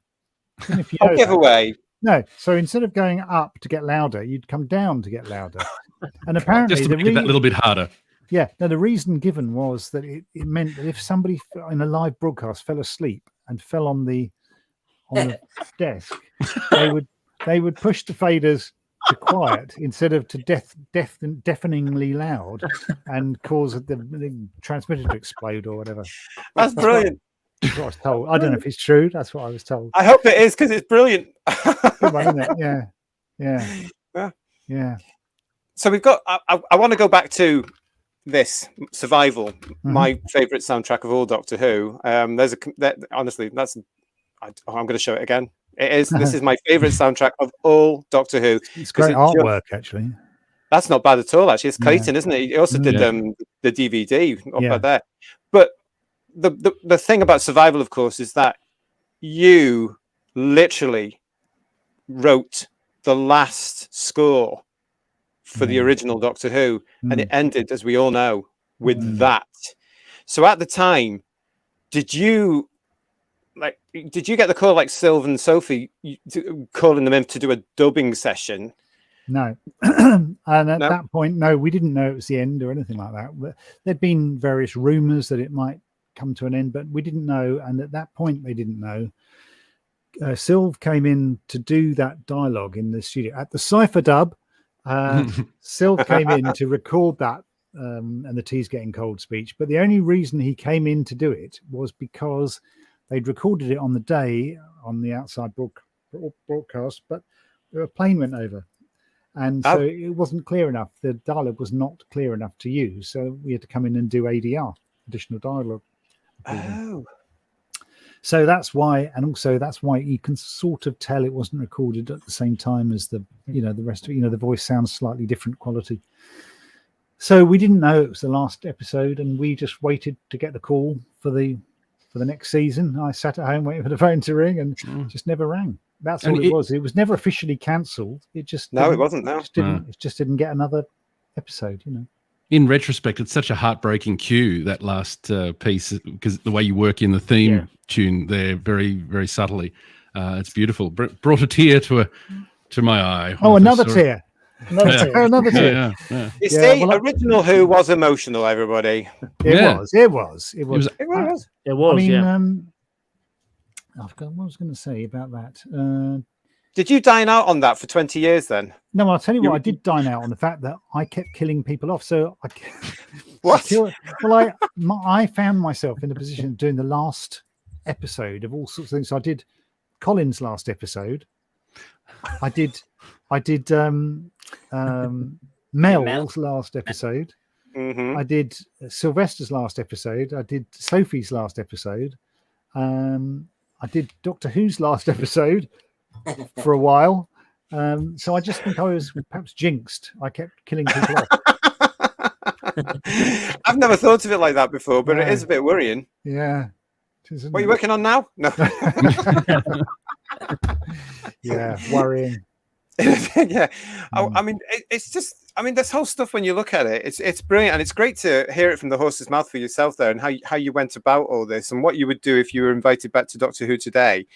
If you know giveaway. No, so instead of going up to get louder, you'd come down to get louder. And apparently, just to make it that little bit harder. Yeah. Now, the reason given was that it meant that if somebody in a live broadcast fell asleep and fell on the desk, they would push the faders to quiet instead of to deafeningly loud, and cause the transmitter to explode or whatever. That's brilliant. That's what I was told. I don't know if it's true. That's what I was told. I hope it is, because it's brilliant. Good one, isn't it? Yeah. Yeah. Yeah. Yeah. So we've got. I want to go back to this Survival, my favorite soundtrack of all Doctor Who. Honestly, I'm going to show it again. It is. This is my favorite soundtrack of all Doctor Who. It's great artwork, actually. That's not bad at all, actually. It's Clayton, isn't it? He also did the DVD up there. But the thing about Survival, of course, is that you literally wrote the last score for the original Doctor Who, and it ended, as we all know, with that. So at the time, did you get the call, like Sylv and Sophie, calling them in to do a dubbing session? No. And at that point, no, we didn't know it was the end or anything like that. But there'd been various rumors that it might come to an end, but we didn't know. And at that point, they didn't know. Sylv came in to do that dialogue in the studio at the Cypher Dub. Sylv came in to record that and the tea's getting cold speech. But the only reason he came in to do it was because they'd recorded it on the day on the outside broadcast, but a plane went over. And so it wasn't clear enough. The dialogue was not clear enough to use. So we had to come in and do ADR, additional dialogue. Oh. So that's why, and also that's why you can sort of tell it wasn't recorded at the same time as the rest of it. The voice sounds slightly different quality. So we didn't know it was the last episode, and we just waited to get the call for the next season. I sat at home waiting for the phone to ring, and it just never rang. That's all it was. It was never officially cancelled. It just it wasn't. No, it just didn't get another episode. In retrospect, it's such a heartbreaking cue, that last piece, because the way you work in the theme tune there, very, very subtly. It's beautiful. Brought a tear to my eye. Oh, another tear. Another tear. Yeah. You see, original Who was emotional, everybody. It was. I mean, I forgot what I was going to say about that. Did you dine out on that for 20 years then? No, I'll tell you what, I did dine out on the fact that I kept killing people off. So I found myself in a position of doing the last episode of all sorts of things. So I did Colin's last episode. I did Mel's last episode. I did Sylvester's last episode. I did Sophie's last episode. I did Doctor Who's last episode for a while. So I just think I was perhaps jinxed. I kept killing people off. I've never thought of it like that before, but it is a bit worrying. Yeah. What are you working on now? No. Yeah, worrying. Yeah. I mean, it's just, this whole stuff, when you look at it, it's brilliant. And it's great to hear it from the horse's mouth for yourself there, and how you went about all this and what you would do if you were invited back to Doctor Who today.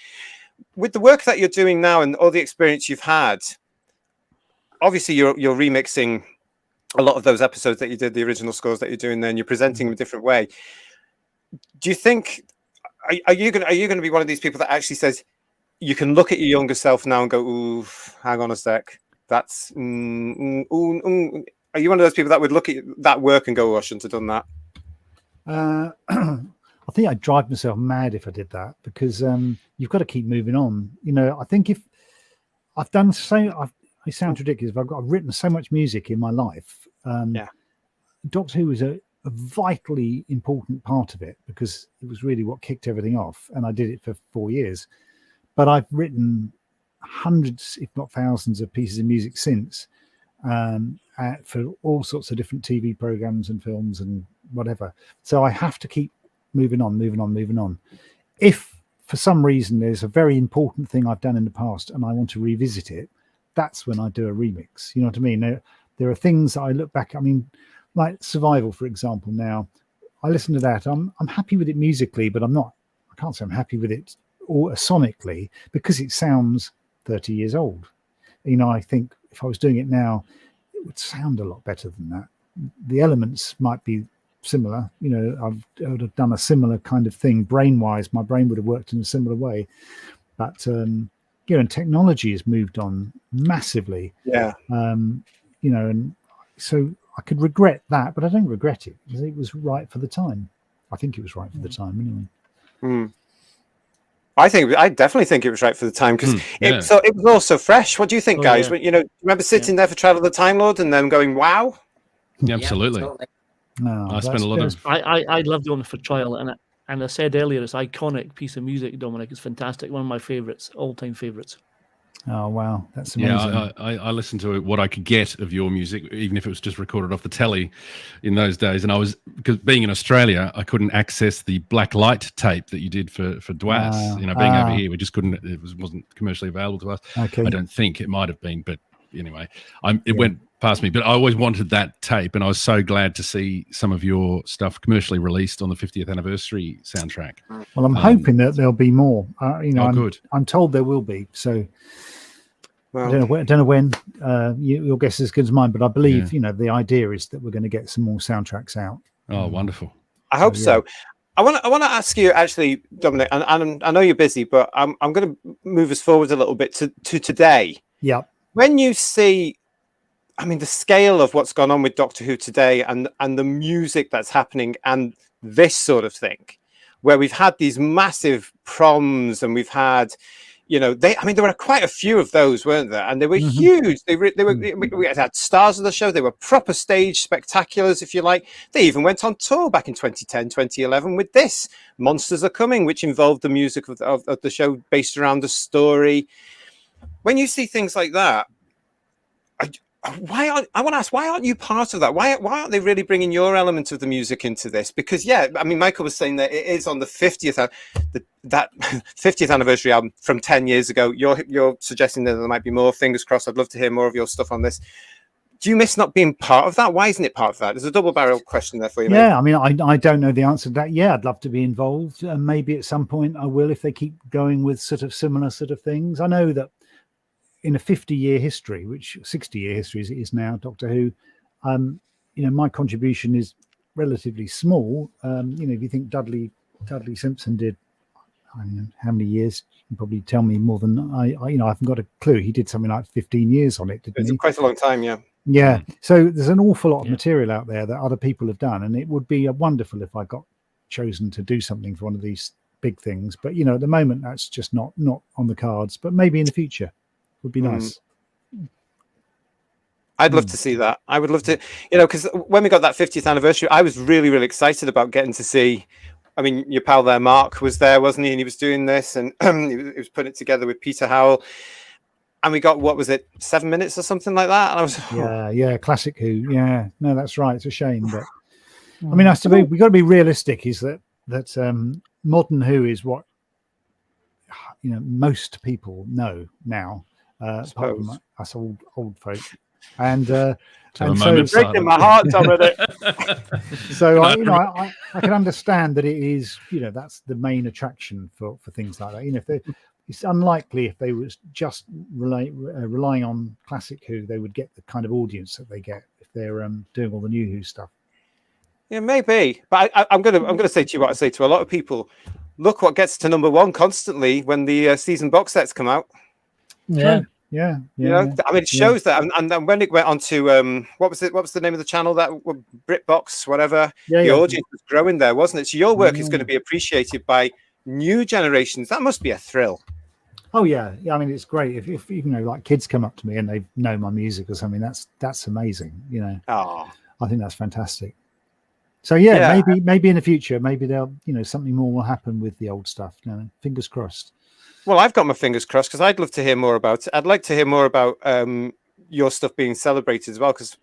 With the work that you're doing now and all the experience you've had, obviously you're remixing a lot of those episodes that you did, the original scores that you're doing there, and you're presenting them a different way. Do you think, are you going to be one of these people that actually says, you can look at your younger self now and go, ooh, hang on a sec. That's, are you one of those people that would look at that work and go, oh, I shouldn't have done that? I think I'd drive myself mad if I did that, because you've got to keep moving on. I think if I've done it sounds ridiculous, but I've written so much music in my life. Doctor Who was a vitally important part of it, because it was really what kicked everything off. And I did it for 4 years. But I've written hundreds, if not thousands, of pieces of music since, for all sorts of different TV programs and films and whatever. So I have to keep moving on. If for some reason there's a very important thing I've done in the past and I want to revisit it, that's when I do a remix. You know what I mean? There are things that I look back, like Survival, for example. Now I listen to that. I'm happy with it musically, but I can't say I'm happy with it or sonically, because it sounds 30 years old. I think if I was doing it now, it would sound a lot better than that. The elements might be similar. I would have done a similar kind of thing brain-wise. My brain would have worked in a similar way. But, and technology has moved on massively. Yeah. And so I could regret that, but I don't regret it, because it was right for the time. I think it was right for the time anyway. I definitely think it was right for the time because it was also fresh. What do you think, guys? Yeah. You know, remember sitting there for Trial of the Time Lord and then going, "Wow." Yeah, absolutely. totally. No, I spent a lot of. I love the one for Trial, and I said earlier, it's an iconic piece of music. Dominic, it's fantastic. One of my favorites, all-time favorites. Oh wow, that's amazing. Yeah, I listened to what I could get of your music, even if it was just recorded off the telly in those days. And because being in Australia, I couldn't access the black light tape that you did for DWAS. You know, being over here, we just couldn't. It wasn't commercially available to us. Okay. I don't think it might have been, but anyway, it went past me. But I always wanted that tape, and I was so glad to see some of your stuff commercially released on the 50th anniversary soundtrack. Well, I'm hoping that there'll be more. You know, good. I'm told there will be. So. Well, I don't know when. Your guess is as good as mine, but I believe you know the idea is that we're going to get some more soundtracks out. Oh, wonderful! I hope so. I want to ask you actually, Dominic, and I know you're busy, but I'm going to move us forward a little bit to today. Yeah. When you see, I mean, the scale of what's gone on with Doctor Who today, and the music that's happening, and this sort of thing, where we've had these massive proms, and we've had. You know, there were quite a few of those, weren't there? And they were huge. They were. We had stars of the show. They were proper stage spectaculars, if you like. They even went on tour back in 2010, 2011 with this Monsters Are Coming, which involved the music of the show based around the story. When you see things like that, why aren't you part of that? Why aren't they really bringing your element of the music into this? Because I mean, Michael was saying that it is on the 50th that 50th anniversary album from 10 years ago. You're suggesting that there might be more. Fingers crossed. I'd love to hear more of your stuff on this. Do you miss not being part of that? Why isn't it part of that? There's a double-barrel question there for you. Yeah, maybe. I mean, I don't know the answer to that. Yeah, I'd love to be involved. Maybe at some point I will if they keep going with sort of similar sort of things. I know that in a 50-year history, which 60-year history as it is now, Doctor Who, you know, my contribution is relatively small. You know, if you think Dudley Simpson did, I don't know how many years, you can probably tell me more than I you know, I haven't got a clue. He did something like 15 years on it, didn't he? It's quite a long time, yeah. Yeah. So there's an awful lot of material out there that other people have done, and it would be wonderful if I got chosen to do something for one of these big things. But you know, at the moment, that's just not on the cards. But maybe in the future. Would be nice. I'd love to see that. I would love to, you know, because when we got that 50th anniversary, I was really, really excited about getting to see. I mean, your pal there, Mark, was there, wasn't he? And he was doing this, and he was putting it together with Peter Howell. And we got, what was it, 7 minutes or something like that? And I was, yeah, classic Who. Yeah, no, that's right. It's a shame, but I mean, we got to be realistic. Is that modern Who is what you know most people know now. Apart from us old folk, and so breaking my heart, Dominic. So I can understand that it is, you know, that's the main attraction for things like that. You know, it's unlikely if they was just relying on classic Who, they would get the kind of audience that they get if they're doing all the new Who stuff. Yeah, maybe, but I'm gonna say to you what I say to a lot of people: look what gets to #1 constantly when the season box sets come out. Yeah. Yeah. You know, I mean, it shows that, and then when it went on to what was the name of the channel, that BritBox, whatever, the audience was growing there, wasn't it? So your work is going to be appreciated by new generations. That must be a thrill. Oh yeah. I mean, it's great if you know, like kids come up to me and they know my music or something. That's amazing. You know, I think that's fantastic. So yeah, maybe in the future, maybe they'll, you know, something more will happen with the old stuff. You know, fingers crossed. Well, I've got my fingers crossed because I'd love to hear more about it. I'd like to hear more about your stuff being celebrated as well, because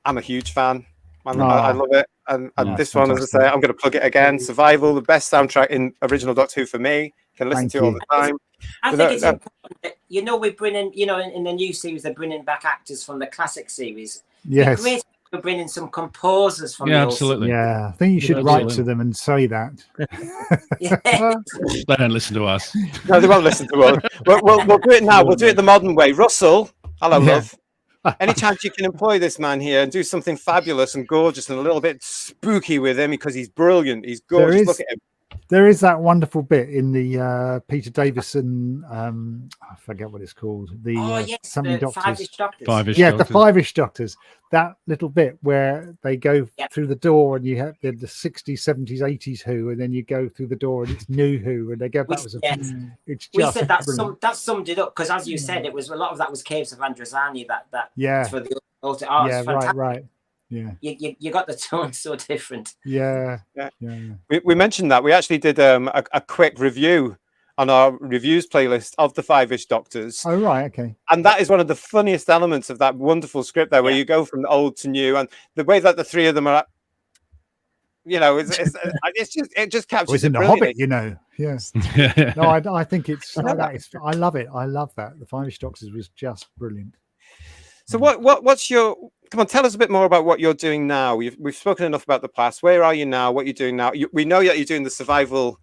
I'm a huge fan. I love it. And this one, as I say, I'm going to plug it again. Survival, the best soundtrack in original Doctor Who for me. Can listen to it all the time. I think it's important that, you know, we're bringing, you know, in the new series, they're bringing back actors from the classic series. Yes. Great. We're bringing some composers from absolutely. Yeah, I think you should write to them and say that. They don't listen to us. No, they won't listen to us. We'll do it now. We'll do it the modern way. Russell, hello, love. Any chance you can employ this man here and do something fabulous and gorgeous and a little bit spooky with him, because he's brilliant. He's gorgeous. Look at him. There is that wonderful bit in the Peter Davison, I forget what it's called. The something the doctors. Five-ish Doctors. Five-ish Yeah, Doctors. the Five-ish Doctors. That little bit where they go through the door and you have the 60s, 70s, 80s Who, and then you go through the door and it's new Who, and they go back. It's We just said that summed it up, because as you said, it was a lot of that was Caves of Androzani. That for the altar. Oh, yeah, right. Yeah, you got the tone so different. Yeah. We mentioned that we actually did a quick review on our reviews playlist of the Five-ish Doctors. Oh, right, okay. And that is one of the funniest elements of that wonderful script there, where you go from old to new, and the way that the three of them are, you know, it just captures. It's in The Hobbit, you know. Yes. No, I think it's. I love it. I love that. The Five-ish Doctors was just brilliant. So what's your? Come on, tell us a bit more about what you're doing now. We've spoken enough about the past. Where are you now? What you're doing now? We know that you're doing the survival.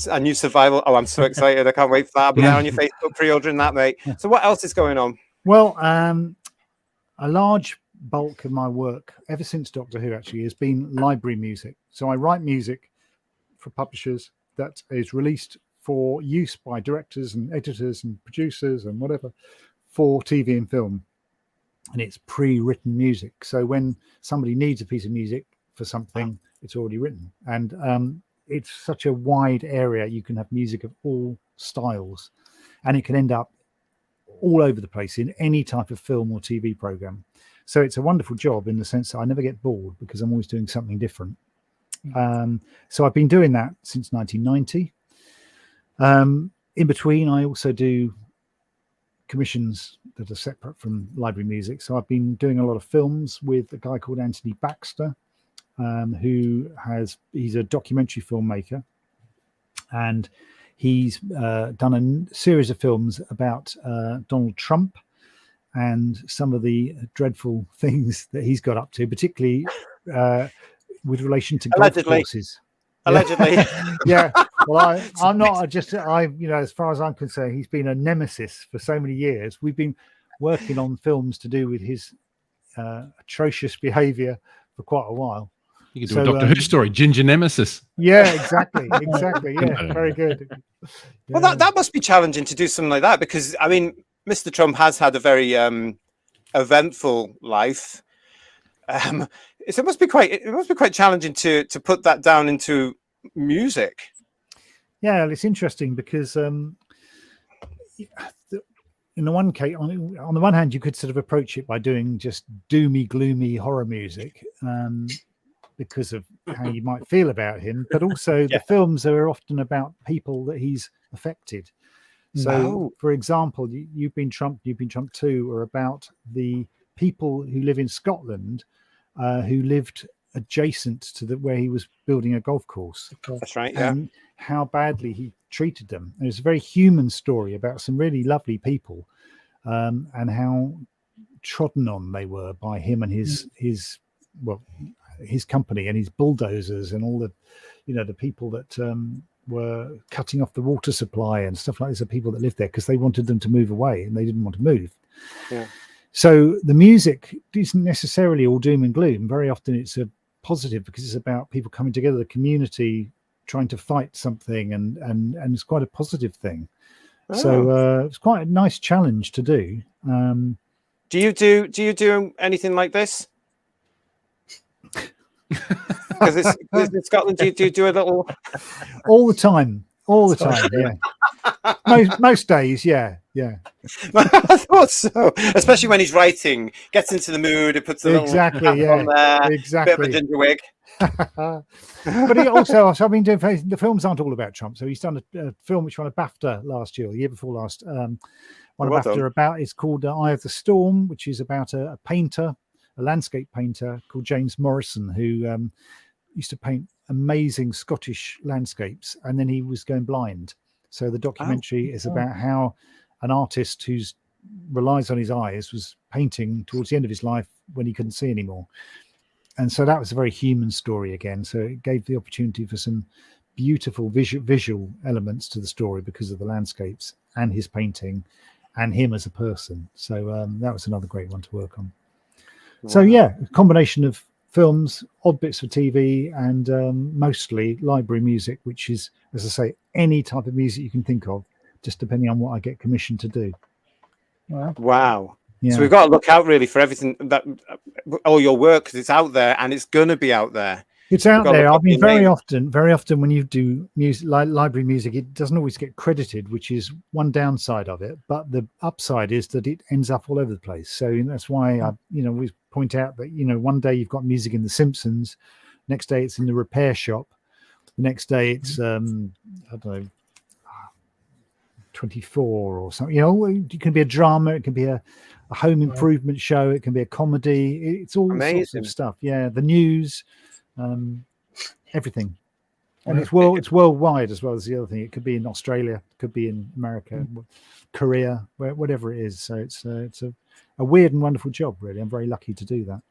A new survival. Oh, I'm so excited! I can't wait for that. I'll be there on your Facebook pre-ordering that, mate. So what else is going on? Well, a large bulk of my work ever since Doctor Who actually has been library music. So I write music for publishers that is released for use by directors and editors and producers and whatever for TV and film. And it's pre-written music. So when somebody needs a piece of music for something, it's already written. And it's such a wide area. You can have music of all styles, and it can end up all over the place in any type of film or TV program. So it's a wonderful job in the sense that I never get bored because I'm always doing something different. So I've been doing that since 1990. In between, I also do commissions that are separate from library music. So I've been doing a lot of films with a guy called Anthony Baxter, he's a documentary filmmaker, and he's done a series of films about Donald Trump and some of the dreadful things that he's got up to, particularly with relation to golf courses. Allegedly. Yeah. Well, I'm not just, as far as I'm concerned, he's been a nemesis for so many years. We've been working on films to do with his atrocious behavior for quite a while. You could do a Doctor Who story, Ginger Nemesis. Yeah, exactly. Yeah, very good. Yeah. Well, that must be challenging to do something like that, because I mean, Mr. Trump has had a very eventful life. It must be quite challenging to put that down into music. Yeah, it's interesting because in the one case, on the one hand, you could sort of approach it by doing just doomy, gloomy horror music. Because of how you might feel about him, but also the films are often about people that he's affected. So, for example, You've Been Trump 2 are about the people who live in Scotland who lived adjacent to where he was building a golf course. That's right, and how badly he treated them. And it's a very human story about some really lovely people, and how trodden on they were by him and his company and his bulldozers and all the people that were cutting off the water supply and stuff like this, are people that lived there because they wanted them to move away and they didn't want to move. So the music isn't necessarily all doom and gloom. Very often it's a positive because it's about people coming together, the community trying to fight something, and it's quite a positive thing. So it's quite a nice challenge to do. Do you do anything like this? Because it's in Scotland. Do you do a little all the time? Yeah. Most days, yeah. I thought so. Especially when he's writing, gets into the mood, it puts a little cap on there, bit of a ginger wig. But he also, I've been doing, the films aren't all about Trump. So he's done a film which won a BAFTA last year, the year before last. Won a BAFTA about. It's called Eye of the Storm, which is about a painter, a landscape painter called James Morrison, who used to paint amazing Scottish landscapes, and then he was going blind. So the documentary is about how an artist who relies on his eyes was painting towards the end of his life when he couldn't see anymore. And so that was a very human story again. So it gave the opportunity for some beautiful visual elements to the story because of the landscapes and his painting and him as a person. So that was another great one to work on. Wow. So yeah, a combination of films, odd bits for TV, and mostly library music, which is, as I say, any type of music you can think of, just depending on what I get commissioned to do. Wow. Yeah. So we've got to look out really for everything that all your work, because it's out there and it's going to be out there. It's out there. I mean, very name. often when you do music, library music, it doesn't always get credited, which is one downside of it. But the upside is that it ends up all over the place. So that's why I, always point out that, one day you've got music in The Simpsons, next day it's in The Repair Shop, the next day it's I don't know, 24 or something. It can be a drama, it can be a home improvement show, it can be a comedy. It's all sorts of stuff. Yeah, the news. Everything, and it's worldwide as well as the other thing. It could be in Australia, it could be in America, Korea, whatever it is. So it's a weird and wonderful job, really. I'm very lucky to do that.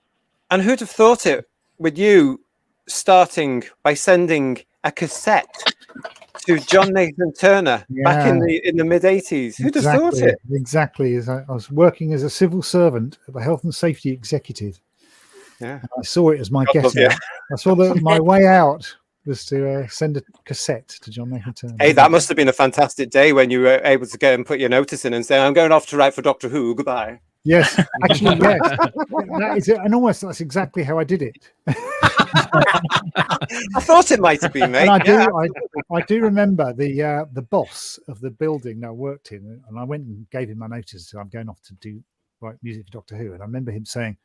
And who'd have thought it, with you starting by sending a cassette to John Nathan Turner back in the mid 80s? Who'd have thought it? Exactly. As I was working as a civil servant at the Health and Safety Executive. Yeah, I saw it as my guess out. I saw that my way out was to send a cassette to John Nathan Turner. Hey, that must have been a fantastic day when you were able to go and put your notice in and say, "I'm going off to write for Doctor Who. Goodbye." Yes, actually, yes. That is it. And almost that's exactly how I did it. I thought it might have been, mate. And I do remember the boss of the building that I worked in, and I went and gave him my notice. So I'm going off to write music for Doctor Who, and I remember him saying,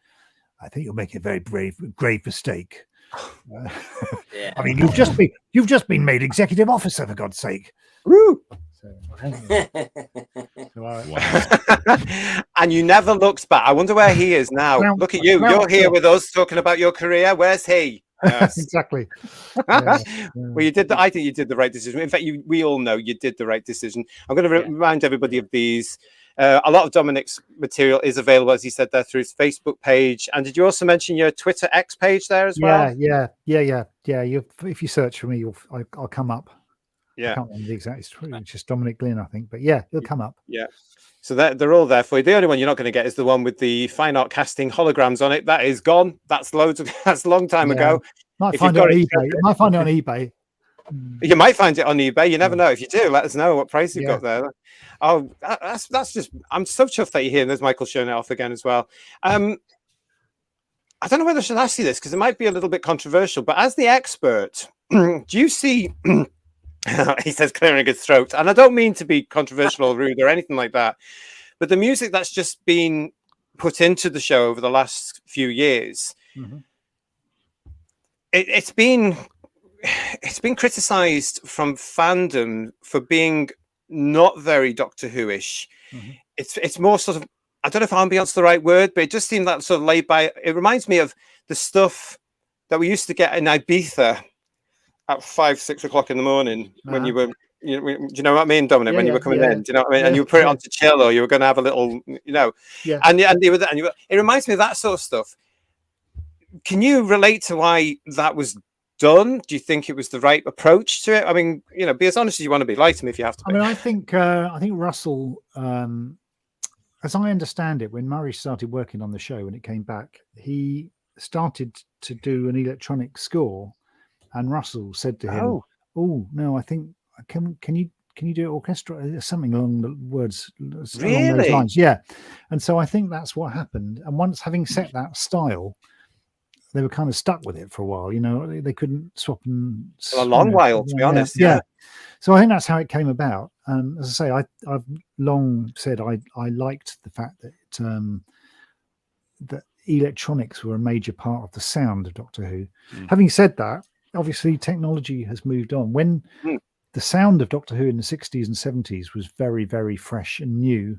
"I think you're making a very grave mistake. I mean, you've just been made executive officer, for God's sake." Woo! Wow. And you never looked back. I wonder where he is now. Look at you. You're here with us talking about your career. Where's he? Yes. Exactly. Well, you did. I think you did the right decision. In fact, we all know you did the right decision. I'm going to remind everybody of these. A lot of Dominic's material is available, as he said, there through his Facebook page. And did you also mention your Twitter X page there as well? Yeah. If you search for me, I'll come up. Yeah, I can't remember the exact. It's just Dominic Glynn, I think. But yeah, it'll come up. Yeah. So they're all there for you. The only one you're not going to get is the one with the fine art casting holograms on it. That is gone. That's that's a long time ago. Might find it on eBay. Might find it on eBay. You might find it on eBay. You never know. If you do, let us know what price you've got there. Oh, that's just. I'm so chuffed that you're here. And there's Michael showing it off again as well. I don't know whether I should ask you this because it might be a little bit controversial. But as the expert, do you see? He says clearing his throat, and I don't mean to be controversial or rude or anything like that. But the music that's just been put into the show over the last few years, it's been criticised from fandom for being not very Doctor Who-ish. It's more sort of, I don't know if ambience the right word, but it just seemed that sort of laid by. It reminds me of the stuff that we used to get in Ibiza at 5-6 o'clock in the morning when you were. Do you know what I mean, Dominic? When you were coming in, do you know what I mean? And you would put it on to chill, or you were going to have a little, And it reminds me of that sort of stuff. Can you relate to why that was done? Do you think it was the right approach to it? I mean, be as honest as you want to be. Lie to me if you have to be. I mean, I think Russell, as I understand it, when Murray started working on the show, when it came back, he started to do an electronic score, and Russell said to him, "Oh no, I think can you do it orchestral? Something along the words, along those lines." Yeah, and so I think that's what happened. And once having set that style, they were kind of stuck with it for a while. They couldn't swap and a long while, to be honest. Yeah. So I think that's how it came about. As I say, I've long said I liked the fact that that electronics were a major part of the sound of Doctor Who. Having said that, obviously technology has moved on. When the sound of Doctor Who in the 60s and 70s was very, very fresh and new,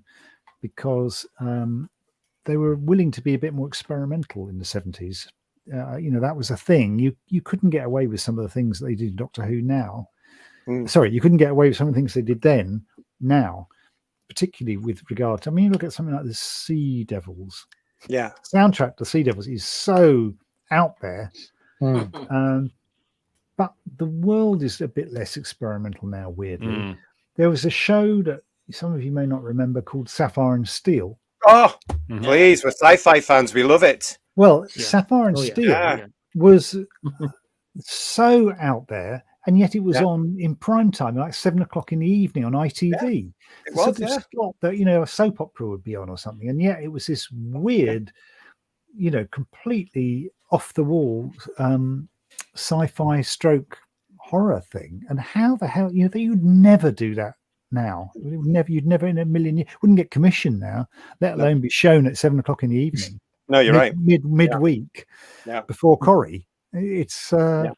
because they were willing to be a bit more experimental in the 70s. That was a thing. You couldn't get away with some of the things that they did in Doctor Who now. Sorry, you couldn't get away with some of the things they did then now, particularly with regard to, look at something like the Sea Devils. Yeah. Soundtrack to Sea Devils is so out there. But the world is a bit less experimental now, weirdly. There was a show that some of you may not remember called Sapphire and Steel. Oh, please, we're sci-fi fans. We love it. Well, Yeah. Sapphire and Oh, yeah. Steel Yeah. was so out there, and yet it was Yeah. on in prime time, like 7 o'clock in the evening on ITV. It The sort was, of slot that, you know, a soap opera would be on or something, and yet it was this weird, you know, completely off the wall sci-fi stroke horror thing. And how the hell, you know, you'd never do that now. You'd never in a million years wouldn't get commissioned now, let alone be shown at 7 o'clock in the evening. No, you're right. Midweek Yeah. before Corrie. It's odd.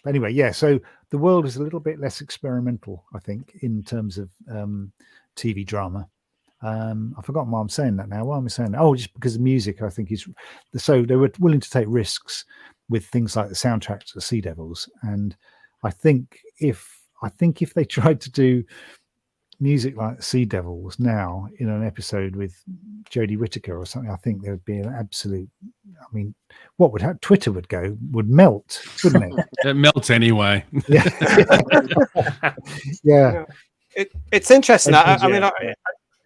But anyway, yeah. So the world is a little bit less experimental, I think, in terms of TV drama. I've forgotten why I'm saying that now. Why am I saying that? Oh, just because the music, I think, is so they were willing to take risks with things like the soundtracks of Sea Devils, and I think if they tried to do music like Sea Devils now in an episode with Jodie Whittaker or something, I think there would be an absolute. I mean, what would happen? Twitter would melt, wouldn't it? It melts anyway. Yeah. Yeah. It's interesting. I mean, Yeah.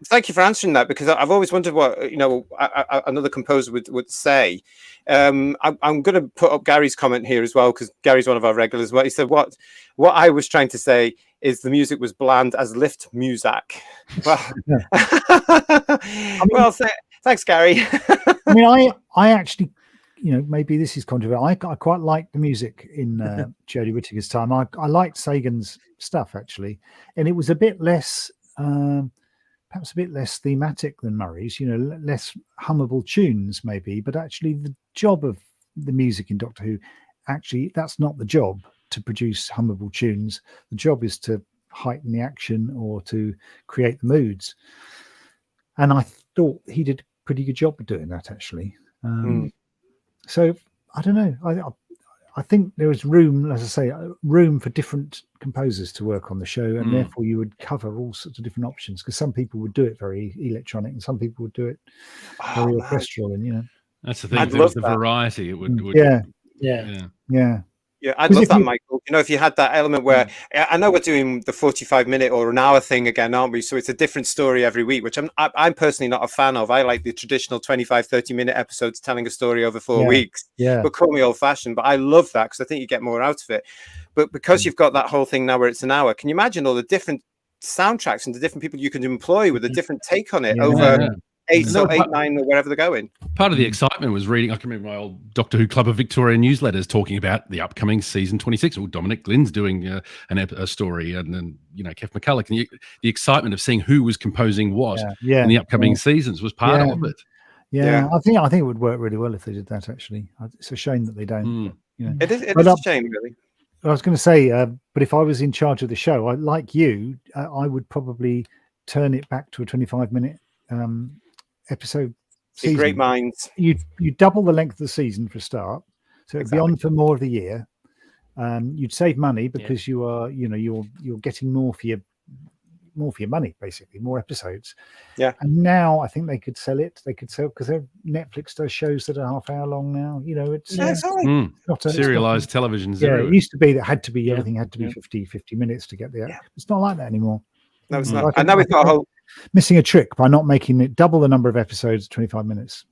thank you for answering that, because I've always wondered what, you know, another composer would say. I'm going to put up Gary's comment here as well, because Gary's one of our regulars. He said what I was trying to say is the music was bland as lift music. Well, well, thanks, Gary. I mean, I actually, you know, maybe this is controversial. I quite liked the music in Jodie Whittaker's time. I liked Sagan's stuff, actually, and it was a bit less. Perhaps a bit less thematic than Murray's, you know, less hummable tunes maybe, but actually the job of the music in Doctor Who, actually, that's not the job to produce hummable tunes. The job is to heighten the action or to create the moods. And I thought he did a pretty good job of doing that, actually. So I don't know. I think there was room, as I say, room for different composers to work on the show, and therefore you would cover all sorts of different options, because some people would do it very electronic and some people would do it very orchestral, and, you know. That's the thing. I'd There was love the that. variety. It would Yeah, I'd 'Cause love if that, you- Michael. You know, if you had that element where I know we're doing the 45-minute or an hour thing again, aren't we? So it's a different story every week, which I'm personally not a fan of. I like the traditional 25, 30-minute episodes telling a story over 4 weeks. Yeah. But call me old-fashioned, but I love that because I think you get more out of it. But because you've got that whole thing now where it's an hour, can you imagine all the different soundtracks and the different people you can employ with a different take on it over 8 or 9 or wherever they're going? Part of the excitement was reading. I can remember my old Doctor Who Club of Victoria newsletters talking about the upcoming season 26. Well, DOMINIC GLYNN's doing a story, and then, you know, Kev McCulloch, and the excitement of seeing who was composing what in the upcoming seasons was part of it. Yeah, I think it would work really well if they did that. Actually, it's a shame that they don't. But, you know. It is a shame, really. I was going to say, but if I was in charge of the show, like you, I would probably turn it back to a 25-minute episode season. Great minds. You double the length of the season for a start, so it'd be on for more of the year. You'd save money because you are, you know, you're getting more for your money, basically, more episodes. Yeah. And now I think they could sell it. They could sell, because Netflix does shows that are half hour long now. You know, it's not serialized television. It used to be that everything had to be 50 minutes to get there. Yeah. It's not like that anymore. No, it's not. And now we've got a whole missing a trick by not making it double the number of episodes, 25 minutes.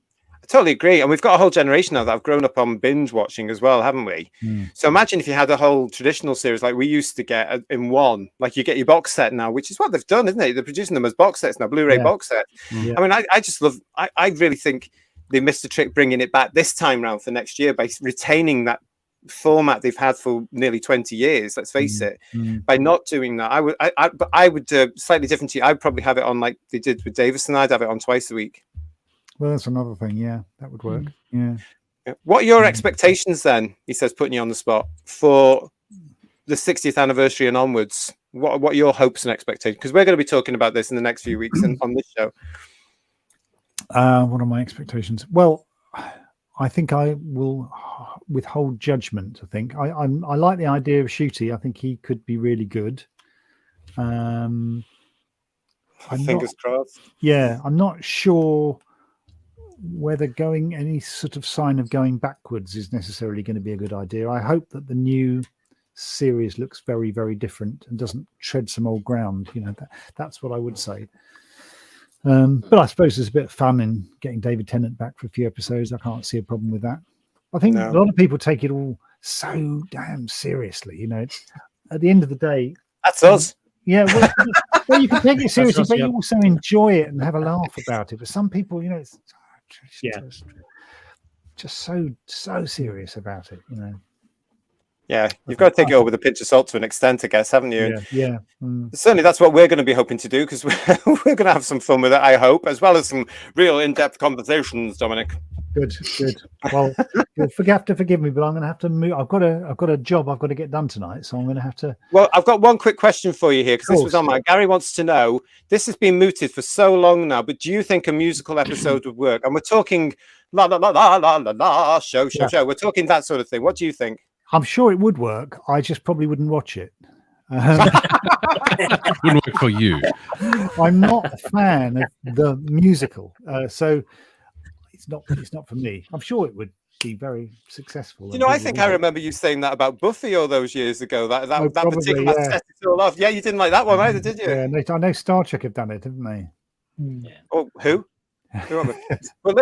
I totally agree. And we've got a whole generation now that have grown up on binge watching as well, haven't we? So imagine if you had a whole traditional series like we used to get in one, like you get your box set now, which is what they've done, isn't it? They're producing them as box sets now, Blu-ray box set. I mean, I just love, I really think they missed a trick bringing it back this time round for next year by retaining that format they've had for nearly 20 years, let's face it. By not doing that, I would slightly different to you. I'd probably have it on like they did with Davison. I'd have it on twice a week. Well, that's another thing. Yeah, that would work. Yeah. What are your expectations then? He says, putting you on the spot, for the 60th anniversary and onwards. What are your hopes and expectations? Because we're going to be talking about this in the next few weeks and on this show. What are my expectations? Well, I think I will withhold judgment. I think I like the idea of Shooty. I think he could be really good. Fingers crossed. Yeah, I'm not sure whether going any sort of sign of going backwards is necessarily going to be a good idea. I hope that the new series looks very, very different and doesn't tread some old ground. You know, that's what I would say. But I suppose there's a bit of fun in getting David Tennant back for a few episodes. I can't see a problem with that. I think a lot of people take it all so damn seriously. You know, at the end of the day, that's us. Yeah, well, you can take it seriously, but you also enjoy it and have a laugh about it. But some people, you know, it's just so serious about it. You know. Yeah, you've got to take it all with a pinch of salt to an extent, I guess, haven't you? Yeah. Certainly, that's what we're going to be hoping to do, because we're going to have some fun with it, I hope, as well as some real in-depth conversations, Dominic. Good. Well, you'll have to forgive me, but I'm going to have to move. I've got a job I've got to get done tonight, so I'm going to have to. Well, I've got one quick question for you here, because this was on my. Gary wants to know. This has been mooted for so long now, but do you think a musical episode would work? And we're talking la la la la la la la show. We're talking that sort of thing. What do you think? I'm sure it would work. I just probably wouldn't watch it. Wouldn't work for you. I'm not a fan of the musical, so it's not for me. I'm sure it would be very successful. You know, I think I remember you saying that about Buffy all those years ago. That particular set it all off. Yeah, you didn't like that one either, did you? Yeah, I know Star Trek have done it, haven't they? Yeah. Oh, who? Well,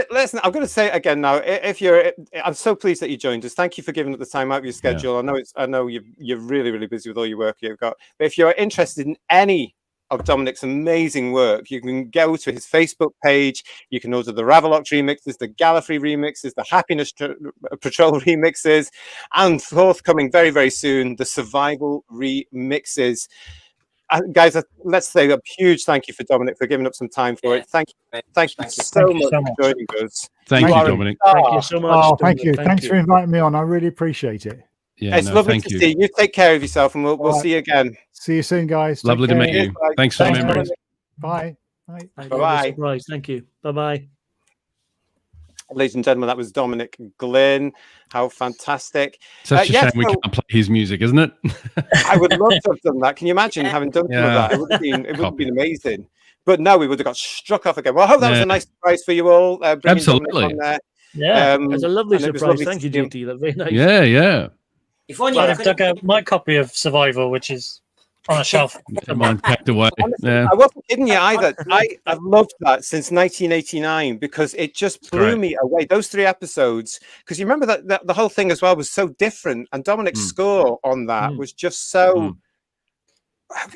listen, I'm going to say it again now. I'm so pleased that you joined us. Thank you for giving up the time out of your schedule. Yeah. I know you're really, really busy with all your work you've got. But if you're interested in any of Dominic's amazing work, you can go to his Facebook page. You can order the Ravelock remixes, the Gallifrey remixes, the Happiness Patrol remixes, and forthcoming very, very soon, the Survival remixes. Guys, let's say a huge thank you for Dominic for giving up some time for it. Thank you so much for joining us. Thank you, Dominic. Thank you so much. Oh, thank you. Thanks for inviting me on. I really appreciate it. Yeah, it's lovely to see you. You take care of yourself, and we'll see you again. See you soon, guys. Lovely to meet you. Thanks for the memories. Bye. Bye. Thank you. Bye-bye. Ladies and gentlemen, that was Dominic Glynn. How fantastic. Such a shame we can't play his music, isn't it? I would love to have done that. Can you imagine having done some of that? It would have been amazing. But no, we would have got struck off again. Well, I hope that was a nice surprise for you all. Absolutely. On there. Yeah, it was a lovely surprise. Thank you, JT. That's very nice. Yeah. If only I've dug out my copy of Survival, which is on a shelf. Mine packed away. Honestly, I wasn't kidding you either. I've loved that since 1989 because it just blew me away. Those 3 episodes, because you remember that the whole thing as well was so different, and Dominic's score on that was just so.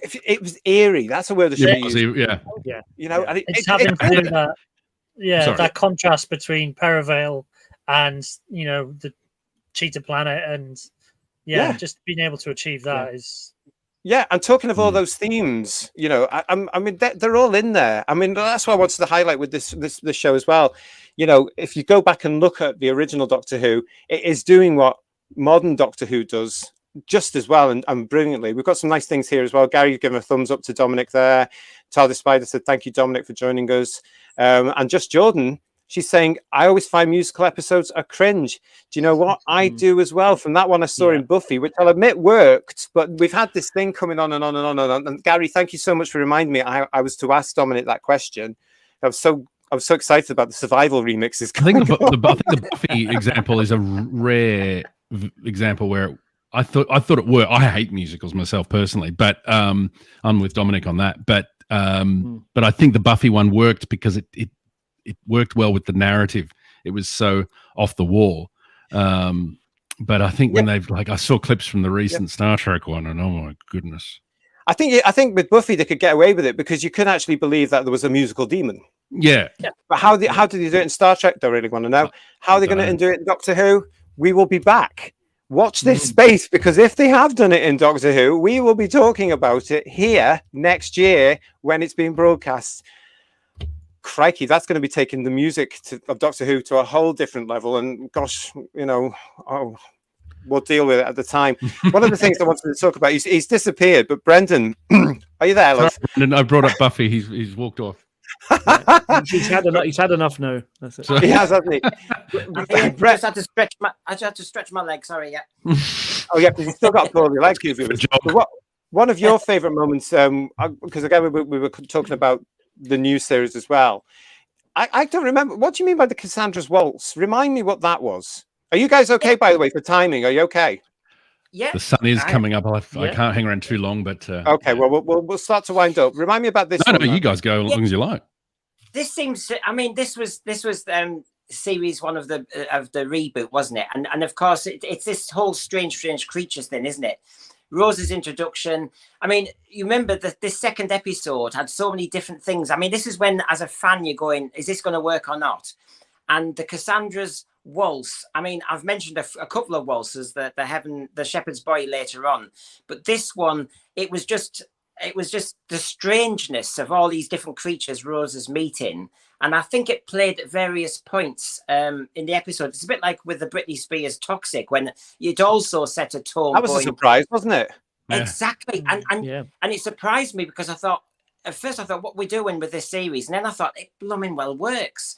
It was eerie. That's a word I should use. Yeah. You know, and it's having to do that. Yeah, that contrast between Perivale and the Cheetah Planet, and just being able to achieve that is. Yeah, and talking of all those themes, I mean, they're all in there. I mean, that's what I wanted to highlight with this show as well. You know, if you go back and look at the original Doctor Who, it is doing what modern Doctor Who does just as well and brilliantly. We've got some nice things here as well. Gary, giving a thumbs up to Dominic there. TARDIS Spider said, thank you, Dominic, for joining us. And Just Jordan, she's saying, I always find musical episodes are cringe. Do you know what? I do as well. From that one I saw in Buffy, which I'll admit worked, but we've had this thing coming on and on and on and on. And Gary, thank you so much for reminding me. I was to ask Dominic that question. I was so excited about the Survival remixes. I think the Buffy example is a rare example where I thought it worked. I hate musicals myself personally, but I'm with Dominic on that. But I think the Buffy one worked because it worked well with the narrative. It was so off the wall. But I think when I saw clips from the recent Star Trek one, and oh my goodness. I think with Buffy they could get away with it because you could actually believe that there was a musical demon. Yeah. But how did they do it in Star Trek? Don't really want to know. How are they going to do it in Doctor Who? We will be back. Watch this space, because if they have done it in Doctor Who, we will be talking about it here next year when it's being broadcast. Crikey, that's going to be taking the music of Doctor Who to a whole different level. And gosh, we'll deal with it at the time. One of the things I wanted to talk about, he's disappeared, but Brendan, are you there, love? Brendan, I brought up Buffy. He's walked off. He's had enough now. That's it. He has, hasn't he? I just had to stretch my leg. Sorry, yeah. Oh yeah, because he's still got poorly leg. One of your favourite moments, because again we were talking about the new series as well. I don't remember. What do you mean by the Cassandra's Waltz? Remind me what that was. Are you guys okay, by the way, for timing? Are you okay? Yeah. The sun is coming up. I can't hang around too long, but okay. Well, we'll start to wind up. Remind me about this. No, you guys go as long as you like. this seems to, I mean, this was series one of the reboot, wasn't it? And of course it's this whole strange creatures thing, isn't it? Rose's introduction. I mean, you remember that this second episode had so many different things. I mean, this is when, as a fan, you're going, is this going to work or not? And the Cassandra's waltz. I mean, I've mentioned a couple of waltzes, the Shepherd's Boy later on, but this one, it was just the strangeness of all these different creatures Rose is meeting. And I think it played at various points in the episode. It's a bit like with the Britney Spears Toxic, when it also set a tone. That was a surprise, wasn't it? Exactly. And it surprised me, because at first I thought, what we're doing with this series? And then I thought, it blooming well works.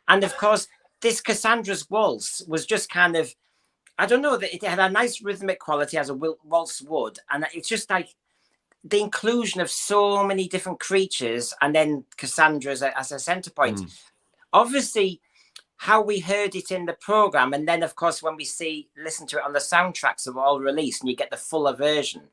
And of course, this Cassandra's waltz was just kind of, I don't know, that it had a nice rhythmic quality as a waltz would. And it's just like, the inclusion of so many different creatures, and then Cassandra as a center point. Obviously, how we heard it in the program, and then of course when we listen to it on the soundtracks that were all released, and you get the fuller version.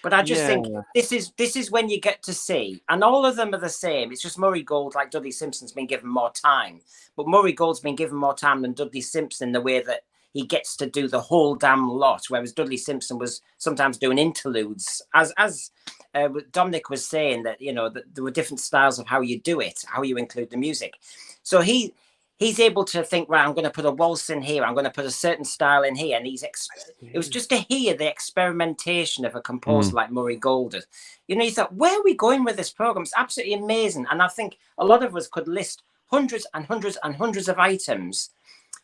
But I just think this is when you get to see, and all of them are the same. It's just Murray Gold, like Dudley Simpson's been given more time, but Murray Gold's been given more time than Dudley Simpson in the way that he gets to do the whole damn lot, whereas Dudley Simpson was sometimes doing interludes. As Dominic was saying, that, you know, that there were different styles of how you do it, how you include the music. So he's able to think, right, I'm going to put a waltz in here, I'm going to put a certain style in here, and it was just to hear the experimentation of a composer like Murray Gold. You know, you thought, where are we going with this program? It's absolutely amazing, and I think a lot of us could list hundreds and hundreds and hundreds of items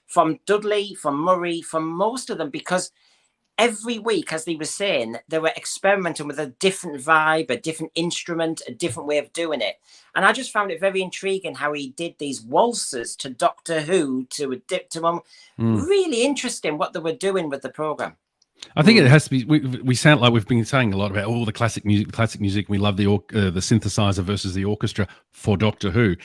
from Dudley, from Murray, from most of them, because every week, as they were saying, they were experimenting with a different vibe, a different instrument, a different way of doing it. And I just found it very intriguing how he did these waltzes to Doctor Who, to a dip to one. Really interesting what they were doing with the program. I think it has to be. We sound like we've been saying a lot about all the classic music. We love the synthesizer versus the orchestra for Doctor Who.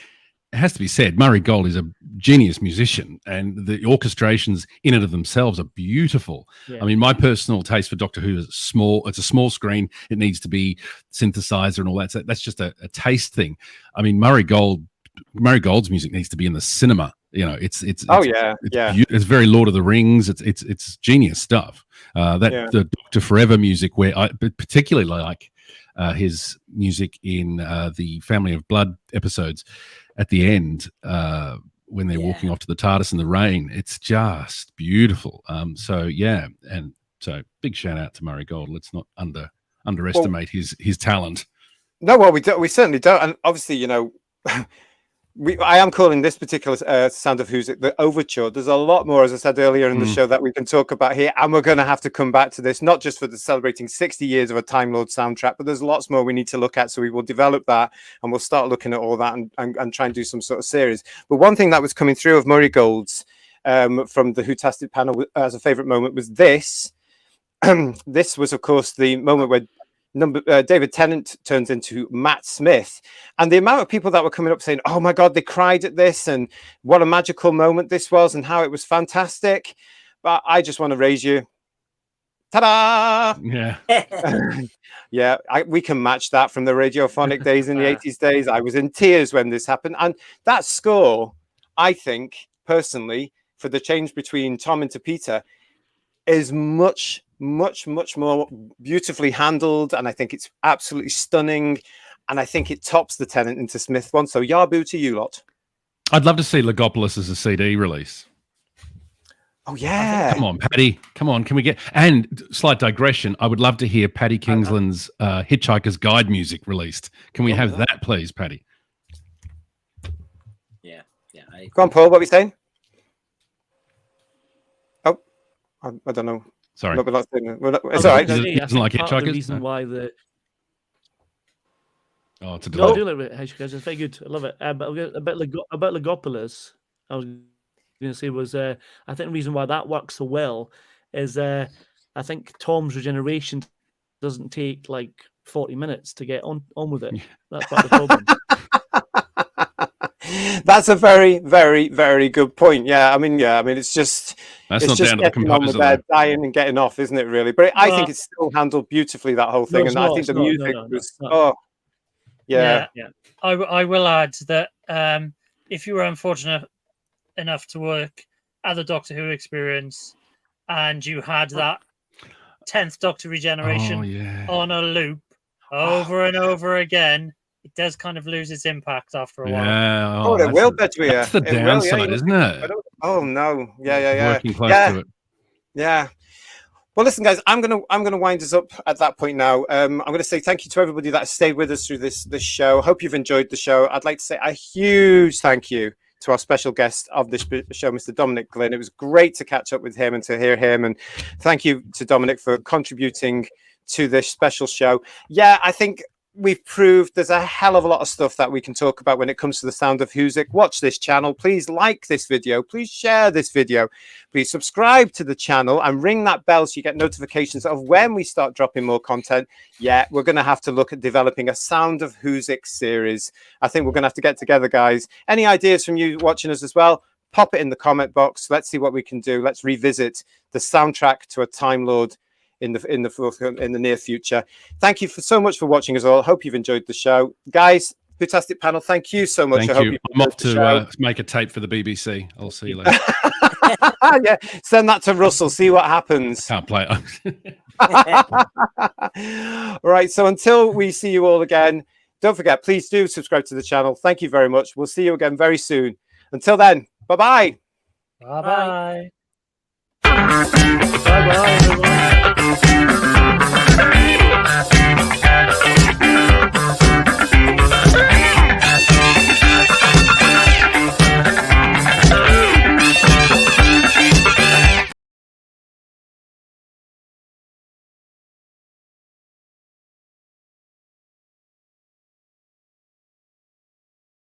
It has to be said, Murray Gold is a genius musician, and the orchestrations in and of themselves are beautiful. Yeah. I mean, my personal taste for Doctor Who is small. It's a small screen. It needs to be synthesizer and all that. So that's just a taste thing. I mean, Murray Gold's music needs to be in the cinema. You know, it's very Lord of the Rings. It's genius stuff. The Doctor Forever music, where I particularly like his music in the Family of Blood episodes. At the end, when they're walking off to the TARDIS in the rain, it's just beautiful. So big shout out to Murray Gold. Let's not underestimate his talent. No, well, we certainly don't. And obviously, you know, I am calling this particular Sound of WHOSIC the overture. There's a lot more, as I said earlier in the show, that we can talk about here, and we're going to have to come back to this, not just for the celebrating 60 years of a Time Lord soundtrack, but there's lots more we need to look at. So we will develop that, and we'll start looking at all that and try and do some sort of series. But one thing that was coming through of Murray Gold's from the WHOTASTIC panel as a favorite moment was this. This was, of course, the moment where David Tennant turns into Matt Smith, and the amount of people that were coming up saying, oh my God, they cried at this, and what a magical moment this was, and how it was fantastic. But I just want to raise you. Ta-da! Yeah. We can match that from the radiophonic days in the 80s days. I was in tears when this happened. And that score, I think, personally, for the change between Tom and Peter is much more beautifully handled, and I think it's absolutely stunning, and I think it tops the Tennant into Smith one. So Yabu to you lot. I'd love to see Logopolis as a CD release. Oh yeah, come on, Paddy, come on, can we get? And slight digression, I would love to hear Paddy Kingsland's Hitchhiker's Guide music released. Can we have that, please, Paddy? Yeah. Go on, Paul, what are we saying? Oh, I don't know. Sorry. It's all right. He doesn't like Hitchhikers? The reason why the... Oh, it's a No, delight. I do like Hitchhikers. It's very good. I love it. But about Logopolis, I was going to say was, I think the reason why that works so well is I think Tom's regeneration doesn't take like 40 minutes to get on with it. That's part of the problem. That's a very, very, very good point. I mean, it's just that's not down to the composer, dying and getting off, isn't it? Really, but I think it's still handled beautifully, that whole thing, and I think the music was. I will add that if you were unfortunate enough to work at the Doctor Who experience and you had that 10th Doctor regeneration on a loop over and over again, it does kind of lose its impact after a while. Yeah. Oh, it will, Betwea. That's the downside, isn't it? Oh no. Yeah. Working close to it. Yeah. Well, listen, guys, I'm gonna wind us up at that point now. I'm gonna say thank you to everybody that has stayed with us through this show. Hope you've enjoyed the show. I'd like to say a huge thank you to our special guest of this show, Mr. Dominic Glynn. It was great to catch up with him and to hear him. And thank you to Dominic for contributing to this special show. Yeah, I think we've proved there's a hell of a lot of stuff that we can talk about when it comes to the sound of WHOSIC. Watch this channel. Please like this video. Please share this video. Please subscribe to the channel and ring that bell so you get notifications of when we start dropping more content. Yeah, we're going to have to look at developing a Sound of WHOSIC series. I think we're going to have to get together, guys. Any ideas from you watching us as well? Pop it in the comment box. Let's see what we can do. Let's revisit the soundtrack to a Time Lord in the near future. Thank you so much for watching us all. Hope you've enjoyed the show, guys. Whotastic panel, thank you so much. Thank you. I'm off to make a tape for the BBC. I'll see you later. Yeah, send that to Russell. See what happens. Can't play it. All right. So until we see you all again, don't forget. Please do subscribe to the channel. Thank you very much. We'll see you again very soon. Until then, bye-bye. Bye-bye. Bye-bye, everyone.